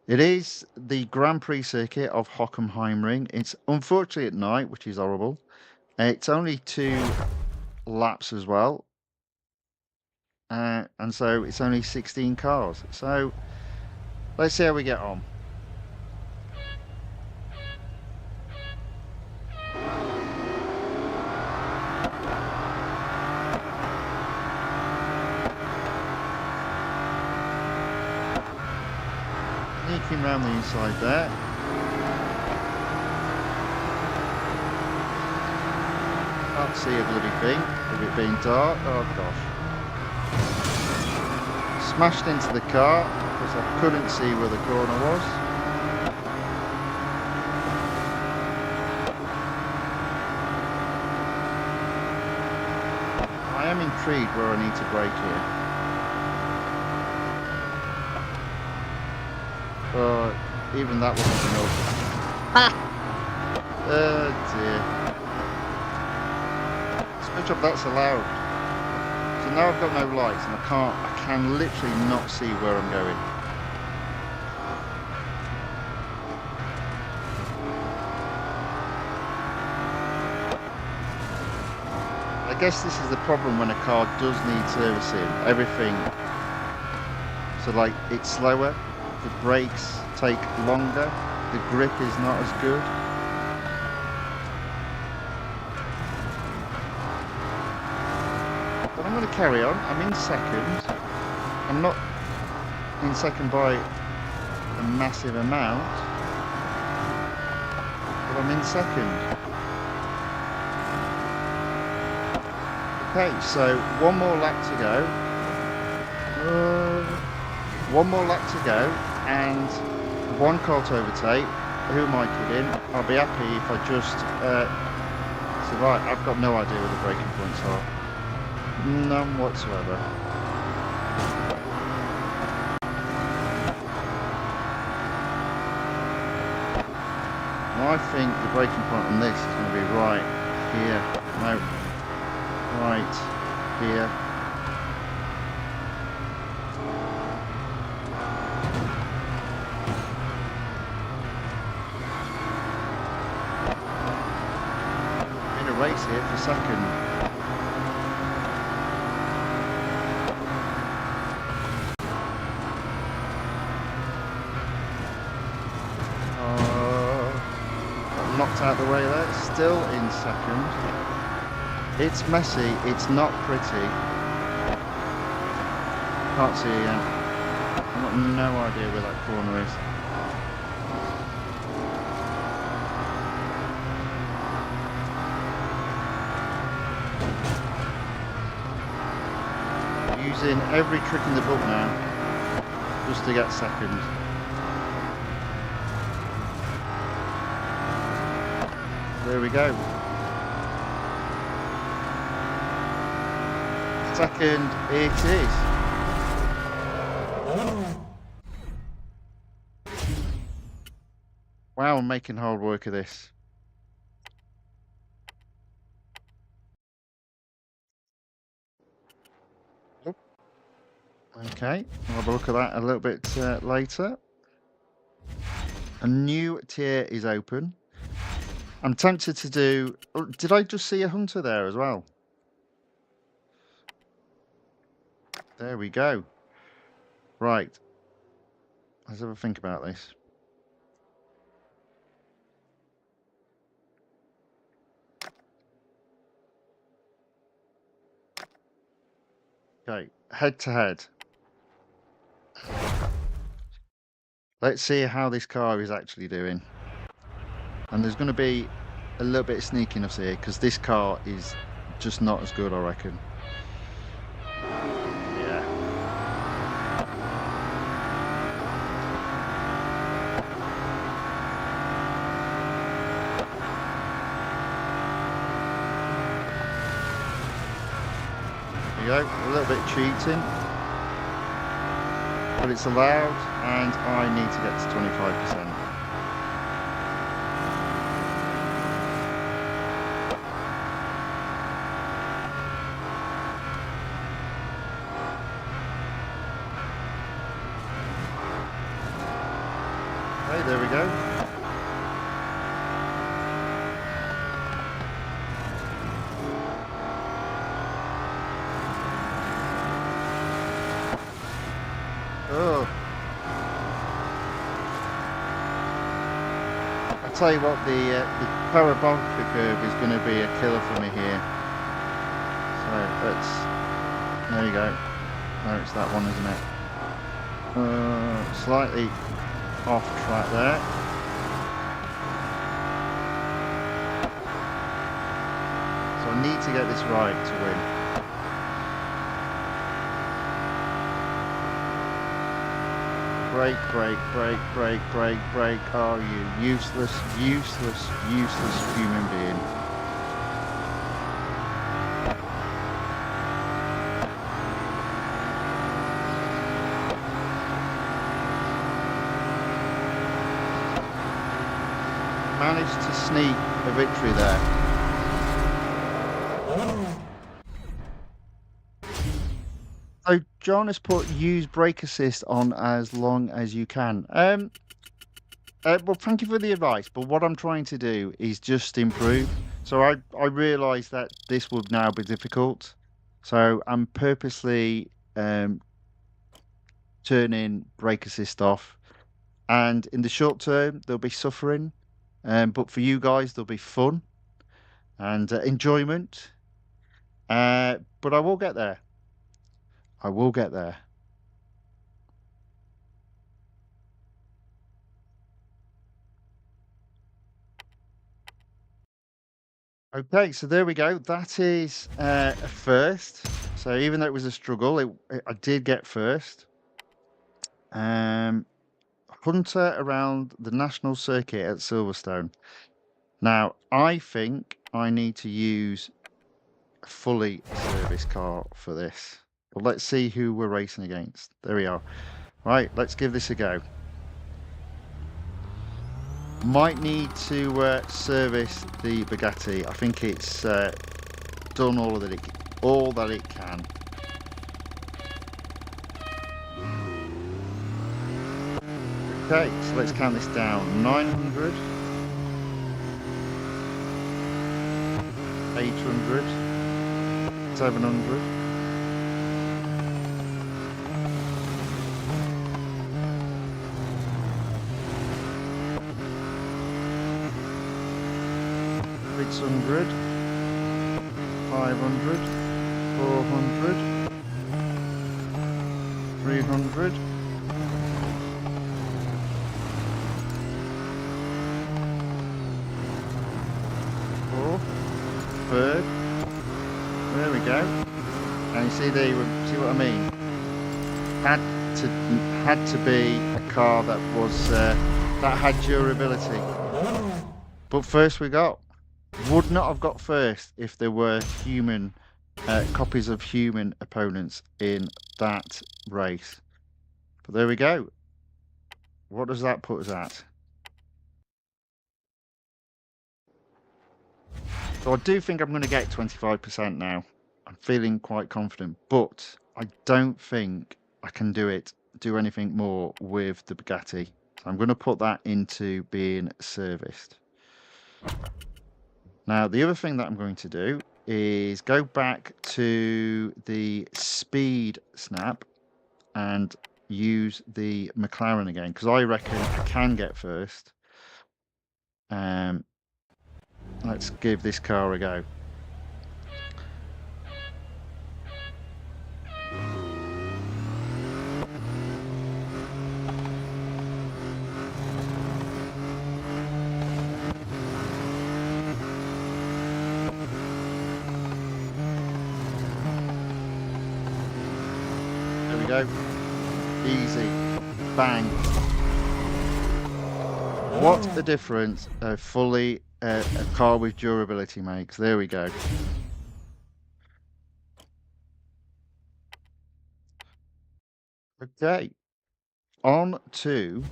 It is the Grand Prix circuit of Hockenheimring. It's unfortunately at night, which is horrible. It's only 2 laps as well. And so it's only 16 cars. So let's see how we get on. Sneaking around the inside there. Can't see a bloody thing with it being dark. Oh gosh. Smashed into the car because I couldn't see where the corner was. I am intrigued where I need to brake here. Even that wasn't enough. Oh dear. Switch up, that's allowed. So now I've got no lights and I can literally not see where I'm going. I guess this is the problem when a car does need servicing. Everything, so like it's slower, the brakes take longer, the grip is not as good. But I'm going to carry on. I'm in second. I'm not in second by a massive amount, but I'm in second. Okay, so one more lap to go. One more lap to go, and one car to overtake. Who am I kidding? I'll be happy if I just survive. I've got no idea where the braking points are. None whatsoever. And I think the braking point on this is going to be right here. No. Right here. In a race here for second. Got knocked out the way there. Still in second. It's messy, it's not pretty. Can't see it yet. I've got no idea where that corner is. Using every trick in the book now, just to get second. There we go. Second it is. Wow, I'm making hard work of this. Okay, we'll have a look at that a little bit later. A new tier is open. I'm tempted to do... Oh, did I just see a hunter there as well? There we go. Right. Let's have a think about this. Okay, head to head. Let's see how this car is actually doing. And there's going to be a little bit of sneakiness here because this car is just not as good, I reckon. Yeah. There you go, a little bit cheating. But it's allowed, and I need to get to 25%. Okay, there we go. Oh. I tell you what, the parabolic curve is going to be a killer for me here. So let's. There you go. No, it's that one, isn't it? Slightly off track there. So I need to get this right to win. Brake, brake, brake, brake, brake, brake. Are you useless, useless, useless human being? Managed to sneak a victory there. John has put use brake assist on as long as you can. Well, thank you for the advice, but what I'm trying to do is just improve. So I realise that this would now be difficult. So I'm purposely turning brake assist off. And in the short term, there'll be suffering. But for you guys, there'll be fun and enjoyment. But I will get there. I will get there. Okay, so there we go. That is a first. So even though it was a struggle, I did get first. Hunter around the national circuit at Silverstone. Now, I think I need to use a fully serviced car for this. But let's see who we're racing against. There we are. Right, let's give this a go. Might need to service the Bugatti. I think it's done all that it can. Okay, so let's count this down. 900, 800, 700. Six hundred, 500, 400, 300, 4, third. There we go. And you see there, see what I mean? Had to be a car that was that had durability. But first we got. Would not have got first if there were human copies of human opponents in that race. But there we go. What does that put us at? So I do think I'm going to get 25% now. I'm feeling quite confident, but I don't think I can do anything more with the Bugatti. So I'm going to put that into being serviced. Now, the other thing that I'm going to do is go back to the speed snap and use the McLaren again, because I reckon I can get first. Let's give this car a go. There we go. Easy. Bang. What a difference a car with durability makes. There we go. Okay. On to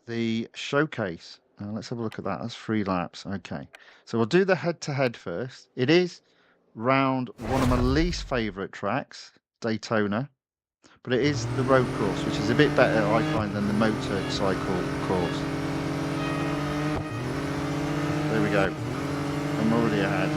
the showcase. Let's have a look at that. That's 3 laps. Okay. So we'll do the head-to-head first. It is round one of my least favourite tracks, Daytona. But it is the road course, which is a bit better, I find, than the motorcycle course. There we go. I'm already ahead.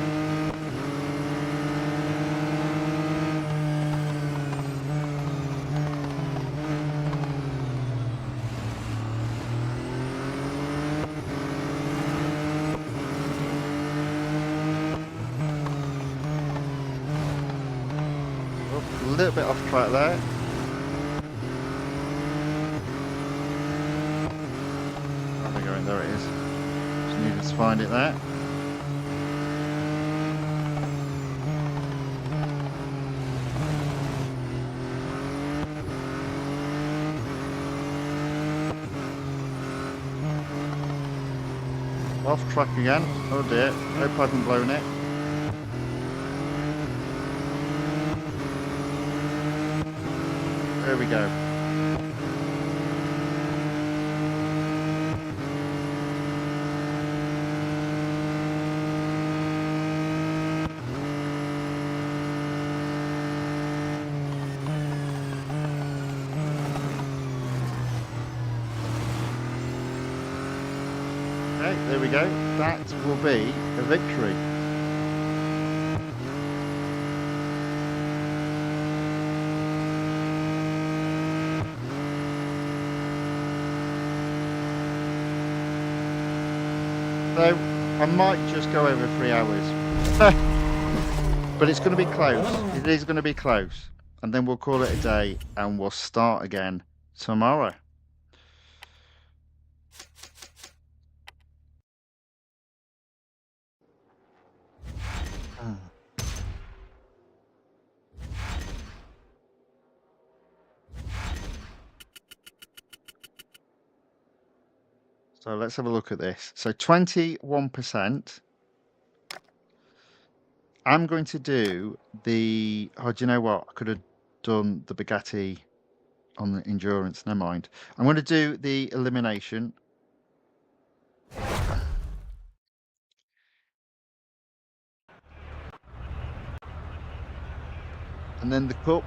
Oh, a little bit off track there. There it is. Just needed to find it there. Off track again. Oh dear. Hope I haven't blown it. There we go. there we go. That will be a victory. So I might just go over 3 hours. But it's going to be close. It is going to be close. And then we'll call it a day and we'll start again tomorrow. So let's have a look at this. So 21%. I'm going to do the... Oh, do you know what? I could have done the Bugatti on the endurance. Never mind. I'm going to do the elimination. And then the cup.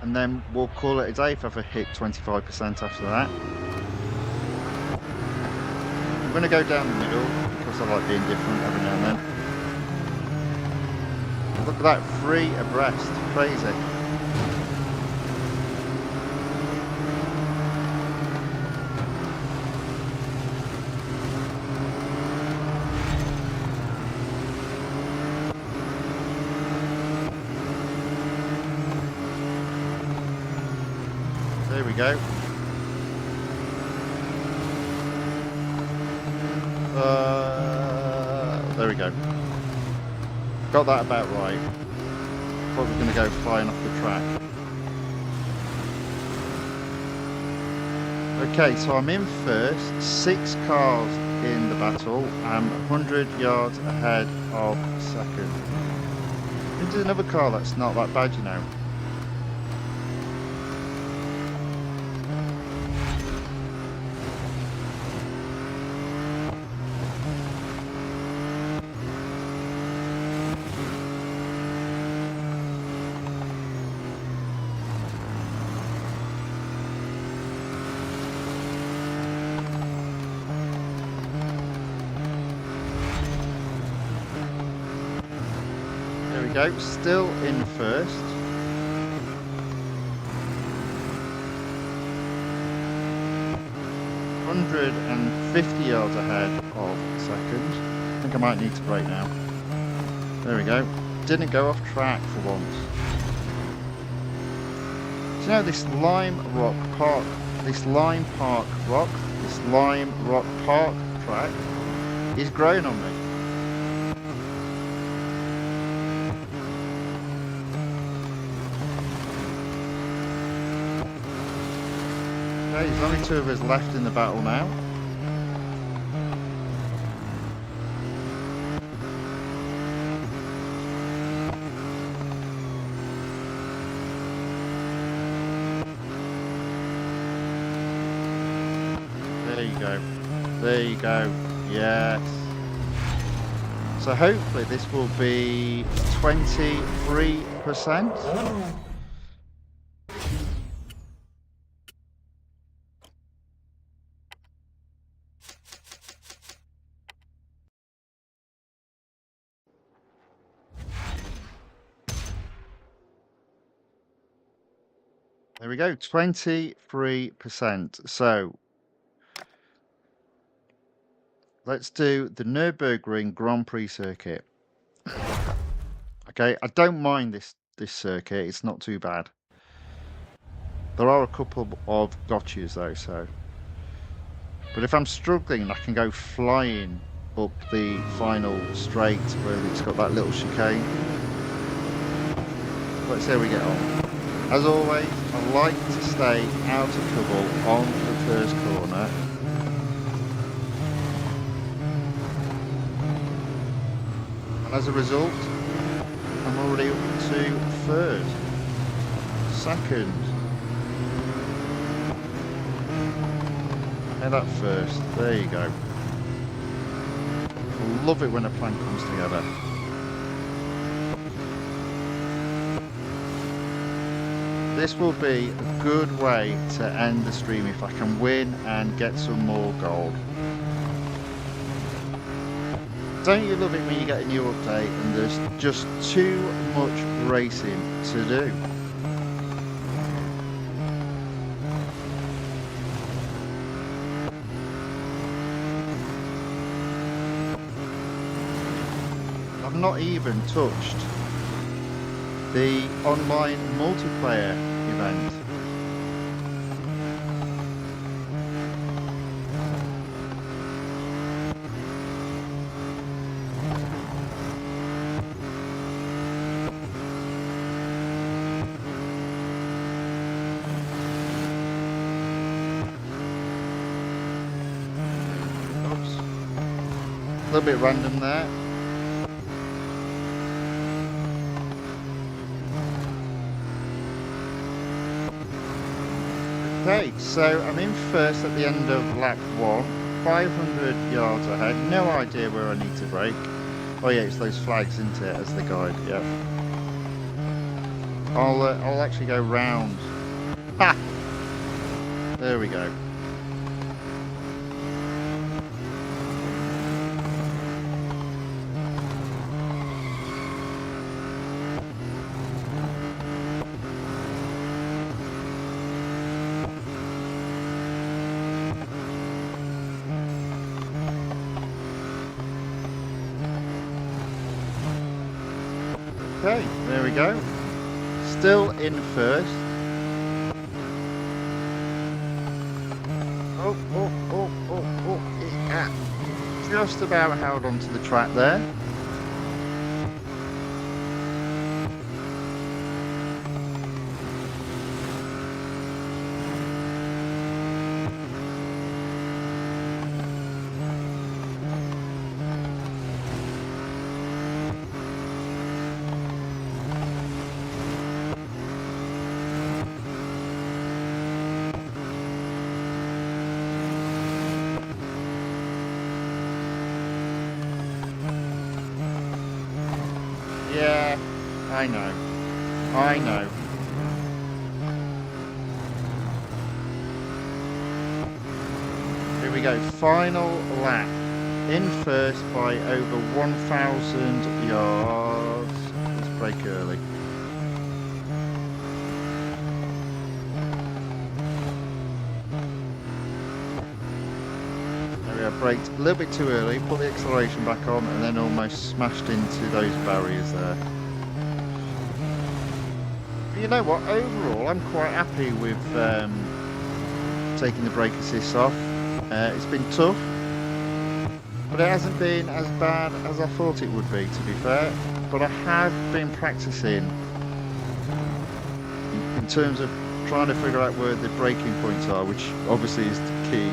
And then we'll call it a day if I've hit 25% after that. I'm going to go down the middle because I like being different every now and then. Look at that, 3 abreast, crazy. There we go. There we go. Got that about right. Probably going to go flying off the track. Okay, so I'm in first. 6 cars in the battle. I'm 100 yards ahead of second. There's another car that's not that bad, you know. Go, still in first. $150 yards ahead of second. I think I might need to brake now. There we go. Didn't go off track for once. Do you know this Lime Rock Park track is growing on me. Okay, there's only 2 of us left in the battle now. There you go. There you go. Yes. So hopefully this will be 23%. There we go, 23%. So let's do the Nürburgring Grand Prix circuit. Okay, I don't mind this circuit, it's not too bad. There are a couple of gotchas though, so. But if I'm struggling, I can go flying up the final straight where it's got that little chicane. Let's see how we get on. As always, I like to stay out of trouble on the first corner. And as a result, I'm already up to third. Second. Head up first. There you go. I love it when a plan comes together. This will be a good way to end the stream if I can win and get some more gold. Don't you love it when you get a new update and there's just too much racing to do? I've not even touched the online multiplayer event. Oops. A little bit random there. Okay, so I'm in first at the end of lap 1, 500 yards ahead, no idea where I need to brake. Oh yeah, it's those flags, isn't it, as the guide, yeah. I'll actually go round. Ha! There we go. Okay, there we go. Still in first. Oh. Yeah. Just about held onto the track there. Yeah, I know. Here we go, final lap. In first by over 1,000 yards. Let's brake early. There we are, braked a little bit too early, put the acceleration back on, and then almost smashed into those barriers there. But you know what, overall I'm quite happy with taking the brake assist off. It's been tough, but it hasn't been as bad as I thought it would be, to be fair. But I have been practicing in terms of trying to figure out where the braking points are, which obviously is the key.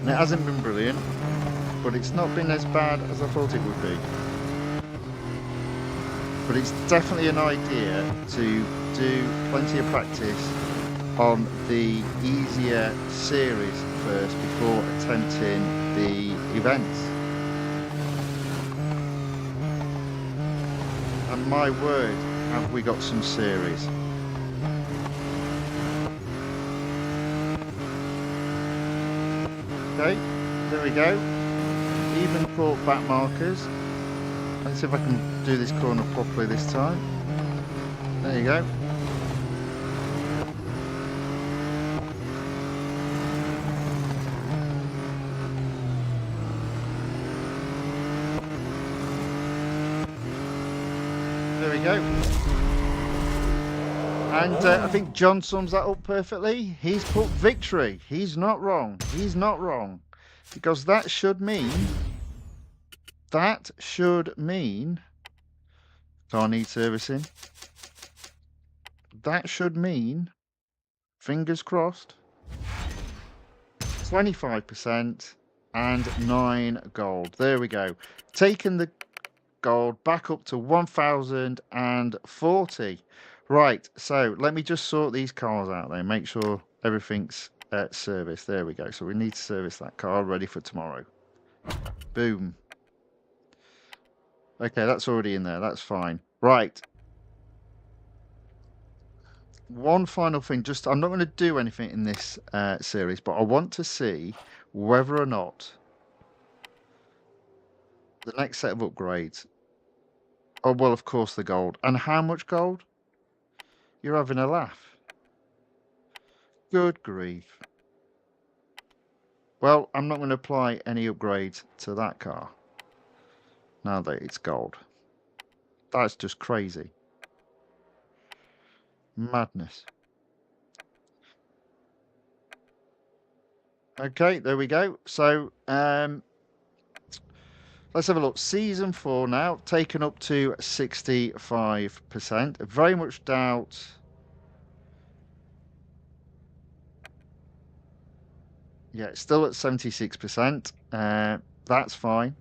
And it hasn't been brilliant, but it's not been as bad as I thought it would be. But it's definitely an idea to do plenty of practice on the easier series first before attempting the events. And my word, have we got some series. Okay, there we go. Even port back markers. Let's see if I can do this corner properly this time. There you go. There we go. And I think John sums that up perfectly. He's put victory. He's not wrong. He's not wrong. Because that should mean car needs servicing. That should mean, fingers crossed, 25% and 9 gold. There we go. Taking the gold back up to 1,040. Right, so let me just sort these cars out there, make sure everything's serviced. There we go. So we need to service that car ready for tomorrow. Boom. Okay, that's already in there. That's fine. Right. One final thing. Just, I'm not going to do anything in this series, but I want to see whether or not The next set of upgrades. Oh, well, of course, the gold. And how much gold? You're having a laugh. Good grief. Well, I'm not going to apply any upgrades to that car now that it's gold. That's just crazy. Madness. Okay, there we go. So, let's have a look. Season 4 now, taken up to 65%. Very much doubt. Yeah, it's still at 76%. That's fine.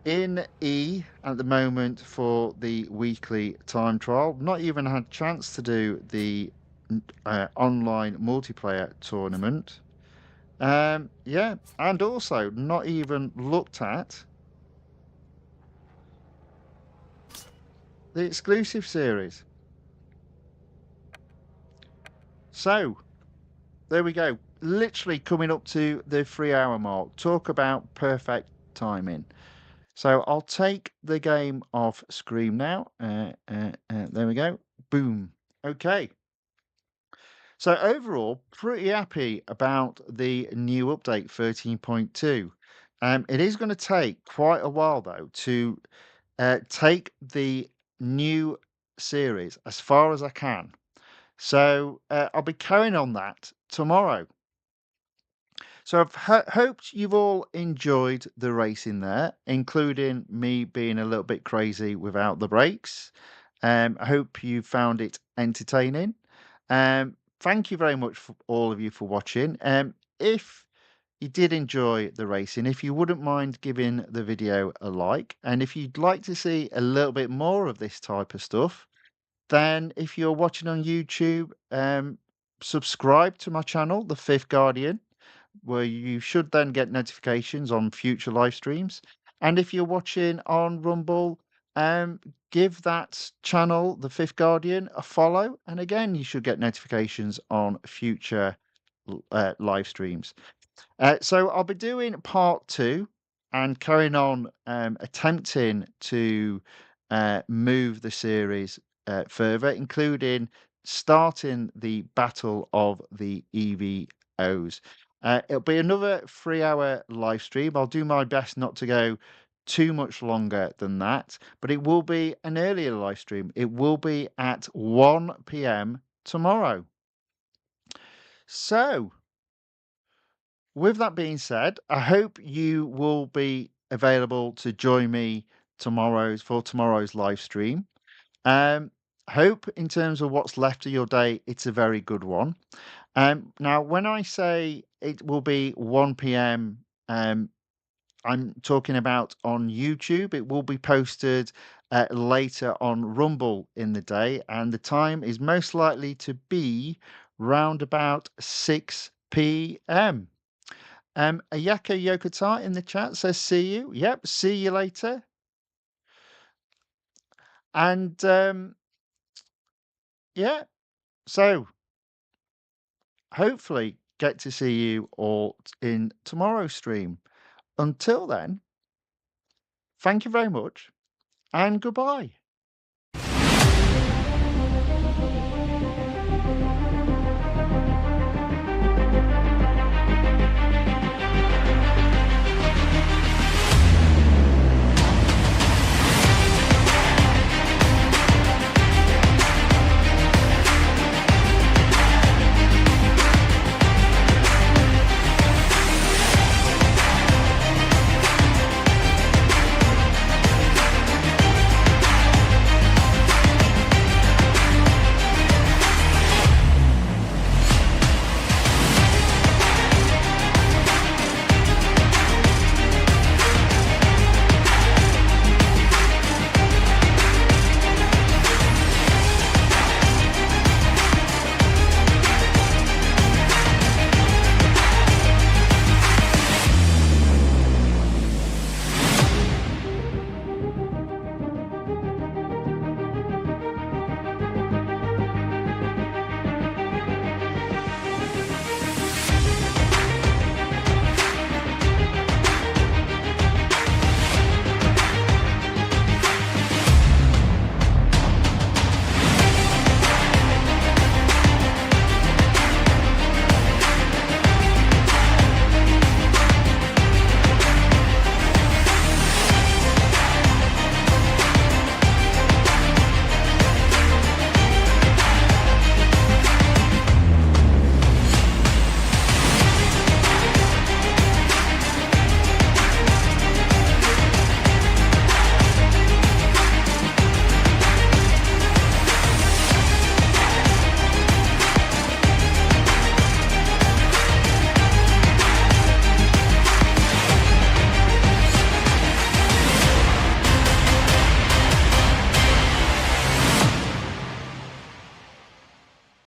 In E at the moment for the weekly time trial. Not even had a chance to do the online multiplayer tournament. Yeah, and also not even looked at the exclusive series. So there we go. Literally coming up to the 3 hour mark. Talk about perfect timing. So I'll take the game off screen now. There we go. Boom. Okay. So overall, pretty happy about the new update 13.2. It is going to take quite a while though to take the new series as far as I can. So I'll be carrying on that tomorrow. So I've hoped you've all enjoyed the racing there, including me being a little bit crazy without the brakes. I hope you found it entertaining. Thank you very much for all of you for watching. If you did enjoy the racing, if you wouldn't mind giving the video a like, and if you'd like to see a little bit more of this type of stuff, then if you're watching on YouTube, subscribe to my channel, The Fifth Guardian, where you should then get notifications on future live streams. And if you're watching on Rumble, um, give that channel, The Fifth Guardian, a follow. And again, you should get notifications on future live streams. So I'll be doing part two and carrying on attempting to move the series further, including starting the Battle of the EVOs. It'll be another 3 hour live stream. I'll do my best not to go too much longer than that, but it will be an earlier live stream. It will be at 1 p.m. tomorrow. So, with that being said, I hope you will be available to join me tomorrow's live stream. Um, hope in terms of what's left of your day, it's a very good one. Now, when I say it will be 1 p.m., I'm talking about on YouTube. It will be posted later on Rumble in the day, and the time is most likely to be round about 6 p.m. Ayako Yokota in the chat says, see you. Yep, see you later. And yeah, so hopefully get to see you all in tomorrow's stream. Until then, thank you very much and goodbye.